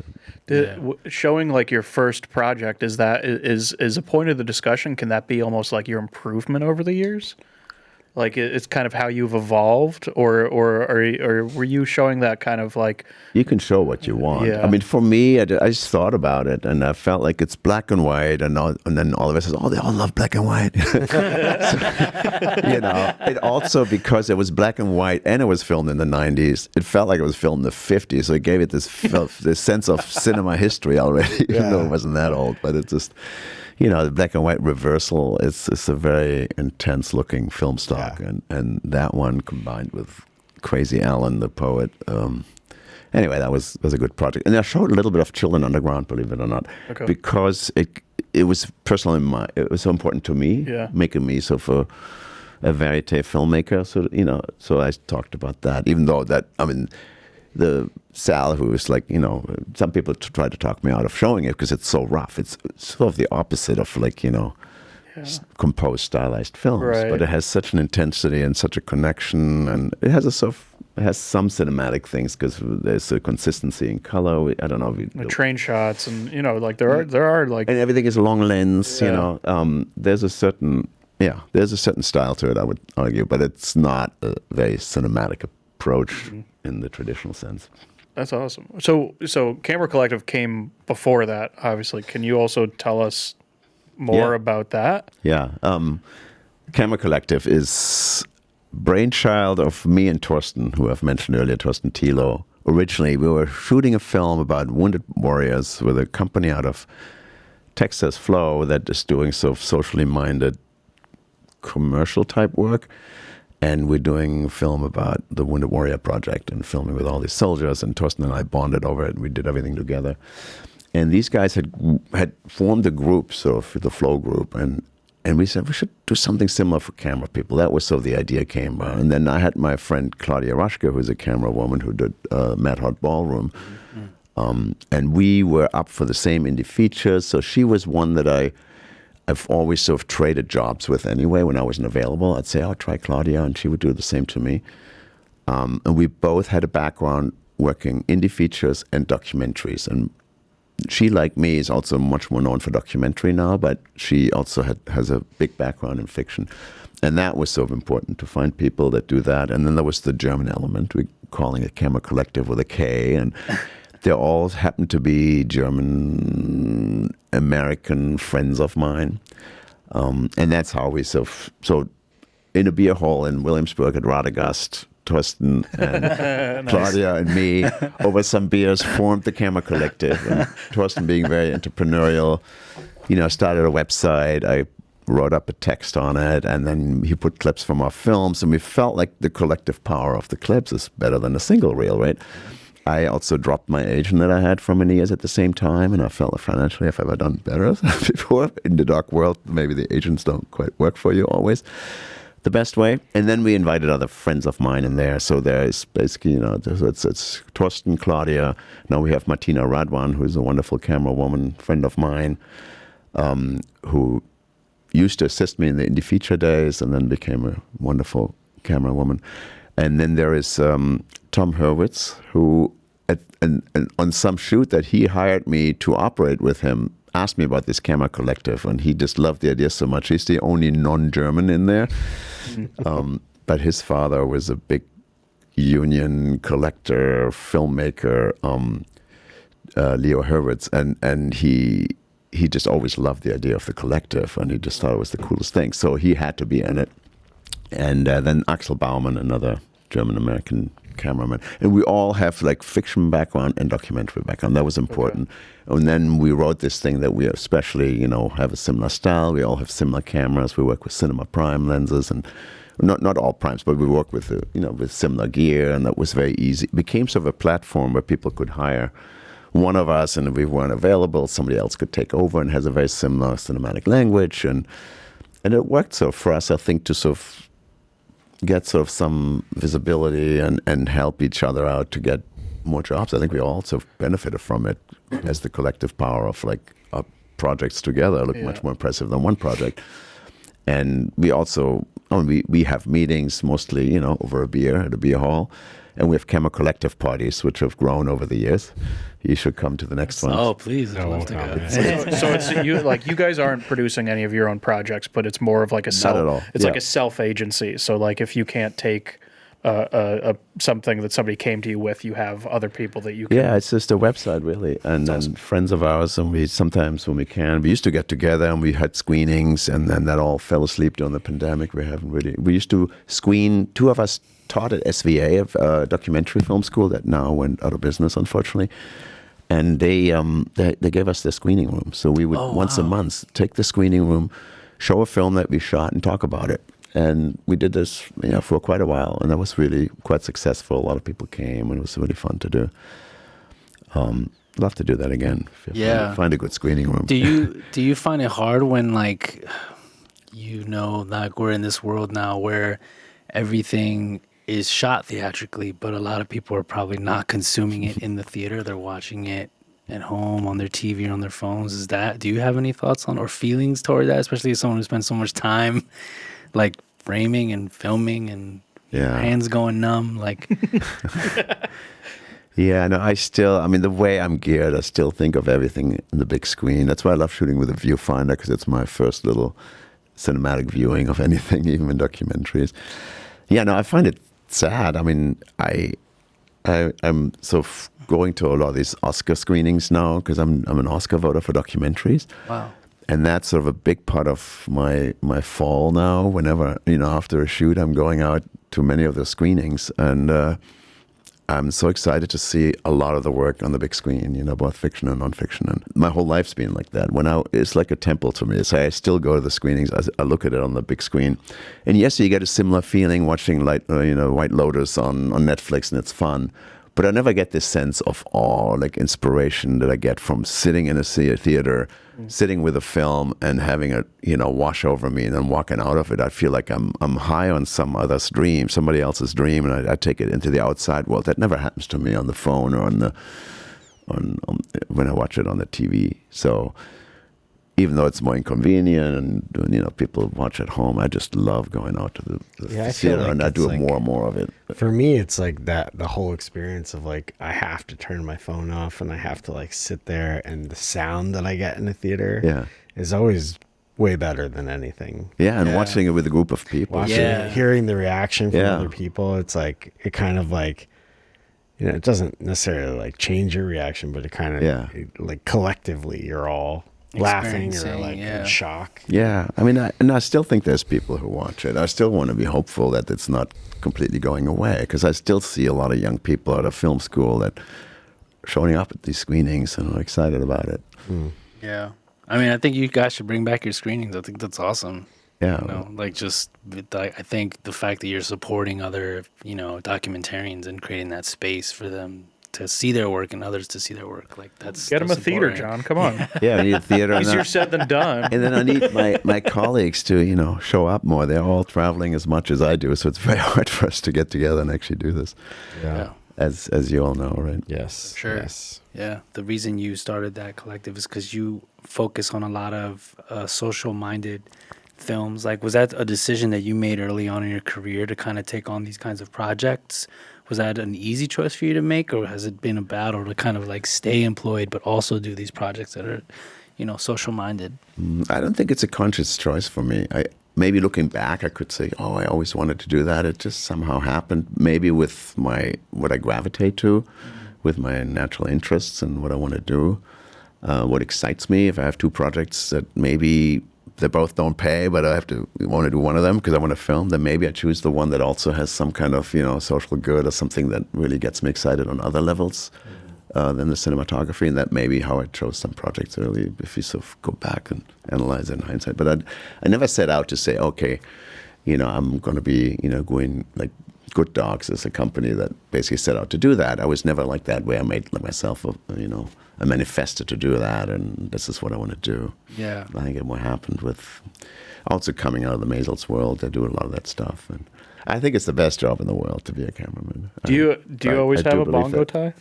did. Showing like your first project, is a point of the discussion? Can that be almost like your improvement over the years? Like it's kind of how you've evolved, or were you showing that kind of like? You can show what you want. Yeah. I mean, for me, I just thought about it, and I felt like it's black and white, and then all of us says, "Oh, they all love black and white." It also, because it was black and white and it was filmed in the '90s, it felt like it was filmed in the '50s, so it gave it this sense of cinema history already, even though it wasn't that old. But it just. The black and white reversal, it's a very intense looking film stock. Yeah. And that one combined with Crazy Alan, the poet. Anyway, that was a good project. And I showed a little bit of Children Underground, believe it or not, because it was personally it was so important to me, making me so for a verite filmmaker. So I talked about that, even though the Sal, who was like, some people try to talk me out of showing it because it's so rough. It's sort of the opposite of composed, stylized films. Right. But it has such an intensity and such a connection, and it has some cinematic things because there's a consistency in color. I don't know. Train shots, and there are like, and everything is long lens. There's a certain style to it, I would argue, but it's not a very cinematic approach in the traditional sense. That's awesome. So Camera Collective came before that, obviously. Can you also tell us more about that? Yeah. Camera Collective is brainchild of me and Torsten, who I've mentioned earlier, Torsten Thilo. Originally, we were shooting a film about wounded warriors with a company out of Texas, Flow, that is doing socially minded commercial type work. And we're doing a film about the Wounded Warrior Project and filming with all these soldiers. And Torsten and I bonded over it, and we did everything together. And these guys had formed a group, sort of the Flow group, and we said we should do something similar for camera people. That was so the idea came by. And then I had my friend Claudia Raschke, who's a camera woman who did Mad Hot Ballroom. And we were up for the same indie features. So she was one that I've always sort of traded jobs with anyway. When I wasn't available, I'd say, "I'll try Claudia," and she would do the same to me. And we both had a background working indie features and documentaries. And she, like me, is also much more known for documentary now, but she also has a big background in fiction. And that was so important, to find people that do that. And then there was the German element. We're calling it Camera Collective with a K. And they all happen to be German-American friends of mine. And that's how we so in a beer hall in Williamsburg at Radegast, Thorsten and Nice. Claudia and me, over some beers, formed the Camera Collective. And Thorsten, being very entrepreneurial, started a website. I wrote up a text on it, and then he put clips from our films, and we felt like the collective power of the clips is better than a single reel, right? I also dropped my agent that I had for many years at the same time, and I felt like financially I've ever done better before. In the dark world, maybe the agents don't quite work for you always the best way. And then we invited other friends of mine in there. So there's basically, it's Thorsten, Claudia. Now we have Martina Radwan, who's a wonderful camera woman, friend of mine, who used to assist me in the indie feature days and then became a wonderful camera woman. And then there is Tom Hurwitz, who on some shoot that he hired me to operate with him, asked me about this Camera Collective, and he just loved the idea so much. He's the only non-German in there. But his father was a big union collector, filmmaker, Leo Hurwitz, and he just always loved the idea of the collective, and he just thought it was the coolest thing. So he had to be in it. And then Axel Baumann, another German-American cameraman. And we all have like fiction background and documentary background. That was important. Okay. And then we wrote this thing that we especially, have a similar style. We all have similar cameras. We work with Cinema Prime lenses, and not all primes, but we work with, with similar gear, and that was very easy. It became sort of a platform where people could hire one of us, and if we weren't available, somebody else could take over, and has a very similar cinematic language. And it worked so for us, I think, to sort of get sort of some visibility and help each other out to get more jobs. I think we all sort of benefited from it, as the collective power of like our projects together look much more impressive than one project. And we also, we have meetings mostly, over a beer at a beer hall. And we have Camera Collective parties, which have grown over the years. You should come to the next one. Oh, please. I'd love to go. So it's you guys aren't producing any of your own projects, but it's more of like a Not at all. It's like a self-agency. So like if you can't take something that somebody came to you with, you have other people that you can. Yeah, it's just a website, really. And then friends of ours, and we sometimes, when we can, we used to get together and we had screenings, and then that all fell asleep during the pandemic. We used to screen, two of us taught at SVA, a documentary film school that now went out of business, unfortunately. And they gave us the screening room. So we would once a month take the screening room, show a film that we shot, and talk about it. And we did this for quite a while, and that was really quite successful. A lot of people came, and it was really fun to do. Love to do that again. Find a good screening room. Do you find it hard when like we're in this world now where everything is shot theatrically, but a lot of people are probably not consuming it in the theater. They're watching it at home on their TV or on their phones. Do you have any thoughts on or feelings toward that, especially as someone who spends so much time like framing and filming and hands going numb? Like, yeah, no, the way I'm geared, I still think of everything in the big screen. That's why I love shooting with a viewfinder, because it's my first little cinematic viewing of anything, even in documentaries. Yeah, no, I find it sad. I mean, I'm sort of going to a lot of these Oscar screenings now, because I'm an Oscar voter for documentaries. Wow. And that's sort of a big part of my fall now. Whenever, after a shoot, I'm going out to many of the screenings. And I'm so excited to see a lot of the work on the big screen, both fiction and nonfiction. And my whole life's been like that. It's like a temple to me. So I still go to the screenings. I look at it on the big screen. And yes, you get a similar feeling watching White Lotus on Netflix, and it's fun. But I never get this sense of awe, like inspiration that I get from sitting in a theater, sitting with a film and having it, wash over me and then walking out of it. I feel like I'm high on somebody else's dream, and I take it into the outside world. That never happens to me on the phone or on when I watch it on the TV. So even though it's more inconvenient and people watch at home, I just love going out to the theater, and I do more and more of it. For me, it's like that the whole experience of like I have to turn my phone off and I have to like sit there, and the sound that I get in the theater is always way better than anything. Yeah, and watching it with a group of people. Hearing the reaction from other people, it's like it kind of like it doesn't necessarily like change your reaction, but it kind of like collectively you're all laughing or like in shock. Yeah, I mean, I still think there's people who watch it. I still want to be hopeful that it's not completely going away, because I still see a lot of young people out of film school that are showing up at these screenings and are excited about it. Yeah, I mean, I think you guys should bring back your screenings. I think that's awesome. Yeah, I think the fact that you're supporting other documentarians and creating that space for them to see their work and others to see their work, like that's get them a theater, John. Come on. Yeah, I need a theater. Easier said than done. And then I need my colleagues to show up more. They're all traveling as much as I do, so it's very hard for us to get together and actually do this. Yeah. As you all know, right? Yes. Sure. Yes. Yeah. The reason you started that collective is because you focus on a lot of social-minded films. Like, was that a decision that you made early on in your career to kind of take on these kinds of projects? Was that an easy choice for you to make, or has it been a battle to kind of like stay employed but also do these projects that are, social-minded? I don't think it's a conscious choice for me. Maybe looking back, I could say, oh, I always wanted to do that. It just somehow happened. Maybe with what I gravitate to, with my natural interests and what I want to do, what excites me. If I have two projects that maybe they both don't pay, but I want to do one of them because I want to film, then maybe I choose the one that also has some kind of social good or something that really gets me excited on other levels than the cinematography. And that may be how I chose some projects early, if you sort of go back and analyze it in hindsight. But I never set out to say, okay, I'm going to be going like Good Dogs is a company that basically set out to do that. I was never like that, where I made myself a manifesto to do that, and this is what I want to do. Yeah. I think what happened with also coming out of the Maisels world, they do a lot of that stuff, and I think it's the best job in the world to be a cameraman. Do you always have a bongo tie?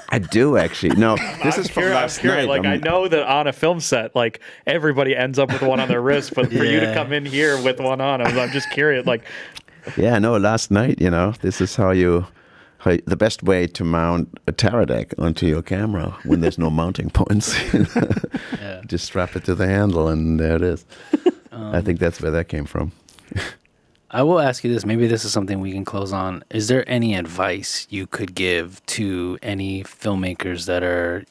I do, actually. No, this is from last night. Like, I know that on a film set, like everybody ends up with one on their wrist, but for you to come in here with one on, I'm just curious. Like, yeah, no, last night, this is how the best way to mount a Teradek onto your camera when there's no mounting points. Just strap it to the handle, and there it is. I think that's where that came from. I will ask you this. Maybe this is something we can close on. Is there any advice you could give to any filmmakers that are,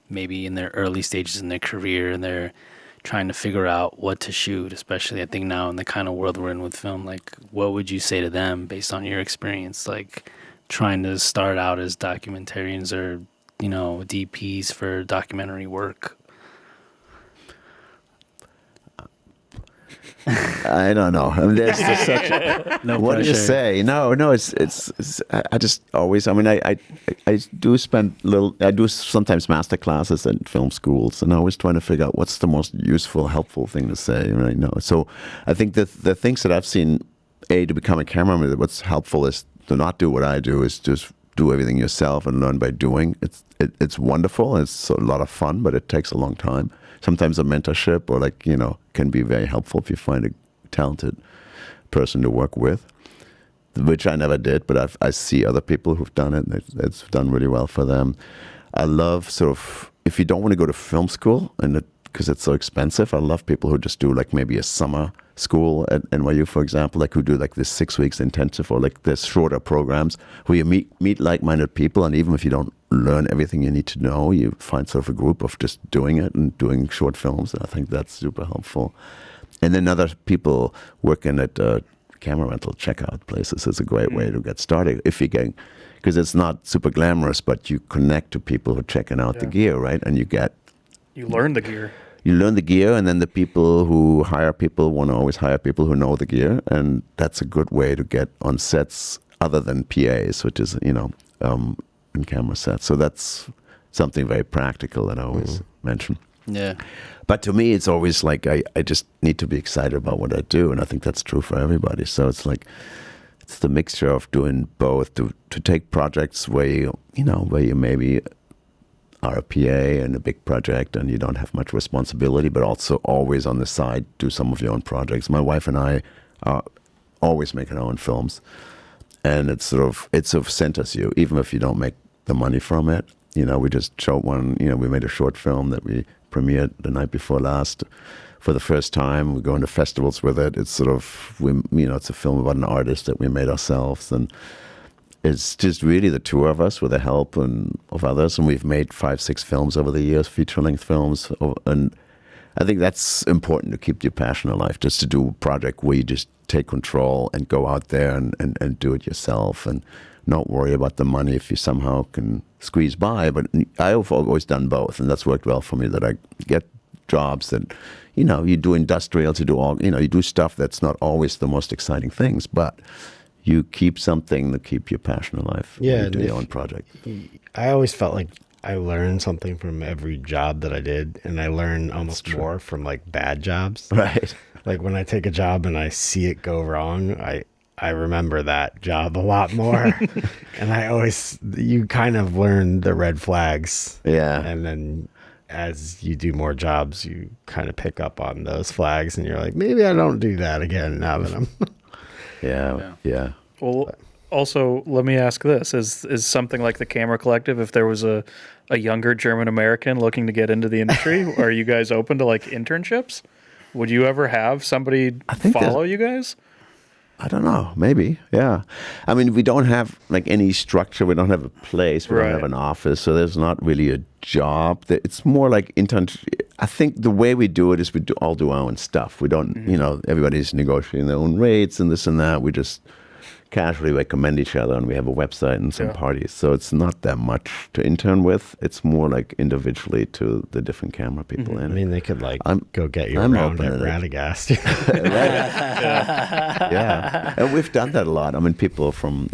maybe in their early stages in their career and they're trying to figure out what to shoot, especially I think now in the kind of world we're in with film? Like, what would you say to them based on your experience, like trying to start out as documentarians or, DPs for documentary work? I don't know. I mean, there's just such No what pressure. do you say? No. It's. I just always. I mean, I do I do sometimes master classes at film schools, and I always trying to figure out what's the most useful, helpful thing to say. Right now, so I think that the things that I've seen, to become a cameraman, what's helpful is to not do what I do. Is just do everything yourself and learn by doing. It's wonderful. And it's a lot of fun, but it takes a long time. Sometimes a mentorship or can be very helpful if you find a talented person to work with, which I never did, but I see other people who've done it, and it's done really well for them. I love if you don't want to go to film school, because it's so expensive, I love people who just do maybe a summer school at NYU, for example, who do this 6 weeks intensive, or this shorter programs where you meet like-minded people, and even if you don't learn everything you need to know, you find a group of just doing it and doing short films, and I think that's super helpful. And then other people working at camera rental checkout places is a great way to get started if you can, because it's not super glamorous, but you connect to people who are checking out the gear, right? And you learn the gear. You learn the gear, and then the people who hire people want to always hire people who know the gear, and that's a good way to get on sets other than PAs, which is, in camera sets. So that's something very practical that I always mention. Yeah. But to me, it's always like I just need to be excited about what I do, and I think that's true for everybody. So it's like it's the mixture of doing both to take projects where you maybe are a PA in a big project and you don't have much responsibility, but also always on the side do some of your own projects. My wife and I are always making our own films, and it sort of centers you, even if you don't make the money from it. We just showed one. We made a short film that we premiered the night before last for the first time. We go into festivals with it. It's sort of it's a film about an artist that we made ourselves, and it's just really the two of us with the help of others. And we've made 5-6 films over the years, feature-length films. And I think that's important to keep your passion alive, just to do a project where you just take control and go out there and do it yourself and not worry about the money if you somehow can squeeze by. But I've always done both, and that's worked well for me, that I get jobs that, you do industrials, you do you do stuff that's not always the most exciting things, but you keep something to keep your passion alive. Yeah, You do your own project. I always felt like I learned something from every job that I did, and I learned almost more from like bad jobs. Right. Like when I take a job and I see it go wrong, I remember that job a lot more. And you kind of learn the red flags. Yeah. And then as you do more jobs, you kind of pick up on those flags, and you're like, maybe I don't do that again now that I'm... Yeah. Well, also, let me ask this. Is something like the Camera Collective, if there was a younger German American looking to get into the industry, are you guys open to like internships? Would you ever have somebody follow you guys? I don't know. Maybe. Yeah. I mean, we don't have like any structure. We don't have a place. We don't have an office. So there's not really a job. It's more like I think the way we do it is we all do our own stuff. We don't, everybody's negotiating their own rates and this and that. We just casually recommend each other, and we have a website and some parties. So it's not that much to intern with. It's more like individually to the different camera people. I mean, they could go get you I'm around open at to it. Radagast. Yeah. And we've done that a lot. I mean, people from,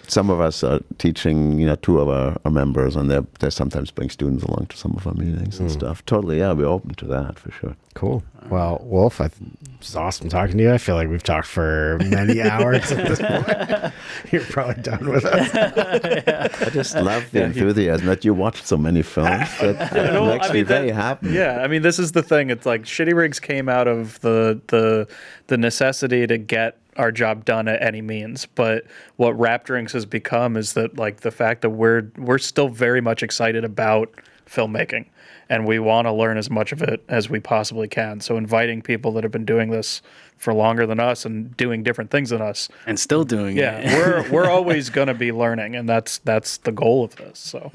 some of us are teaching, two of our members, and they sometimes bring students along to some of our meetings and stuff. Totally, yeah, we're open to that for sure. Cool. Well, Wolf, it's awesome talking to you. I feel like we've talked for many hours at this point. You're probably done with us. I just love the enthusiasm that you watched so many films. That makes me very happy. Yeah, I mean, this is the thing. It's like Shitty Rigs came out of the necessity to get our job done at any means, but what Rapturings has become is that like the fact that we're still very much excited about filmmaking, and we want to learn as much of it as we possibly can. So inviting people that have been doing this for longer than us and doing different things than us and still doing it. Yeah, we're always going to be learning, and that's the goal of this. So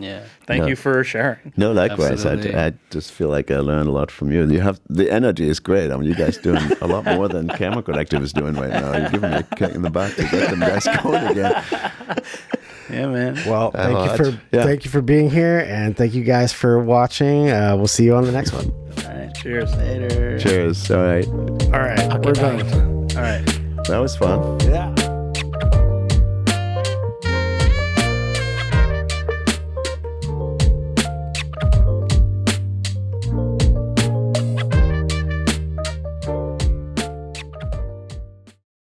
thank you for sharing. No, likewise. I just feel like I learned a lot from you. The energy is great. I mean, you guys doing a lot more than Camera Collective is doing right now. You're giving me a kick in the butt to get them guys going again. Yeah, man. Well, thank you for being here, and thank you guys for watching. We'll see you on the next one. All right. Cheers. Later. Cheers. All right. All right. We're done. All right. That was fun. Yeah.